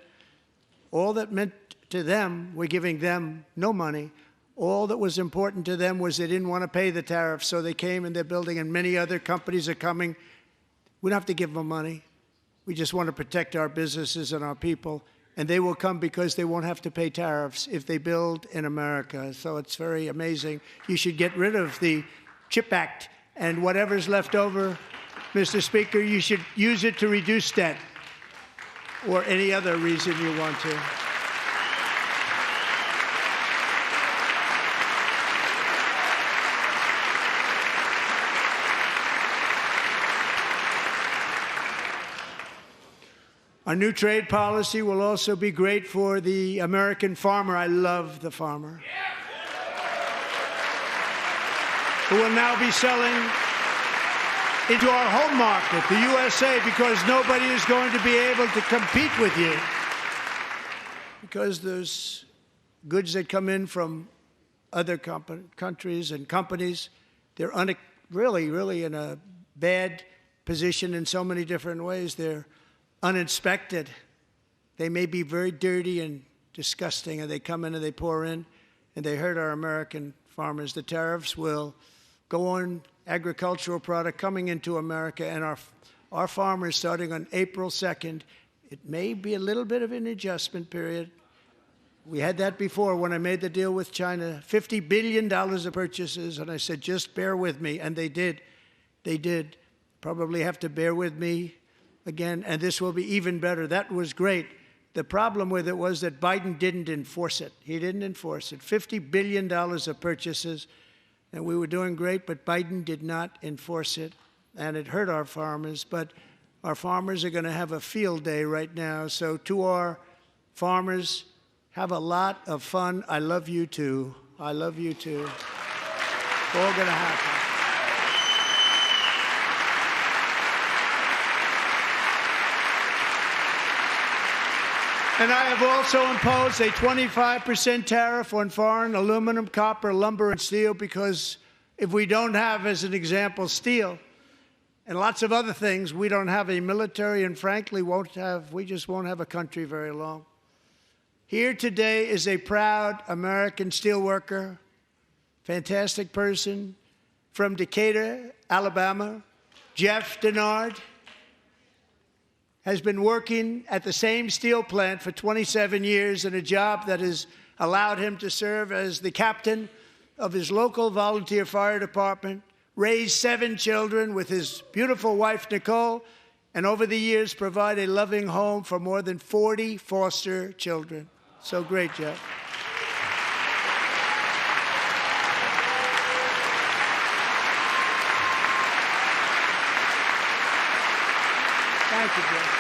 All that meant to them, we're giving them no money. All that was important to them was they didn't want to pay the tariffs, so they came and they're building, and many other companies are coming. We don't have to give them money. We just want to protect our businesses and our people. And they will come because they won't have to pay tariffs if they build in America. So it's very amazing. You should get rid of the CHIP Act, and whatever's left over, Mr. Speaker, you should use it to reduce debt or any other reason you want to. Our new trade policy will also be great for the American farmer. I love the farmer. Who will now be selling into our home market, the USA, because nobody is going to be able to compete with you. Because there's goods that come in from other countries and companies, they're really in a bad position in so many different ways. They're uninspected. They may be very dirty and disgusting, and they come in and they pour in, and they hurt our American farmers. The tariffs will go on agricultural product coming into America, and our farmers, starting on April 2nd, it may be a little bit of an adjustment period. We had that before when I made the deal with China, $50 billion of purchases, and I said, just bear with me, and they did. They did. Probably have to bear with me again, and this will be even better. That was great. The problem with it was that Biden didn't enforce it. He didn't enforce it. $50 billion of purchases, and we were doing great, but Biden did not enforce it, and it hurt our farmers. But our farmers are going to have a field day right now. So to our farmers, have a lot of fun. I love you too. I love you too. It's all going to happen. And I have also imposed a 25% tariff on foreign aluminum, copper, lumber, and steel, because if we don't have, as an example, steel and lots of other things, we don't have a military, and frankly, we just won't have a country very long. Here today is a proud American steelworker, fantastic person from Decatur, Alabama, Jeff Denard. Has been working at the same steel plant for 27 years in a job that has allowed him to serve as the captain of his local volunteer fire department, raised 7 children with his beautiful wife, Nicole, and over the years provide a loving home for more than 40 foster children. So great, Jeff. Thank you, Jeff.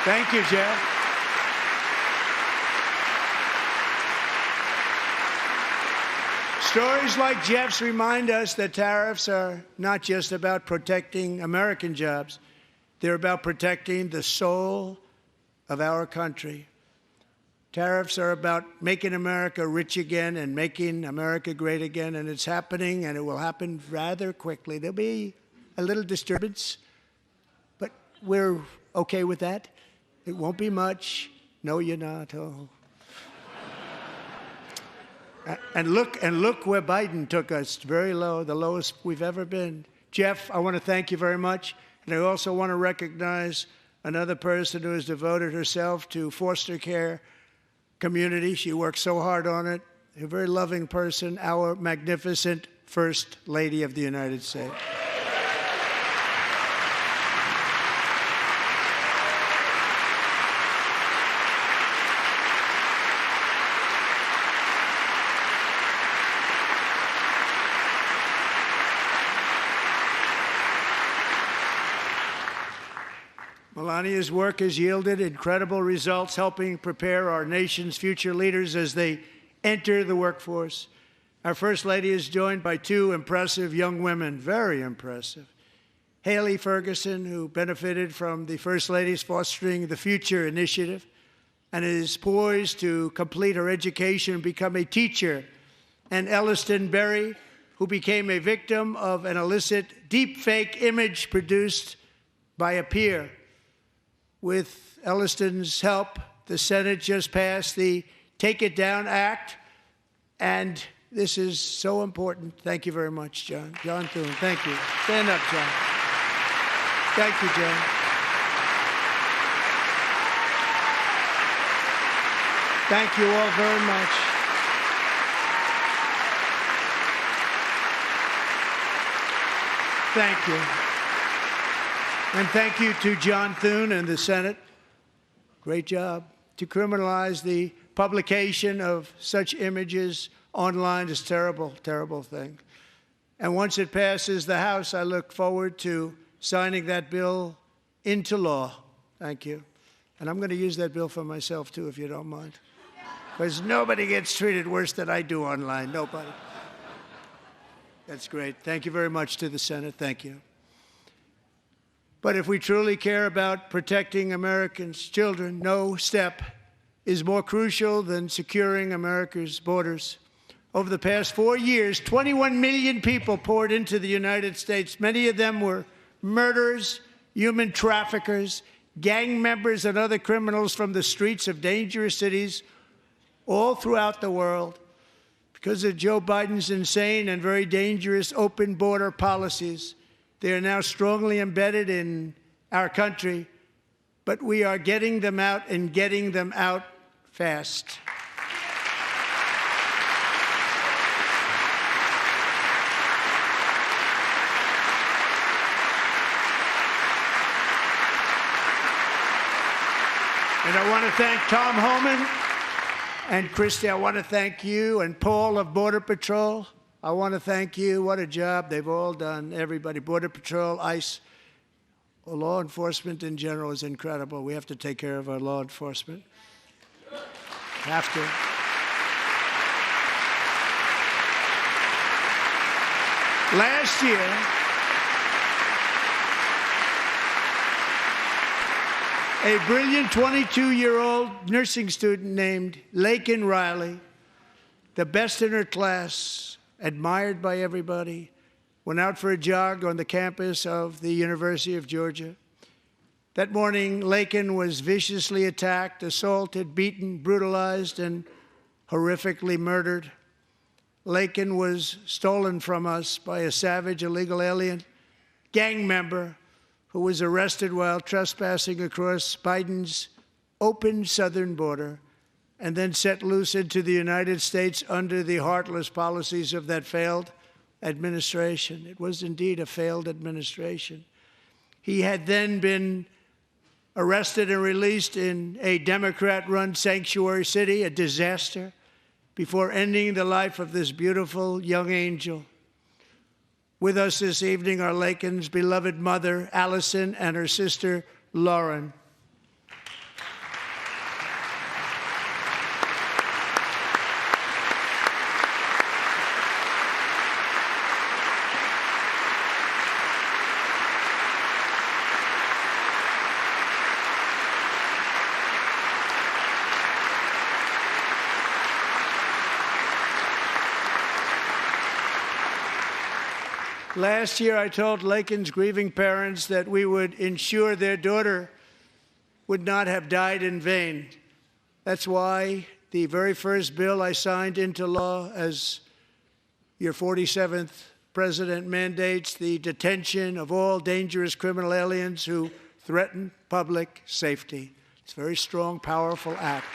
Thank you, Jeff. Stories like Jeff's remind us that tariffs are not just about protecting American jobs. They're about protecting the soul of our country. Tariffs are about making America rich again and making America great again, and it's happening, and it will happen rather quickly. There'll be a little disturbance, but we're okay with that. It won't be much. No, you're not. Oh. And look where Biden took us, very low, the lowest we've ever been. Jeff, I want to thank you very much. And I also want to recognize another person who has devoted herself to foster care community. She works so hard on it. A very loving person, our magnificent First Lady of the United States. Melania's work has yielded incredible results, helping prepare our nation's future leaders as they enter the workforce. Our First Lady is joined by two impressive young women, very impressive. Haley Ferguson, who benefited from the First Lady's Fostering the Future initiative and is poised to complete her education and become a teacher, and Elliston Berry, who became a victim of an illicit deepfake image produced by a peer. With Elliston's help, the Senate just passed the Take It Down Act, and this is so important. Thank you very much, John. John Thune, thank you. Stand up, John. Thank you, John. Thank you all very much. Thank you. And thank you to John Thune and the Senate. Great job. To criminalize the publication of such images online is a terrible, terrible thing. And once it passes the House, I look forward to signing that bill into law. Thank you. And I'm going to use that bill for myself, too, if you don't mind. Because nobody gets treated worse than I do online. Nobody. That's great. Thank you very much to the Senate. Thank you. But if we truly care about protecting Americans' children, no step is more crucial than securing America's borders. Over the past 4 years, 21 million people poured into the United States. Many of them were murderers, human traffickers, gang members, and other criminals from the streets of dangerous cities all throughout the world. Because of Joe Biden's insane and very dangerous open border policies, they are now strongly embedded in our country, but we are getting them out and getting them out fast. And I want to thank Tom Homan and Christy. I want to thank you and Paul of Border Patrol. I want to thank you. What a job they've all done. Everybody, Border Patrol, ICE, law enforcement in general is incredible. We have to take care of our law enforcement. Have to. Last year, a brilliant 22-year-old nursing student named Laken Riley, the best in her class, admired by everybody, went out for a jog on the campus of the University of Georgia. That morning, Laken was viciously attacked, assaulted, beaten, brutalized, and horrifically murdered. Laken was stolen from us by a savage illegal alien gang member who was arrested while trespassing across Biden's open southern border and then set loose into the United States under the heartless policies of that failed administration. It was indeed a failed administration. He had then been arrested and released in a Democrat-run sanctuary city, a disaster, before ending the life of this beautiful young angel. With us this evening are Laken's beloved mother, Allison, and her sister, Lauren. Last year, I told Lakin's grieving parents that we would ensure their daughter would not have died in vain. That's why the very first bill I signed into law as your 47th president mandates the detention of all dangerous criminal aliens who threaten public safety. It's a very strong, powerful act.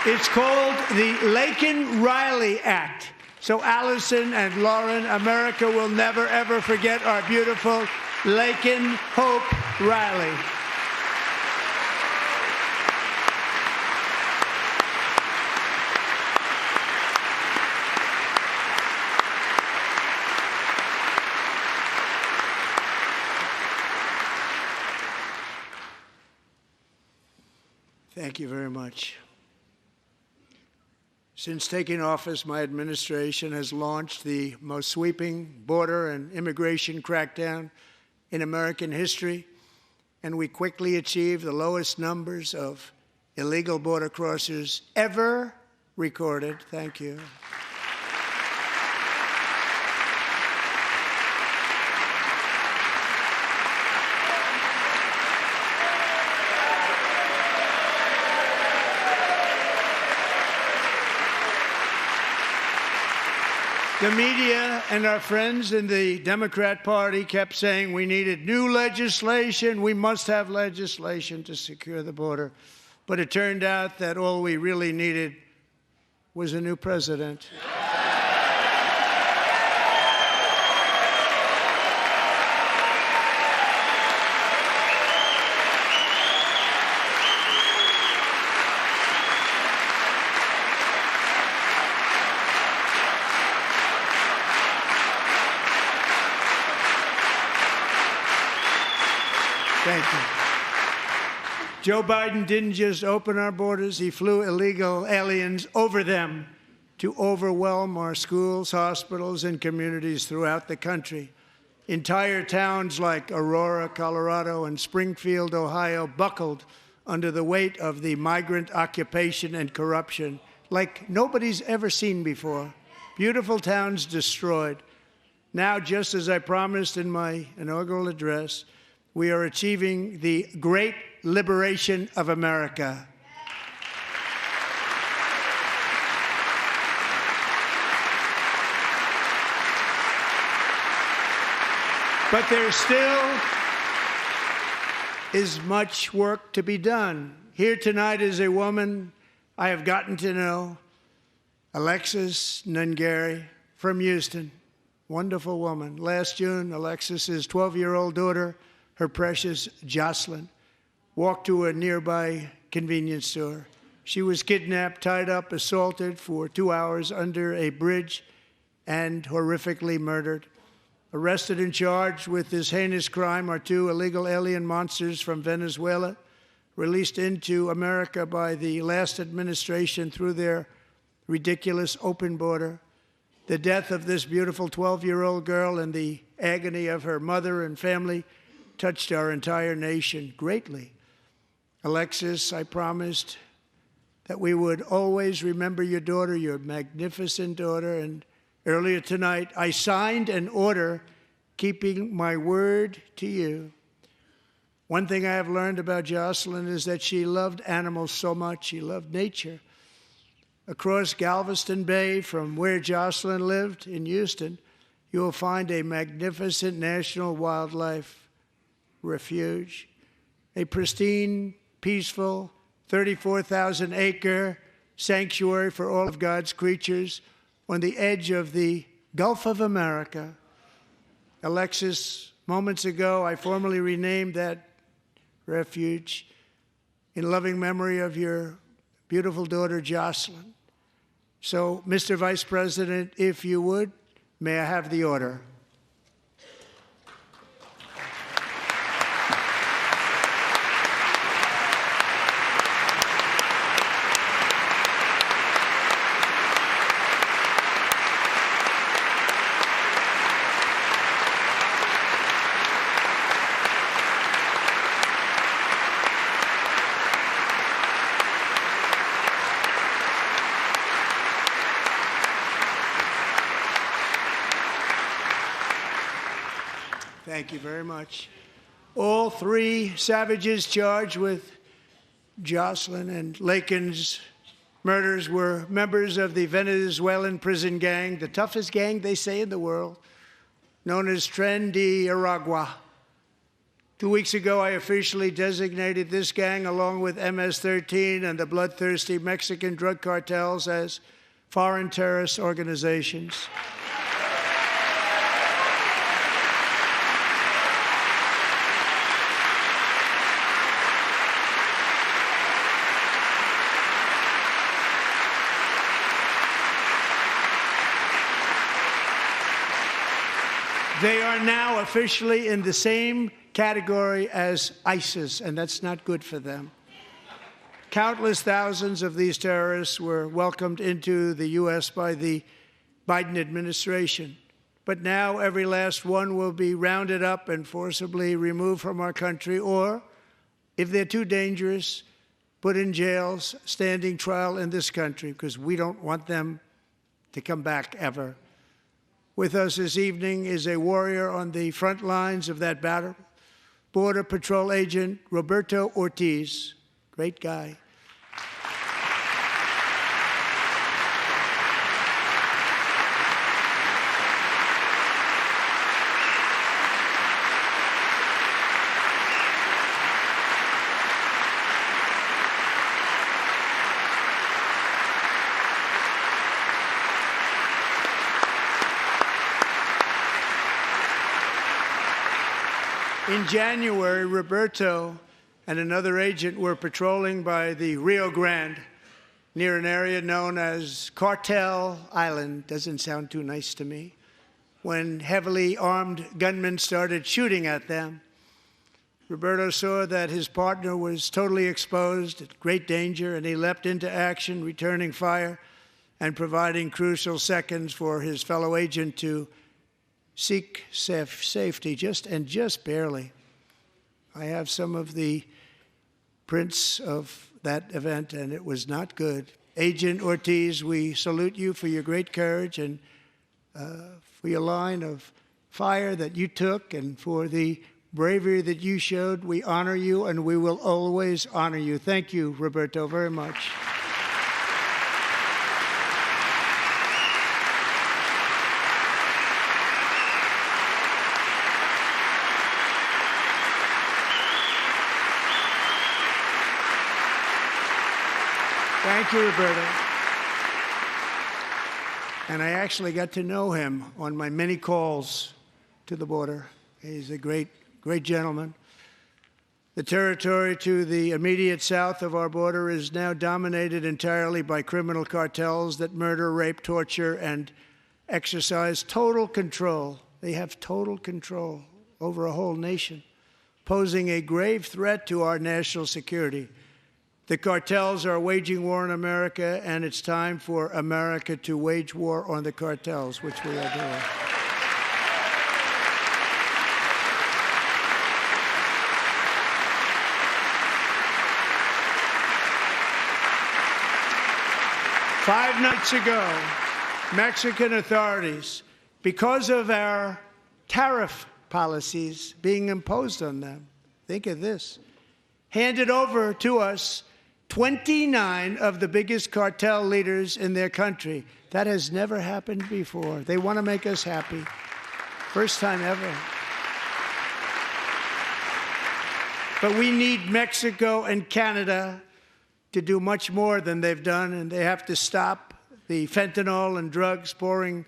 It's called the Lakin-Riley Act. So Allison and Lauren, America will never, ever forget our beautiful Lakin Hope Riley. Thank you very much. Since taking office, my administration has launched the most sweeping border and immigration crackdown in American history, and we quickly achieved the lowest numbers of illegal border crossers ever recorded. Thank you. The media and our friends in the Democrat Party kept saying we needed new legislation, we must have legislation to secure the border. But it turned out that all we really needed was a new president. Thank you. Joe Biden didn't just open our borders, he flew illegal aliens over them to overwhelm our schools, hospitals, and communities throughout the country. Entire towns like Aurora, Colorado, and Springfield, Ohio, buckled under the weight of the migrant occupation and corruption like nobody's ever seen before. Beautiful towns destroyed. Now, just as I promised in my inaugural address, we are achieving the great liberation of America. But there still is much work to be done. Here tonight is a woman I have gotten to know, Alexis Nungari from Houston. Wonderful woman. Last June, Alexis's 12-year-old daughter, her precious Jocelyn, walked to a nearby convenience store. She was kidnapped, tied up, assaulted for 2 hours under a bridge, and horrifically murdered. Arrested and charged with this heinous crime are 2 illegal alien monsters from Venezuela, released into America by the last administration through their ridiculous open border. The death of this beautiful 12-year-old girl and the agony of her mother and family touched our entire nation greatly. Alexis, I promised that we would always remember your daughter, your magnificent daughter, and earlier tonight I signed an order keeping my word to you. One thing I have learned about Jocelyn is that she loved animals so much. She loved nature. Across Galveston Bay, from where Jocelyn lived in Houston, you will find a magnificent national wildlife refuge, a pristine, peaceful, 34,000-acre sanctuary for all of God's creatures on the edge of the Gulf of America. Alexis, moments ago, I formally renamed that refuge in loving memory of your beautiful daughter, Jocelyn. So, Mr. Vice President, if you would, may I have the order? Thank you very much. All three savages charged with Jocelyn and Lakin's murders were members of the Venezuelan prison gang, the toughest gang, they say, in the world, known as Tren de Aragua. 2 weeks ago, I officially designated this gang, along with MS-13 and the bloodthirsty Mexican drug cartels, as foreign terrorist organizations. They are now officially in the same category as ISIS, and that's not good for them. Countless thousands of these terrorists were welcomed into the U.S. by the Biden administration. But now every last one will be rounded up and forcibly removed from our country, or, if they're too dangerous, put in jails, standing trial in this country, because we don't want them to come back ever. With us this evening is a warrior on the front lines of that battle, Border Patrol Agent Roberto Ortiz. Great guy. In January, Roberto and another agent were patrolling by the Rio Grande near an area known as Cartel Island. Doesn't sound too nice to me. When heavily armed gunmen started shooting at them, Roberto saw that his partner was totally exposed, at great danger, and he leapt into action, returning fire and providing crucial seconds for his fellow agent to seek safety, just barely. I have some of the prints of that event, and it was not good. Agent Ortiz, we salute you for your great courage and for your line of fire that you took and for the bravery that you showed. We honor you, and we will always honor you. Thank you, Roberto, very much. Thank you, Roberto. And I actually got to know him on my many calls to the border. He's a great gentleman. The territory to the immediate south of our border is now dominated entirely by criminal cartels that murder, rape, torture, and exercise total control. They have total control over a whole nation, posing a grave threat to our national security. The cartels are waging war on America, and it's time for America to wage war on the cartels, which we are doing. Five nights ago, Mexican authorities, because of our tariff policies being imposed on them, think of this, handed over to us 29 of the biggest cartel leaders in their country. That has never happened before. They want to make us happy. First time ever. But we need Mexico and Canada to do much more than they've done, and they have to stop the fentanyl and drugs pouring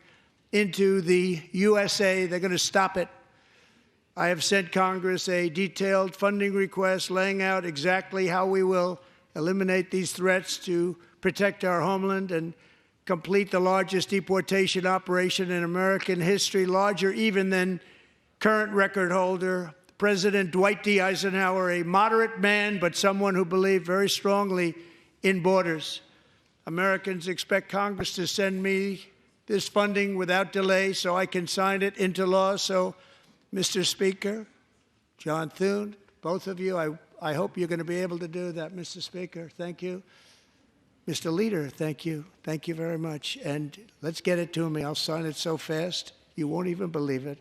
into the USA. They're going to stop it. I have sent Congress a detailed funding request laying out exactly how we will eliminate these threats to protect our homeland and complete the largest deportation operation in American history, larger even than current record holder President Dwight D. Eisenhower, a moderate man, but someone who believed very strongly in borders. Americans expect Congress to send me this funding without delay so I can sign it into law. So, Mr. Speaker, John Thune, both of you, I hope you're going to be able to do that, Mr. Speaker. Thank you. Mr. Leader, thank you. Thank you very much. And let's get it to me. I'll sign it so fast, you won't even believe it.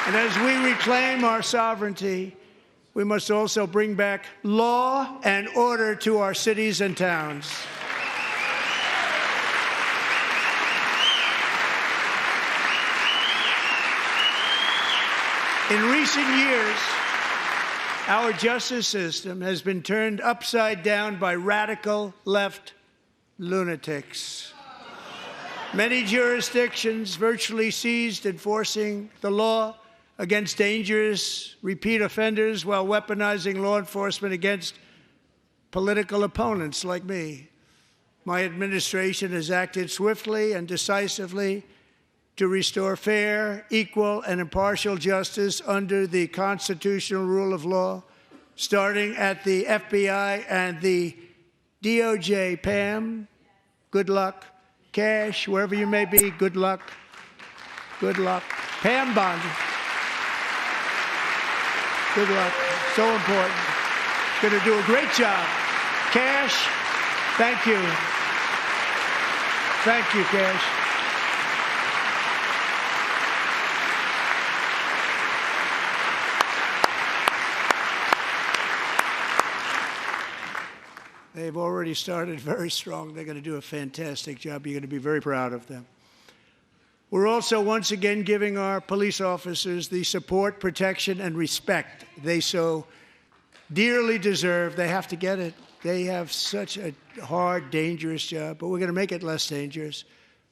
And as we reclaim our sovereignty, we must also bring back law and order to our cities and towns. In recent years, our justice system has been turned upside down by radical left lunatics. Many jurisdictions virtually ceased enforcing the law against dangerous repeat offenders while weaponizing law enforcement against political opponents like me. My administration has acted swiftly and decisively to restore fair, equal, and impartial justice under the constitutional rule of law, starting at the FBI and the DOJ. Pam, good luck. Cash, wherever you may be, good luck. Good luck. Pam Bondi, good luck. So important. Going to do a great job. Cash, thank you. Thank you, Cash. They've already started very strong. They're going to do a fantastic job. You're going to be very proud of them. We're also once again giving our police officers the support, protection, and respect they so dearly deserve. They have to get it. They have such a hard, dangerous job, but we're going to make it less dangerous.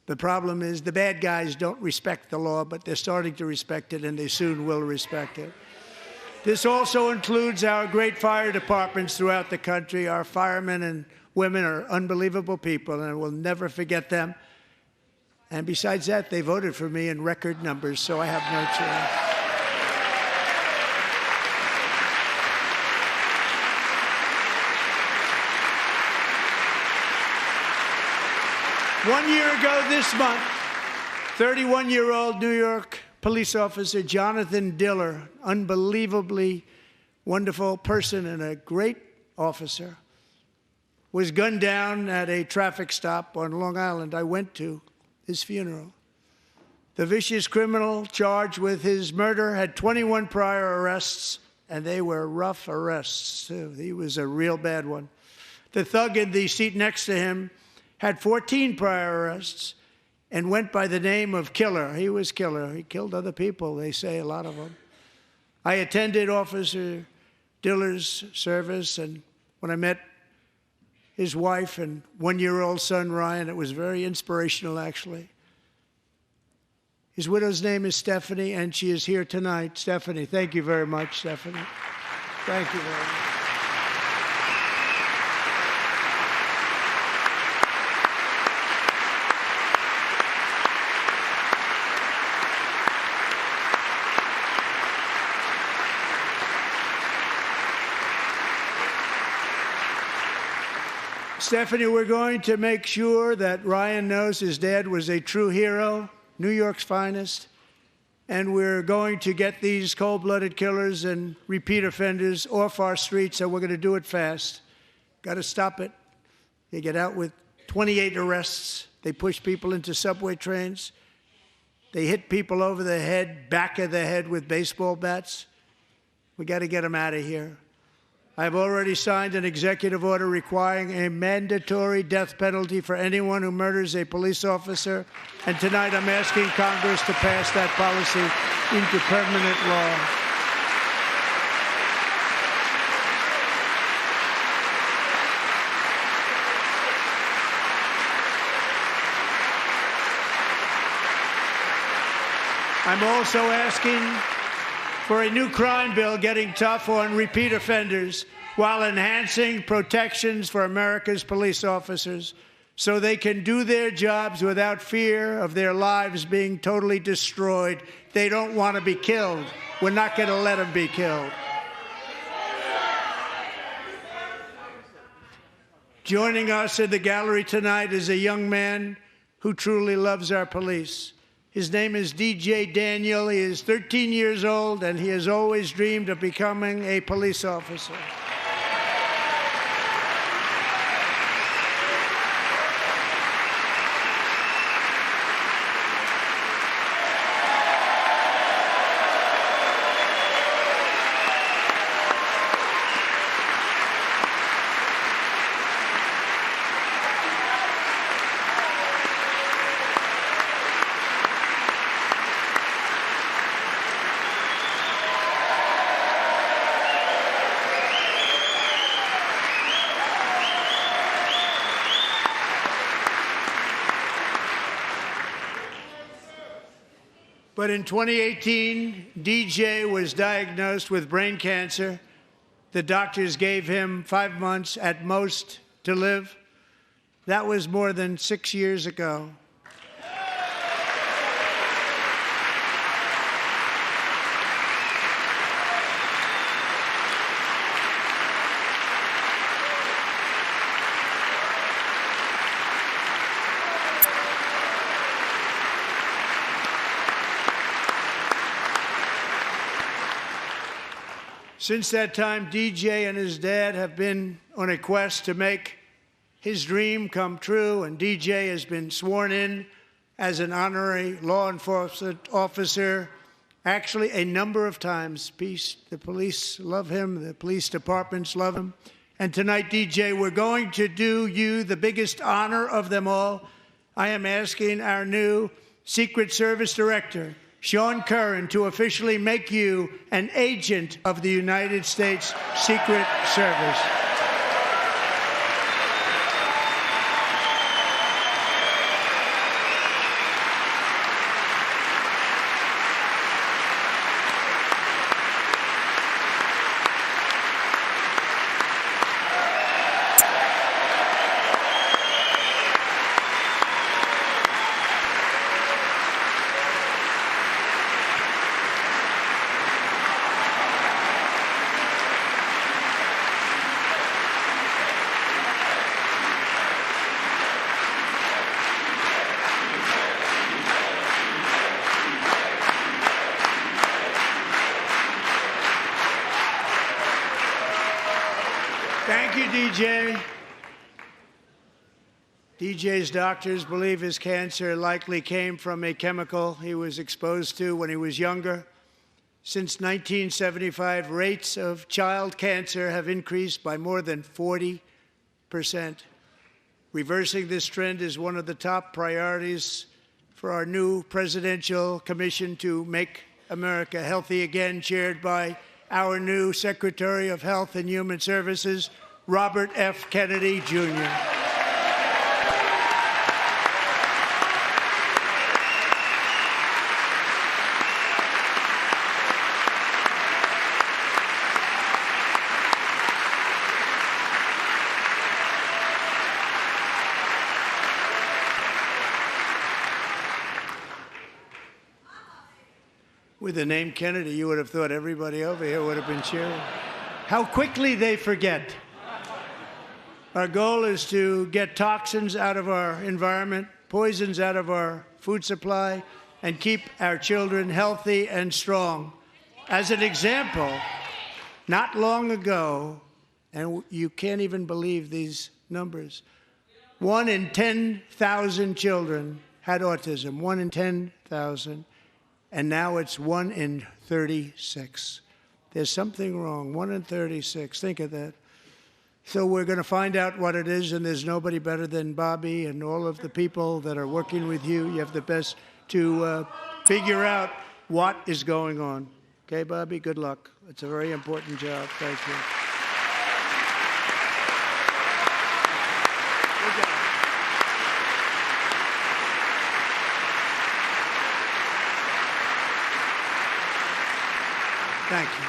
The problem is the bad guys don't respect the law, but they're starting to respect it, and they soon will respect it. This also includes our great fire departments throughout the country. Our firemen and women are unbelievable people, and we'll never forget them. And besides that, they voted for me in record numbers, so I have no choice. One year ago this month, 31-year-old New York police officer Jonathan Diller, unbelievably wonderful person and a great officer, was gunned down at a traffic stop on Long Island. I went to his funeral. The vicious criminal charged with his murder had 21 prior arrests, and they were rough arrests, too. He was a real bad one. The thug in the seat next to him had 14 prior arrests and went by the name of Killer. He was Killer. He killed other people, they say, a lot of them. I attended Officer Diller's service, and when I met his wife and one-year-old son, Ryan, it was very inspirational, actually. His widow's name is Stephanie, and she is here tonight. Stephanie, thank you very much, Stephanie. Thank you very much. Stephanie, we're going to make sure that Ryan knows his dad was a true hero, New York's finest, and we're going to get these cold-blooded killers and repeat offenders off our streets, and we're going to do it fast. Got to stop it. They get out with 28 arrests. They push people into subway trains. They hit people over the head, back of the head with baseball bats. We got to get them out of here. I've already signed an executive order requiring a mandatory death penalty for anyone who murders a police officer, and tonight I'm asking Congress to pass that policy into permanent law. I'm also asking for a new crime bill getting tough on repeat offenders while enhancing protections for America's police officers so they can do their jobs without fear of their lives being totally destroyed. They don't want to be killed. We're not going to let them be killed. Joining us in the gallery tonight is a young man who truly loves our police. His name is DJ Daniel. He is 13 years old, and he has always dreamed of becoming a police officer. But in 2018, DJ was diagnosed with brain cancer. The doctors gave him 5 months at most to live. That was more than 6 years ago. Since that time, DJ and his dad have been on a quest to make his dream come true, and DJ has been sworn in as an honorary law enforcement officer, actually a number of times. The police love him, the police departments love him. And tonight, DJ, we're going to do you the biggest honor of them all. I am asking our new Secret Service Director, Sean Curran, to officially make you an agent of the United States Secret Service. Thank you, DJ. DJ's doctors believe his cancer likely came from a chemical he was exposed to when he was younger. Since 1975, rates of child cancer have increased by more than 40%. Reversing this trend is one of the top priorities for our new presidential commission to make America healthy again, chaired by our new Secretary of Health and Human Services, Robert F. Kennedy, Jr. With the name Kennedy, you would have thought everybody over here would have been cheering. How quickly they forget. Our goal is to get toxins out of our environment, poisons out of our food supply, and keep our children healthy and strong. As an example, not long ago, and you can't even believe these numbers, 1 in 10,000 children had autism, 1 in 10,000. And now it's 1 in 36. There's something wrong, 1 in 36. Think of that. So we're going to find out what it is, and there's nobody better than Bobby and all of the people that are working with you. You have the best to figure out what is going on. Okay, Bobby? Good luck. It's a very important job. Thank you. Good job. Thank you.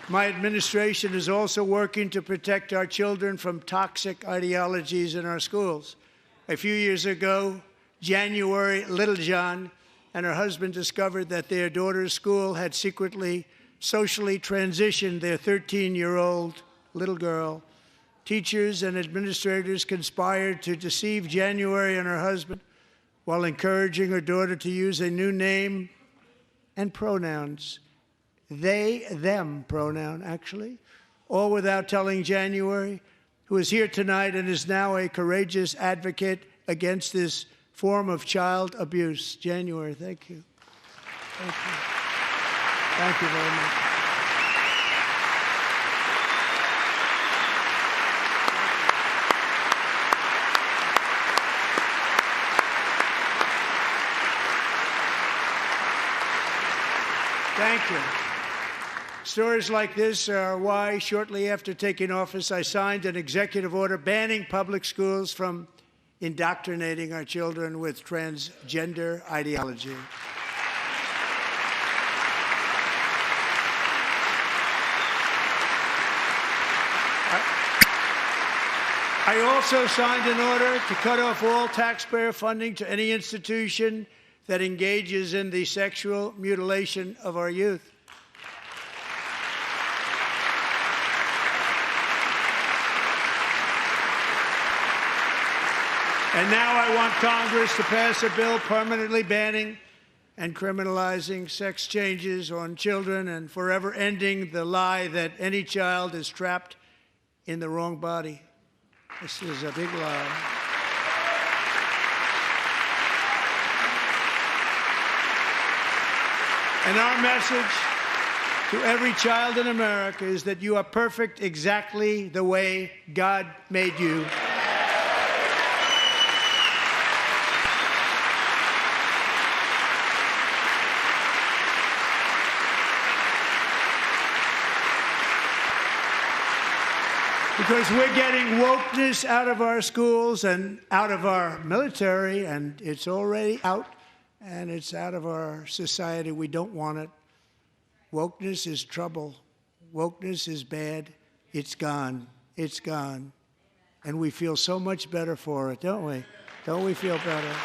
My administration is also working to protect our children from toxic ideologies in our schools. A few years ago, January, Little John and her husband discovered that their daughter's school had secretly, socially transitioned their 13-year-old little girl. Teachers and administrators conspired to deceive January and her husband while encouraging her daughter to use a new name and pronouns. They, them pronoun, actually, all without telling January, who is here tonight and is now a courageous advocate against this form of child abuse. January, thank you. Thank you. Thank you very much. Thank you. Stories like this are why, shortly after taking office, I signed an executive order banning public schools from indoctrinating our children with transgender ideology. I also signed an order to cut off all taxpayer funding to any institution that engages in the sexual mutilation of our youth. And now I want Congress to pass a bill permanently banning and criminalizing sex changes on children and forever ending the lie that any child is trapped in the wrong body. This is a big lie. And our message to every child in America is that you are perfect exactly the way God made you. Because we're getting wokeness out of our schools and out of our military, and it's already out, and it's out of our society. We don't want it. Wokeness is trouble. Wokeness is bad. It's gone. It's gone. And we feel so much better for it, don't we? Don't we feel better?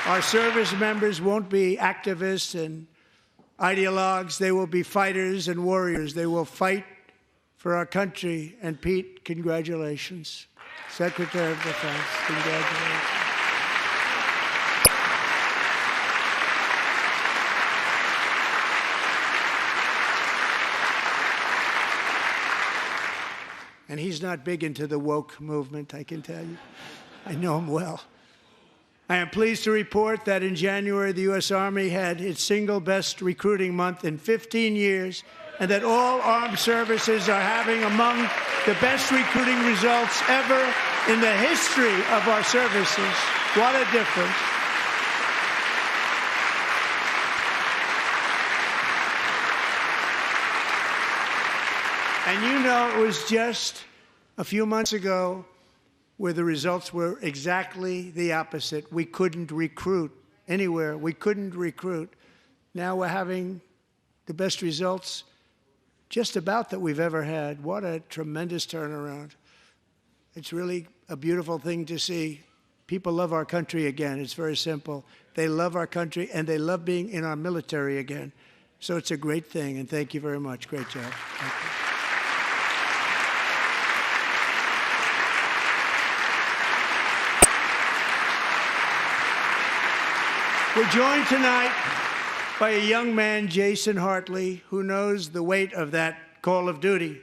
Our service members won't be activists and ideologues. They will be fighters and warriors. They will fight for our country. And Pete, congratulations. Secretary of Defense, congratulations. And he's not big into the woke movement, I can tell you. I know him well. I am pleased to report that in January, the U.S. Army had its single best recruiting month in 15 years, and that all armed services are having among the best recruiting results ever in the history of our services. What a difference. And you know, it was just a few months ago where the results were exactly the opposite. We couldn't recruit anywhere. We couldn't recruit. Now we're having the best results just about that we've ever had. What a tremendous turnaround. It's really a beautiful thing to see. People love our country again. It's very simple. They love our country, and they love being in our military again. So it's a great thing, and thank you very much. Great job. Thank you. We're joined tonight by a young man, Jason Hartley, who knows the weight of that call of duty.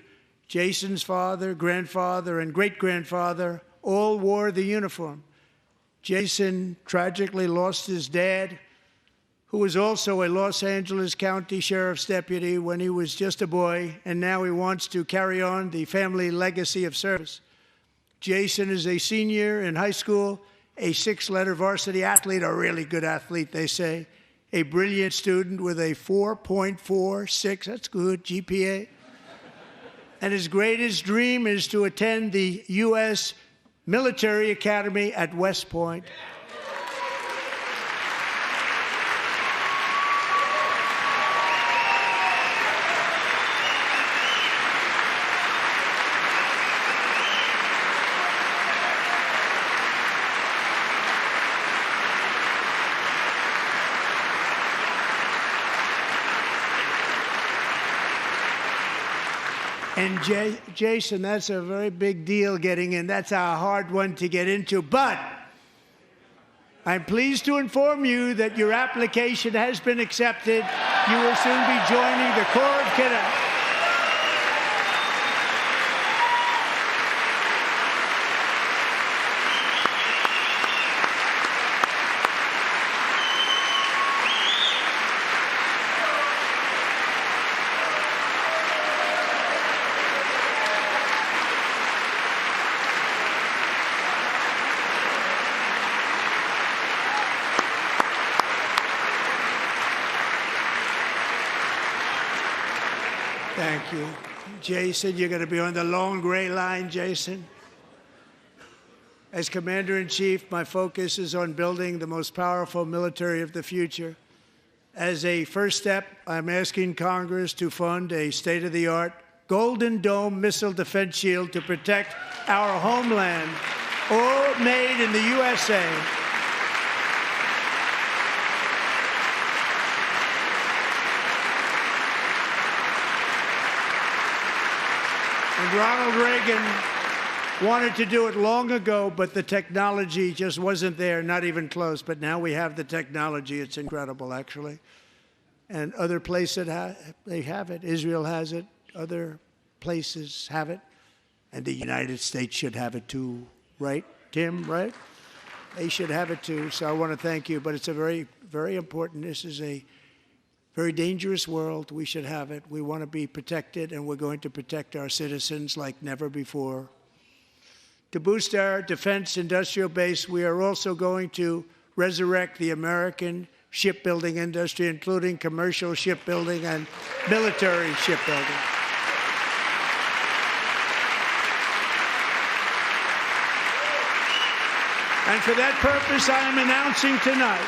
Jason's father, grandfather, and great-grandfather all wore the uniform. Jason tragically lost his dad, who was also a Los Angeles County Sheriff's deputy when he was just a boy, and now he wants to carry on the family legacy of service. Jason is a senior in high school, a six-letter varsity athlete, a really good athlete, they say, a brilliant student with a 4.46, that's good, GPA. And his greatest dream is to attend the U.S. Military Academy at West Point. And Jason, that's a very big deal getting in. That's a hard one to get into. But I'm pleased to inform you that your application has been accepted. You will soon be joining the Corps of Cadets. Thank you. Jason, you're going to be on the long gray line, Jason. As Commander-in-Chief, my focus is on building the most powerful military of the future. As a first step, I'm asking Congress to fund a state-of-the-art Golden Dome missile defense shield to protect our homeland, all made in the USA. And Ronald Reagan wanted to do it long ago, but the technology just wasn't there, not even close. But now we have the technology. It's incredible, actually. And other places, they have it. Israel has it. Other places have it. And the United States should have it too, right, Tim, right? They should have it too. So I want to thank you. But it's a very, very important. This is a very dangerous world. We should have it. We want to be protected, and we're going to protect our citizens like never before. To boost our defense industrial base, we are also going to resurrect the American shipbuilding industry, including commercial shipbuilding and military shipbuilding. And for that purpose, I am announcing tonight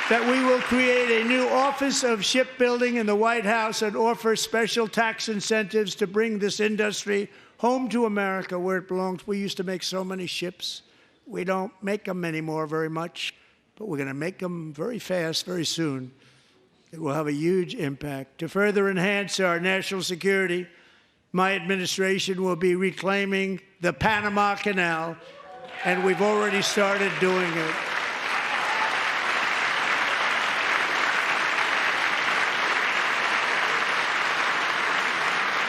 that we will create a new Office of Shipbuilding in the White House and offer special tax incentives to bring this industry home to America where it belongs. We used to make so many ships. We don't make them anymore very much, but we're going to make them very fast, very soon. It will have a huge impact. To further enhance our national security, my administration will be reclaiming the Panama Canal, and we've already started doing it.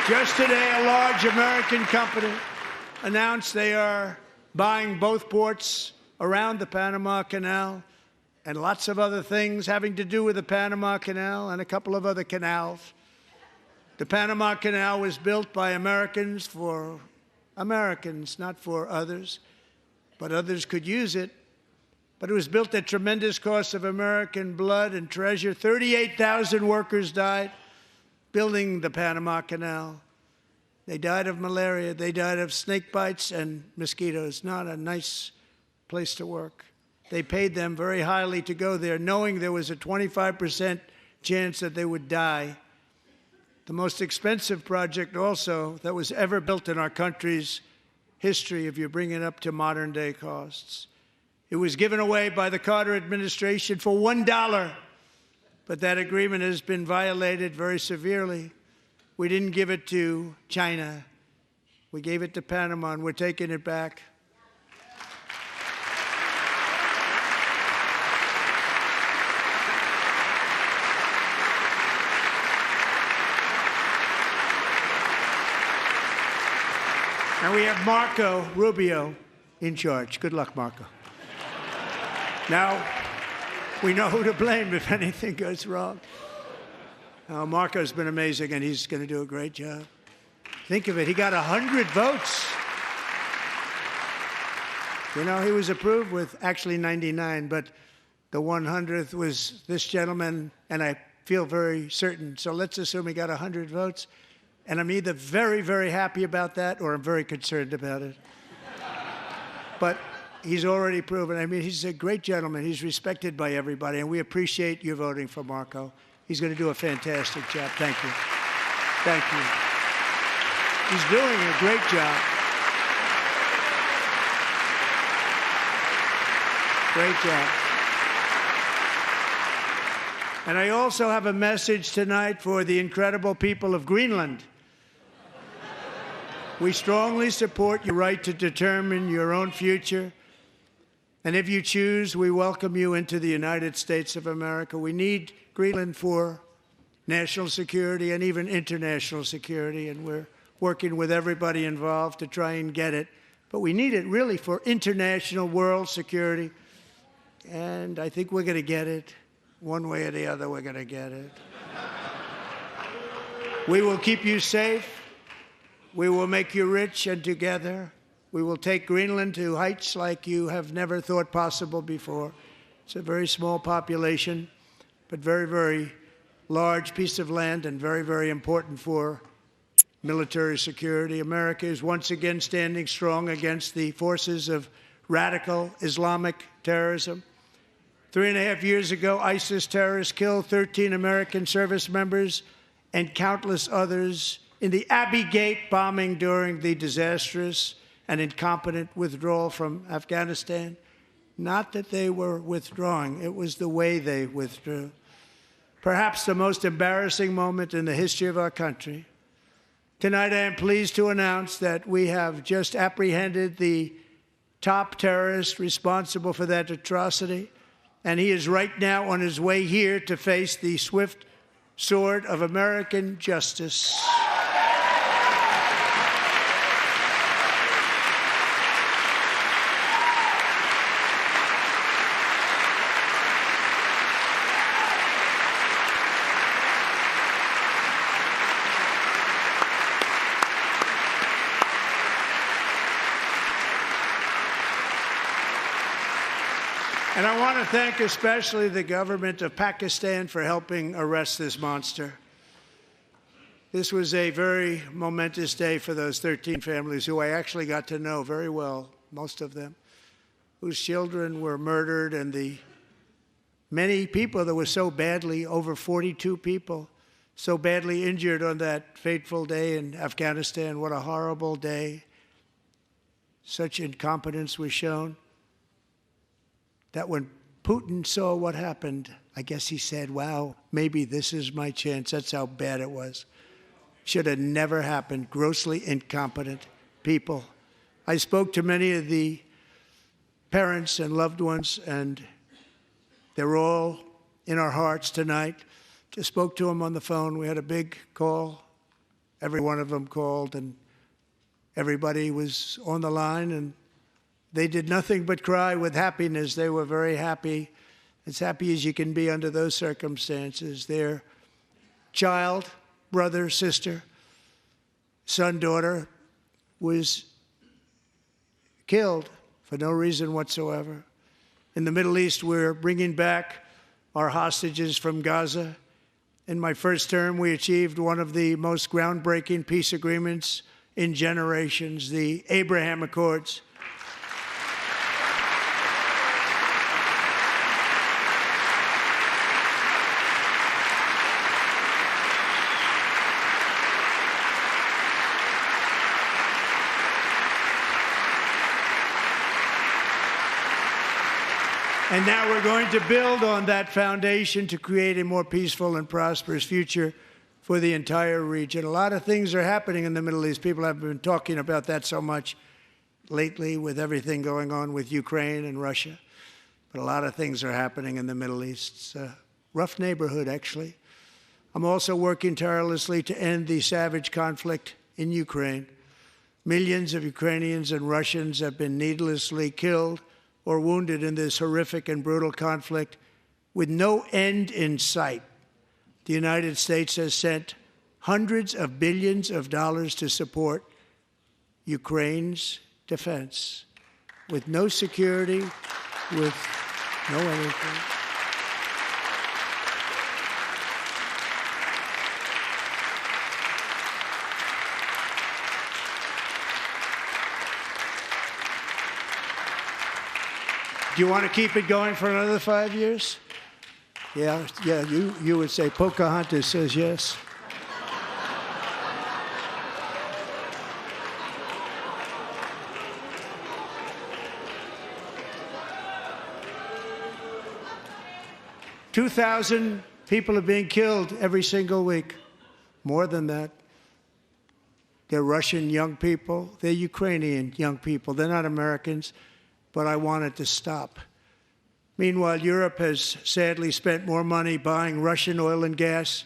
Just today, a large American company announced they are buying both ports around the Panama Canal and lots of other things having to do with the Panama Canal and a couple of other canals. The Panama Canal was built by Americans for Americans, not for others, but others could use it. But it was built at tremendous cost of American blood and treasure. 38,000 workers died building the Panama Canal. They died of malaria. They died of snake bites and mosquitoes. Not a nice place to work. They paid them very highly to go there, knowing there was a 25% chance that they would die. The most expensive project also that was ever built in our country's history, if you bring it up to modern day costs. It was given away by the Carter administration for $1. But that agreement has been violated very severely. We didn't give it to China. We gave it to Panama, and we're taking it back. And we have Marco Rubio in charge. Good luck, Marco. Now, we know who to blame if anything goes wrong. Marco's been amazing, and he's going to do a great job. Think of it. He got 100 votes. You know, he was approved with actually 99, but the 100th was this gentleman, and I feel very certain. So let's assume he got 100 votes. And I'm either very, very happy about that, or I'm very concerned about it. But he's already proven. I mean, he's a great gentleman. He's respected by everybody, and we appreciate you voting for Marco. He's going to do a fantastic job. Thank you. Thank you. He's doing a great job. Great job. And I also have a message tonight for the incredible people of Greenland. We strongly support your right to determine your own future. And if you choose, we welcome you into the United States of America. We need Greenland for national security and even international security, and we're working with everybody involved to try and get it. But we need it really for international world security, and I think we're going to get it. One way or the other, we're going to get it. We will keep you safe. We will make you rich, and together we will take Greenland to heights like you have never thought possible before. It's a very small population, but very, very large piece of land and very, very important for military security. America is once again standing strong against the forces of radical Islamic terrorism. 3.5 years ago, ISIS terrorists killed 13 American service members and countless others in the Abbey Gate bombing during the disastrous and incompetent withdrawal from Afghanistan. Not that they were withdrawing, it was the way they withdrew. Perhaps the most embarrassing moment in the history of our country. Tonight, I am pleased to announce that we have just apprehended the top terrorist responsible for that atrocity, and he is right now on his way here to face the swift sword of American justice. And I want to thank especially the government of Pakistan for helping arrest this monster. This was a very momentous day for those 13 families who I actually got to know very well, most of them, whose children were murdered, and the many people that were so badly, over 42 people, so badly injured on that fateful day in Afghanistan. What a horrible day. Such incompetence was shown. That when Putin saw what happened, I guess he said, wow, maybe this is my chance. That's how bad it was. Should have never happened. Grossly incompetent people. I spoke to many of the parents and loved ones, and they're all in our hearts tonight. Just spoke to them on the phone. We had a big call. Every one of them called, and everybody was on the line, and they did nothing but cry with happiness. They were very happy, as happy as you can be under those circumstances. Their child, brother, sister, son, daughter was killed for no reason whatsoever. In the Middle East, we're bringing back our hostages from Gaza. In my first term, we achieved one of the most groundbreaking peace agreements in generations, the Abraham Accords. And now we're going to build on that foundation to create a more peaceful and prosperous future for the entire region. A lot of things are happening in the Middle East. People have been talking about that so much lately with everything going on with Ukraine and Russia. But a lot of things are happening in the Middle East. It's a rough neighborhood, actually. I'm also working tirelessly to end the savage conflict in Ukraine. Millions of Ukrainians and Russians have been needlessly killed or wounded in this horrific and brutal conflict with no end in sight. The United States has sent hundreds of billions of dollars to support Ukraine's defense with no security, with no anything. Do you want to keep it going for another 5 years? Yeah, you would say Pocahontas says yes. $2,000 people are being killed every single week. More than that. They're Russian young people. They're Ukrainian young people. They're not Americans. But I want it to stop. Meanwhile, Europe has sadly spent more money buying Russian oil and gas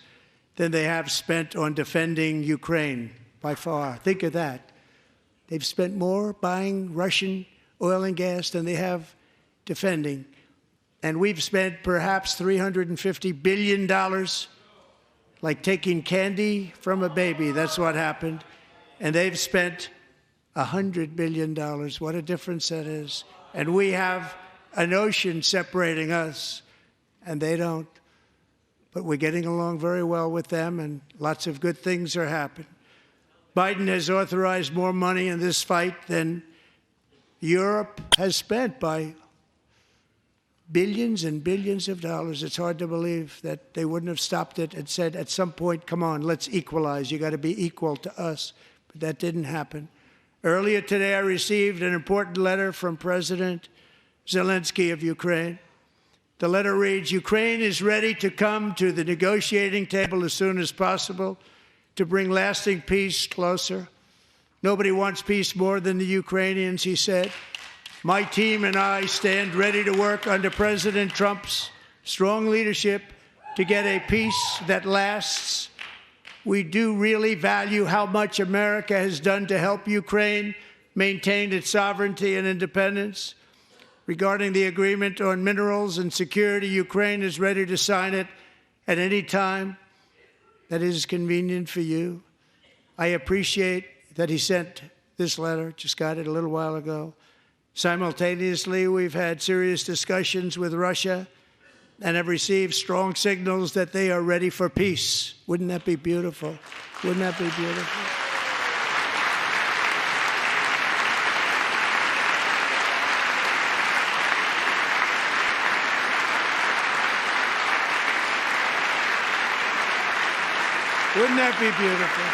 than they have spent on defending Ukraine, by far. Think of that. They've spent more buying Russian oil and gas than they have defending. And we've spent perhaps $350 billion, like taking candy from a baby. That's what happened. And they've spent $100 billion. What a difference that is. And we have an ocean separating us, and they don't. But we're getting along very well with them, and lots of good things are happening. Biden has authorized more money in this fight than Europe has spent by billions and billions of dollars. It's hard to believe that they wouldn't have stopped it and said at some point, come on, let's equalize. You got to be equal to us. But that didn't happen. Earlier today, I received an important letter from President Zelensky of Ukraine. The letter reads, Ukraine is ready to come to the negotiating table as soon as possible to bring lasting peace closer. Nobody wants peace more than the Ukrainians, he said. My team and I stand ready to work under President Trump's strong leadership to get a peace that lasts. We do really value how much America has done to help Ukraine maintain its sovereignty and independence. Regarding the agreement on minerals and security, Ukraine is ready to sign it at any time that is convenient for you. I appreciate that he sent this letter, just got it a little while ago. Simultaneously, we've had serious discussions with Russia and have received strong signals that they are ready for peace. Wouldn't that be beautiful? Wouldn't that be beautiful? Wouldn't that be beautiful?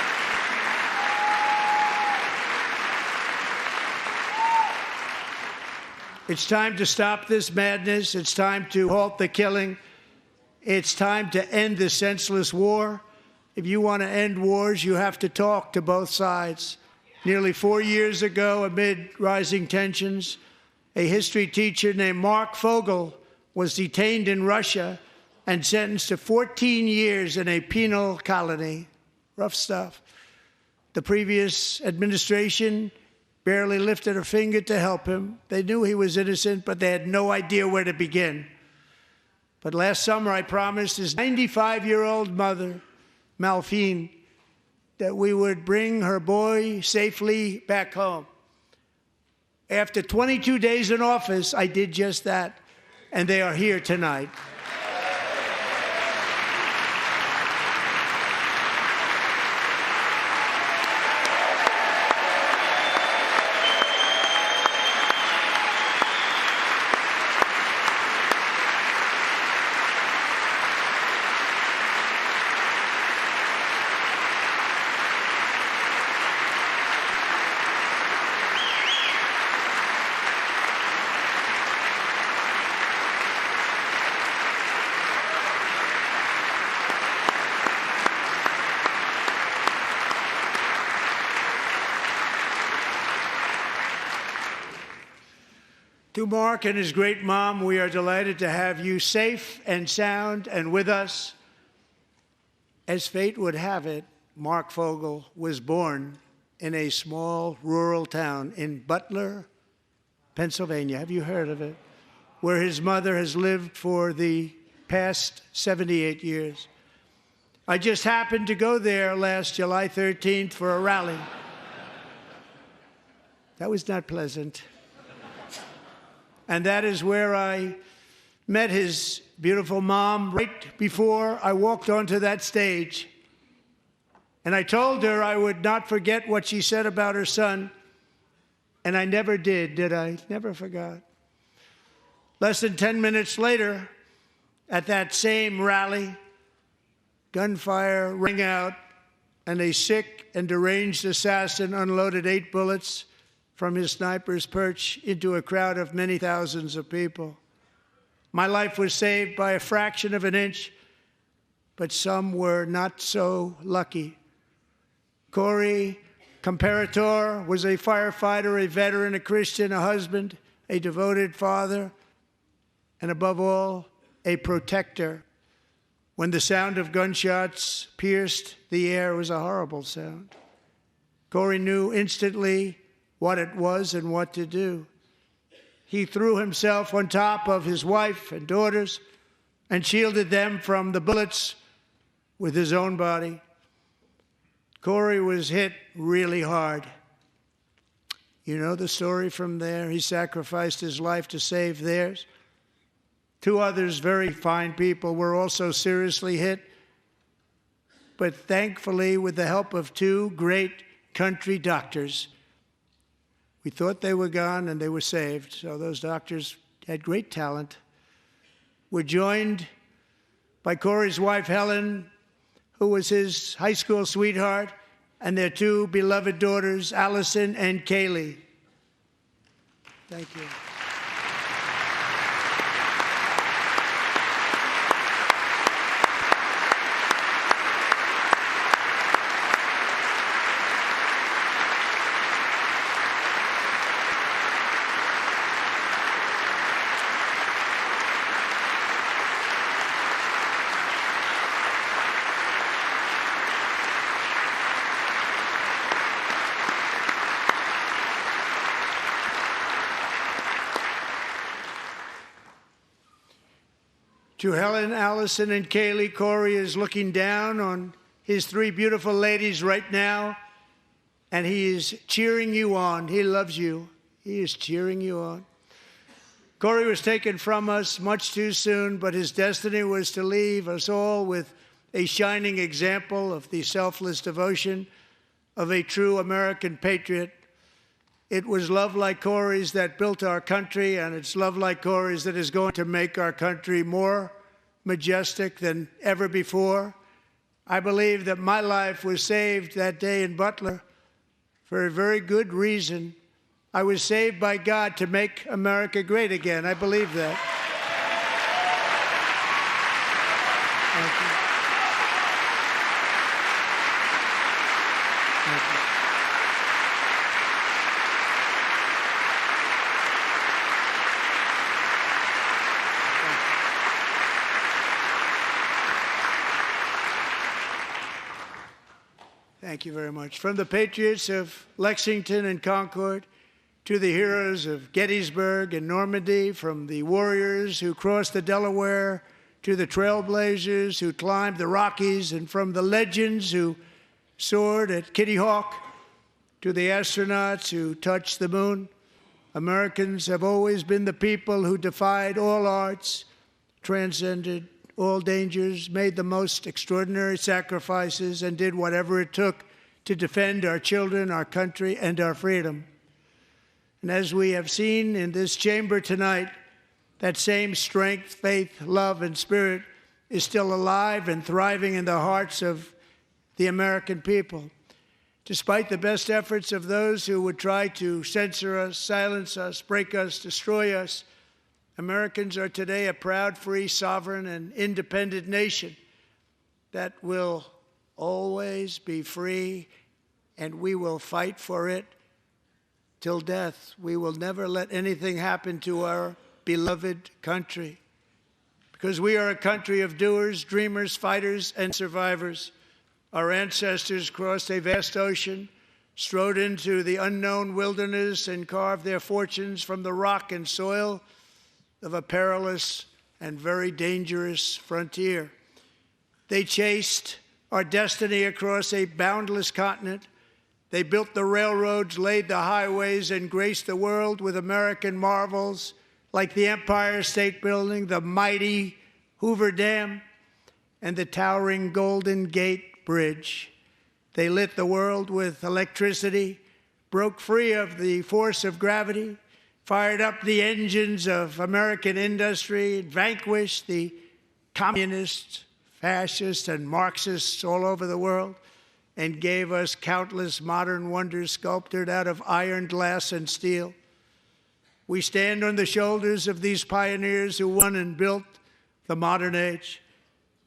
It's time to stop this madness. It's time to halt the killing. It's time to end this senseless war. If you want to end wars, you have to talk to both sides. Nearly 4 years ago, amid rising tensions, a history teacher named Mark Fogel was detained in Russia and sentenced to 14 years in a penal colony. Rough stuff. The previous administration barely lifted a finger to help him. They knew he was innocent, but they had no idea where to begin. But last summer, I promised his 95-year-old mother, Malphine, that we would bring her boy safely back home. After 22 days in office, I did just that, and they are here tonight. To Mark and his great mom, we are delighted to have you safe and sound and with us. As fate would have it, Mark Fogel was born in a small rural town in Butler, Pennsylvania. Have you heard of it? Where his mother has lived for the past 78 years. I just happened to go there last July 13th for a rally. That was not pleasant. And that is where I met his beautiful mom right before I walked onto that stage. And I told her I would not forget what she said about her son. And I never did I? Never forgot. Less than 10 minutes later, at that same rally, gunfire rang out, and a sick and deranged assassin unloaded 8 bullets from his sniper's perch into a crowd of many thousands of people. My life was saved by a fraction of an inch, but some were not so lucky. Corey Comparator was a firefighter, a veteran, a Christian, a husband, a devoted father, and above all, a protector. When the sound of gunshots pierced the air, it was a horrible sound. Corey knew instantly what it was and what to do. He threw himself on top of his wife and daughters and shielded them from the bullets with his own body. Corey was hit really hard. You know the story from there. He sacrificed his life to save theirs. 2 others, very fine people, were also seriously hit. But thankfully, with the help of 2 great country doctors, we thought they were gone and they were saved. So those doctors had great talent. We're joined by Corey's wife, Helen, who was his high school sweetheart, and their two beloved daughters, Allison and Kaylee. Thank you. To Helen, Allison, and Kaylee, Corey is looking down on his three beautiful ladies right now, and he is cheering you on. He loves you. He is cheering you on. Corey was taken from us much too soon, but his destiny was to leave us all with a shining example of the selfless devotion of a true American patriot. It was love like Corey's that built our country, and it's love like Corey's that is going to make our country more majestic than ever before. I believe that my life was saved that day in Butler for a very good reason. I was saved by God to make America great again. I believe that. Thank you. Thank you. Thank you very much. From the patriots of Lexington and Concord to the heroes of Gettysburg and Normandy, from the warriors who crossed the Delaware to the trailblazers who climbed the Rockies, and from the legends who soared at Kitty Hawk to the astronauts who touched the moon, Americans have always been the people who defied all odds, transcended all dangers, made the most extraordinary sacrifices, and did whatever it took to defend our children, our country, and our freedom. And as we have seen in this chamber tonight, that same strength, faith, love, and spirit is still alive and thriving in the hearts of the American people. Despite the best efforts of those who would try to censor us, silence us, break us, destroy us, Americans are today a proud, free, sovereign, and independent nation that will always be free, and we will fight for it till death. We will never let anything happen to our beloved country, because we are a country of doers, dreamers, fighters, and survivors. Our ancestors crossed a vast ocean, strode into the unknown wilderness, and carved their fortunes from the rock and soil of a perilous and very dangerous frontier. They chased our destiny across a boundless continent. They built the railroads, laid the highways, and graced the world with American marvels like the Empire State Building, the mighty Hoover Dam, and the towering Golden Gate Bridge. They lit the world with electricity, broke free of the force of gravity, fired up the engines of American industry, vanquished the communists, fascists, and Marxists all over the world, and gave us countless modern wonders sculptured out of iron, glass, and steel. We stand on the shoulders of these pioneers who won and built the modern age,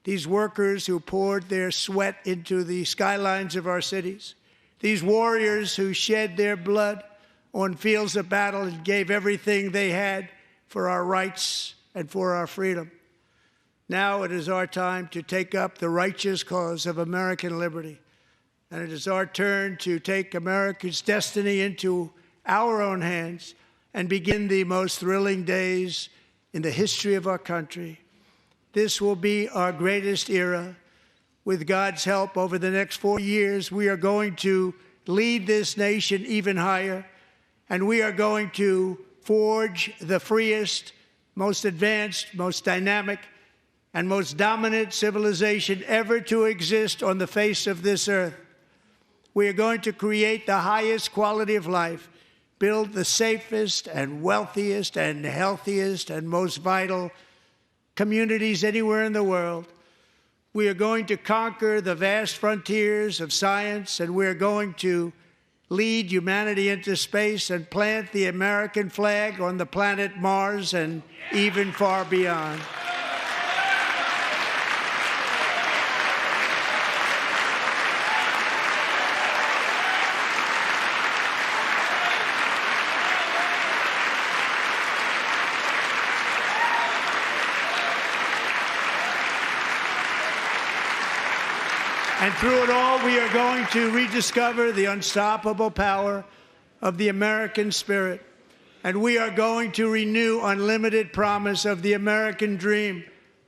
these workers who poured their sweat into the skylines of our cities, these warriors who shed their blood on fields of battle and gave everything they had for our rights and for our freedom. Now it is our time to take up the righteous cause of American liberty. And it is our turn to take America's destiny into our own hands and begin the most thrilling days in the history of our country. This will be our greatest era. With God's help, over the next 4 years, we are going to lead this nation even higher, and we are going to forge the freest, most advanced, most dynamic, and most dominant civilization ever to exist on the face of this earth. We are going to create the highest quality of life, build the safest and wealthiest and healthiest and most vital communities anywhere in the world. We are going to conquer the vast frontiers of science, and we are going to lead humanity into space and plant the American flag on the planet Mars and even far beyond. And through it all, we are going to rediscover the unstoppable power of the American spirit. And we are going to renew unlimited promise of the American dream.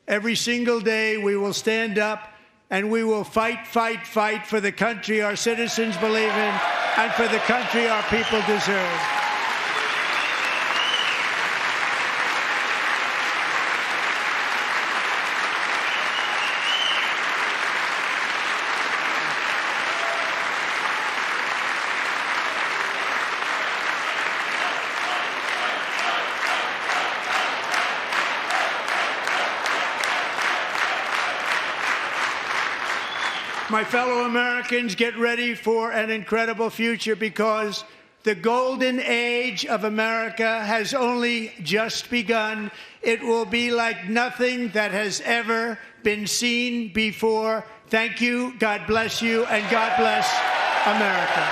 Every single day, we will stand up and we will fight, fight, fight for the country our citizens believe in and for the country our people deserve. My fellow Americans, get ready for an incredible future because the golden age of America has only just begun. It will be like nothing that has ever been seen before. Thank you, God bless you, and God bless America.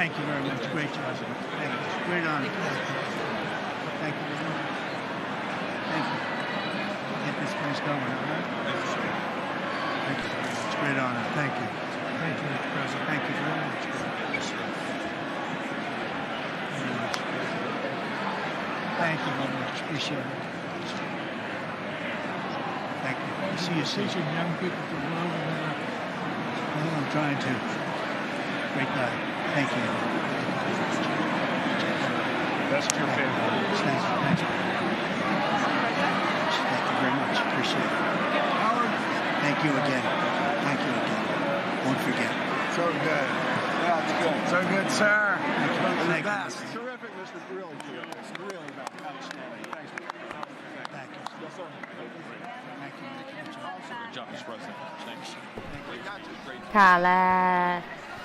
Thank you very much. Great job. Thank you. Great honor. Thank you very much. Thank you. Get this place going, all right? Thank you very much. Great honor. Thank you. Thank you, Mr. President. Thank you very much. Thank you very much. Appreciate it. Thank you. See you soon. Teaching young people to love America. Well, I'm trying to. Great guy. Thank you. That's your favorite. Thank you. Thank you very much. Appreciate it. Howard. Thank you again. Thank you again. Won't forget. So good. Yeah, it's good. So good, sir. Thank you. Thank you. Terrific. This is really good. It's really outstanding. Thanks. Thank you. Yes, sir. Thank you. Good job, Mr. President. Thanks. Thank you. ค่ะและ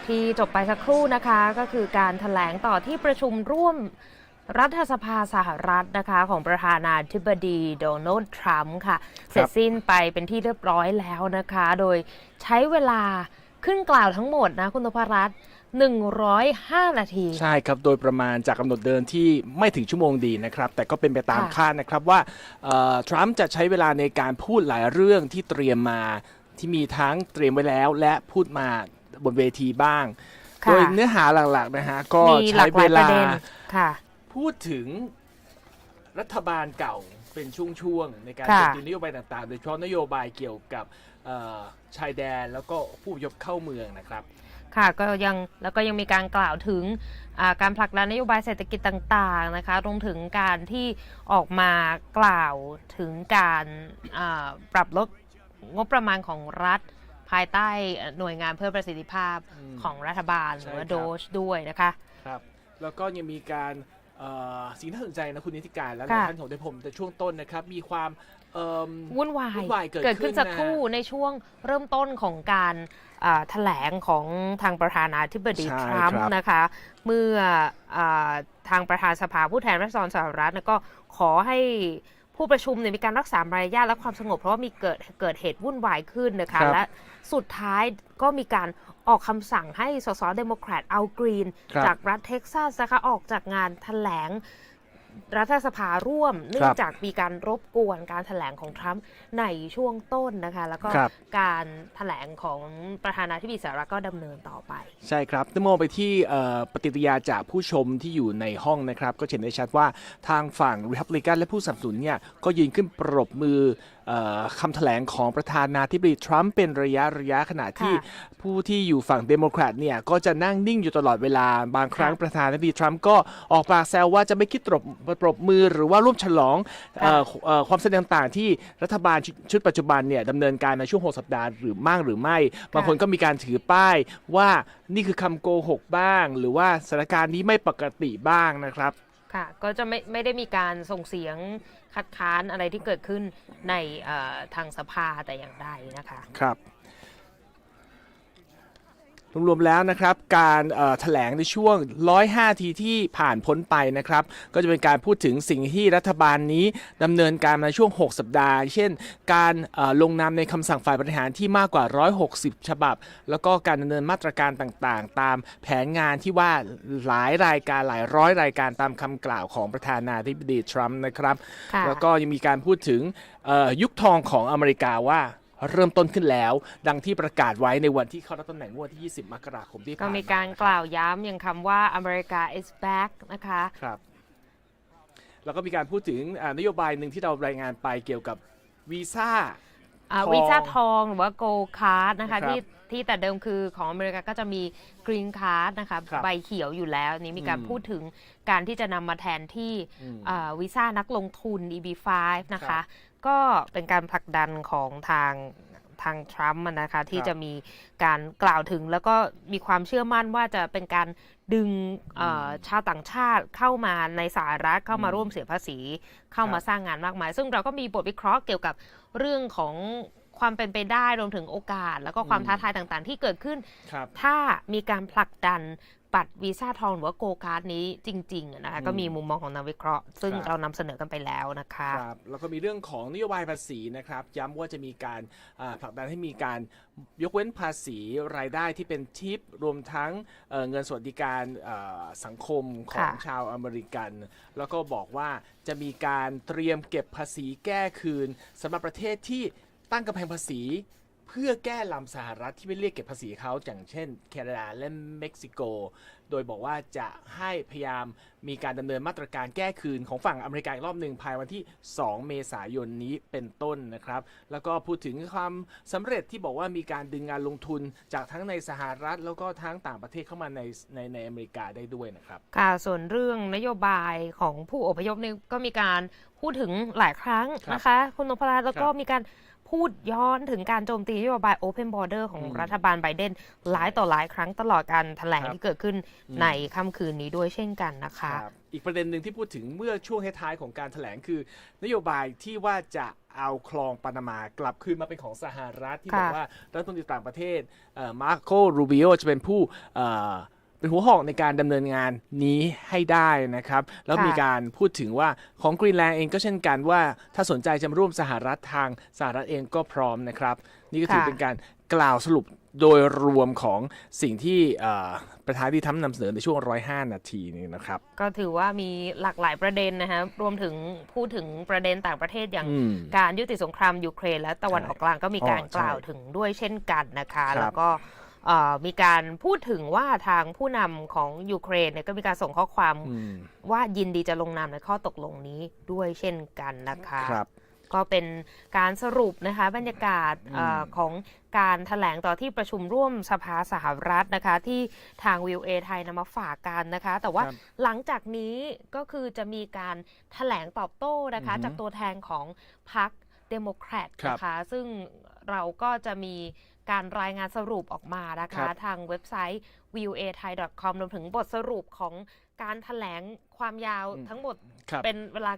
ที่จบไปสักครู่นะคะก็คือการแถลงต่อที่ประชุมร่วมรัฐสภาสหรัฐนะคะของประธานาธิบดีโดนัลด์ทรัมป์ค่ะเสร็จสิ้นไปเป็นที่เรียบร้อยแล้วนะคะโดยใช้เวลาขึ้นกล่าวทั้งหมดนะคุณนพรัตน์105 นาทีใช่ครับโดยประมาณจากกำหนดเดิมที่ไม่ถึงชั่วโมงดีนะครับแต่ก็เป็นไปตามคาดนะครับว่าทรัมป์จะใช้เวลาในการพูดหลายเรื่องที่เตรียมมาที่มีทั้งเตรียมไว้แล้วและพูดมาบนเวทีบ้างโดยเนื้อหาหลักๆนะฮะก็ใช้เวลาพูดถึงรัฐบาลเก่าเป็นช่วงๆในการจัดนโยบายต่างๆโดยเฉพาะนโยบายเกี่ยวกับชายแดนแล้วก็ผู้อพยพเข้าเมืองนะครับค่ะก็ยังมีการกล่าวถึงการผลักดันนโยบายเศรษฐกิจต่างๆนะคะรวมถึงการที่ออกมากล่าวถึงการปรับลดงบประมาณของรัฐภายใต้หน่วยงานเพื่อประสิทธิภาพของรัฐบาลหรือว่าโดชด้วยนะคะครับแล้วก็ยังมีการสิ่งที่น่าสนใจนะคุณนิติการและท่านของผมแต่ช่วงต้นนะครับมีความวุ่นวายเกิดขึ้นสักครู่ในช่วงเริ่มต้นของการแถลงของทางประธานาธิบดีทรัมป์นะคะเมื่อทางประธานสภาผู้แทนราษฎรสหรัฐก็ขอให้ ผู้ประชุมเนี่ยมีการรักษามารยาทและความสงบเพราะว่ามีเกิดเหตุวุ่นวายขึ้นนะคะและสุดท้ายก็มีการออกคำสั่งให้สสเดโมแครตอัลกรีนจากรัฐเท็กซัสนะคะออกจากงานแถลงรัฐสภาร่วมเนื่องจากมีการรบกวนการแถลงของทรัมป์ในช่วงต้นนะคะแล้วก็การแถลงของประธานาธิบดีสหรัฐก็ดำเนินต่อไปใช่ครับถ้ามองไปที่ปฏิกิริยาจากผู้ชมที่อยู่ในห้องนะครับก็เห็นได้ชัดว่าทางฝั่ง Republican และผู้สนับสนุนเนี่ยก็ยืนขึ้นปรบมือคำแถลงของประธานาธิบดีทรัมป์เป็นระยะขณะที่ผู้ที่อยู่ฝั่งเดโมแครตเนี่ยก็จะนั่งนิ่งอยู่ตลอดเวลาบางครั้งประธานาธิบดีทรัมป์ก็ออกปากแซวว่าจะไม่คิดปรบมือหรือว่าร่วมฉลองความแสดงต่างที่รัฐบาลชุดปัจจุบันเนี่ยดำเนินการมาช่วง6 สัปดาห์หรือไม่บางคนก็มีการถือป้ายว่านี่คือคำโกหกบ้างหรือว่าสถานการณ์นี้ไม่ปกติบ้างนะครับค่ะก็จะไม่ได้มีการส่งเสียงคัดค้านอะไรที่เกิดขึ้นในทางสภาแต่อย่างใดนะคะครับรวมๆแล้วนะครับการแถลงในช่วง105 ทีที่ผ่านพ้นไปนะครับก็จะเป็นการพูดถึงสิ่งที่รัฐบาลนี้ดำเนินการมาช่วง6 สัปดาห์เช่นการลงนามในคำสั่งฝ่ายบริหารที่มากกว่า160 ฉบับแล้วก็การดำเนินมาตรการต่างๆตามแผนงานที่ว่าหลายรายการหลายร้อยรายการตามคำกล่าวของประธานาธิบดีทรัมป์นะครับแล้วก็ยังมีการพูดถึงยุคทองของอเมริกาว่าเริ่มต้นขึ้นแล้วดังที่ประกาศไว้ในวันที่เข้ารับตำแหน่งวันที่20 มกราคมที่ผ่านมาก็มีการกล่าวย้ำอย่างคำว่า America is back นะคะครับแล้วก็มีการพูดถึงนโยบายหนึ่งที่เรารายงานไปเกี่ยวกับวีซ่าทองหรือว่า Gold Card นะคะที่แต่เดิมคือของอเมริกาก็จะมี Green Card นะคะใบเขียวอยู่แล้วนี้มีการพูดถึงการที่จะนำมาแทนที่วีซ่านักลงทุน EB5 นะคะก็เป็นการผลักดันของทางทรัมป์นะคะที่จะมีการกล่าวถึงแล้วก็มีความเชื่อมั่นว่าจะเป็นการดึงชาวต่างชาติเข้ามาในสหรัฐเข้ามาร่วมเสียภาษีเข้ามาสร้างงานมากมายซึ่งเราก็มีบทวิเคราะห์เกี่ยวกับเรื่องของความเป็นไปได้รวมถึงโอกาสแล้วก็ความท้าทายต่างๆที่เกิดขึ้นถ้ามีการผลักดันบัตรวีซ่าทองหรือว่าโกลด์การ์ดนี้จริงๆนะคะก็มีมุมมองของนักวิเคราะห์ซึ่งเรานำเสนอกันไปแล้วนะคะครับแล้วก็มีเรื่องของนโยบายภาษีนะครับย้ำว่าจะมีการผลักดันให้มีการยกเว้นภาษีรายได้ที่เป็นทิปรวมทั้งเงินสวัสดิการสังคมของชาวอเมริกันแล้วก็บอกว่าจะมีการเตรียมเก็บภาษีแก้คืนสำหรับประเทศที่ตั้งกำแพงภาษีเพื่อแก้ลำสหรัฐที่ไม่เรียกเก็บภาษีเขาอย่างเช่นแคนาดาและเม็กซิโกโดยบอกว่าจะให้พยายามมีการดำเนินมาตรการแก้คืนของฝั่งอเมริกาอีกรอบหนึ่งภายวันที่2 เมษายนนี้เป็นต้นนะครับแล้วก็พูดถึงความสำเร็จที่บอกว่ามีการดึงงานลงทุนจากทั้งในสหรัฐแล้วก็ทั้งต่างประเทศเข้ามาในอเมริกาได้ด้วยนะครับค่ะส่วนเรื่องนโยบายของผู้อพยพนี่ก็มีการพูดถึงหลายครั้งนะคะคุณนพรัตน์แล้วก็มีการพูดย้อนถึงการโจมตีนโยบาย Open Border ของรัฐบาลไบเดนหลายต่อหลายครั้งตลอดการแถลงที่เกิดขึ้นในค่ำคืนนี้ด้วยเช่นกันนะคะอีกประเด็นหนึ่งที่พูดถึงเมื่อช่วงท้ายๆของการแถลงคือนโยบายที่ว่าจะเอาคลองปานามา กลับคืนมาเป็นของสหรัฐที่บอกว่ารัฐมนตรีต่างประเทศมาร์โค รูบิโอจะเป็นผู้เป็นหัวหอกในการดำเนินงานนี้ให้ได้นะครับแล้วมีการพูดถึงว่าของกรีนแลนด์เองก็เช่นกันว่าถ้าสนใจจะมาร่วมสหรัฐทางสหรัฐเองก็พร้อมนะครับนี่ก็ถือเป็นการกล่าวสรุปโดยรวมของสิ่งที่ประธานาธิบดีทรัมป์นำเสนอในช่วง105 นาทีนี้นะครับก็ถือว่ามีหลากหลายประเด็นนะครับรวมถึงพูดถึงประเด็นต่างประเทศอย่างการยุติสงครามยูเครนและตะวันออกกลางก็มีการกล่าวถึงด้วยเช่นกันนะคะแล้วก็มีการพูดถึงว่าทางผู้นำของยูเครนเนี่ยก็มีการส่งข้อความว่ายินดีจะลงนามในข้อตกลงนี้ด้วยเช่นกันนะคะก็เป็นการสรุปนะคะบรรยากาศของการแถลงต่อที่ประชุมร่วมสภาสหรัฐนะคะที่ทางวิวเอไทยนำมาฝากกันนะคะแต่ว่าหลังจากนี้ก็คือจะมีการแถลงตอบโต้นะคะจากตัวแทนของพรรคเดโมแครตนะคะซึ่งเราก็จะมีการรายงานสรุปออกมานะคะทางเว็บไซต์ voathai.com รวมถึงบทสรุปของการแถลงความยาวทั้งหมดเป็นเวลา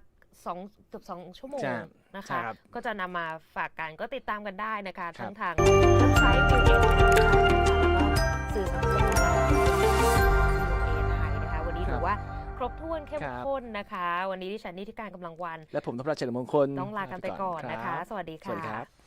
เกือบ2 ชั่วโมงนะคะก็จะนำมาฝากกันก็ติดตามกันได้นะคะทั้งทางเว็บไซต์ voathai แล้วก็สื่อสังคม voathai นะคะวันนี้ถือว่าครบถ้วนเข้มข้น นนะคะ วันนี้ดิฉันนิติการกำลังวัน และผมนพรัชเฉลิมมงคล ต้องลากันไปก่อนนะคะ สวัสดี สวัสดีครั ค่ะ บ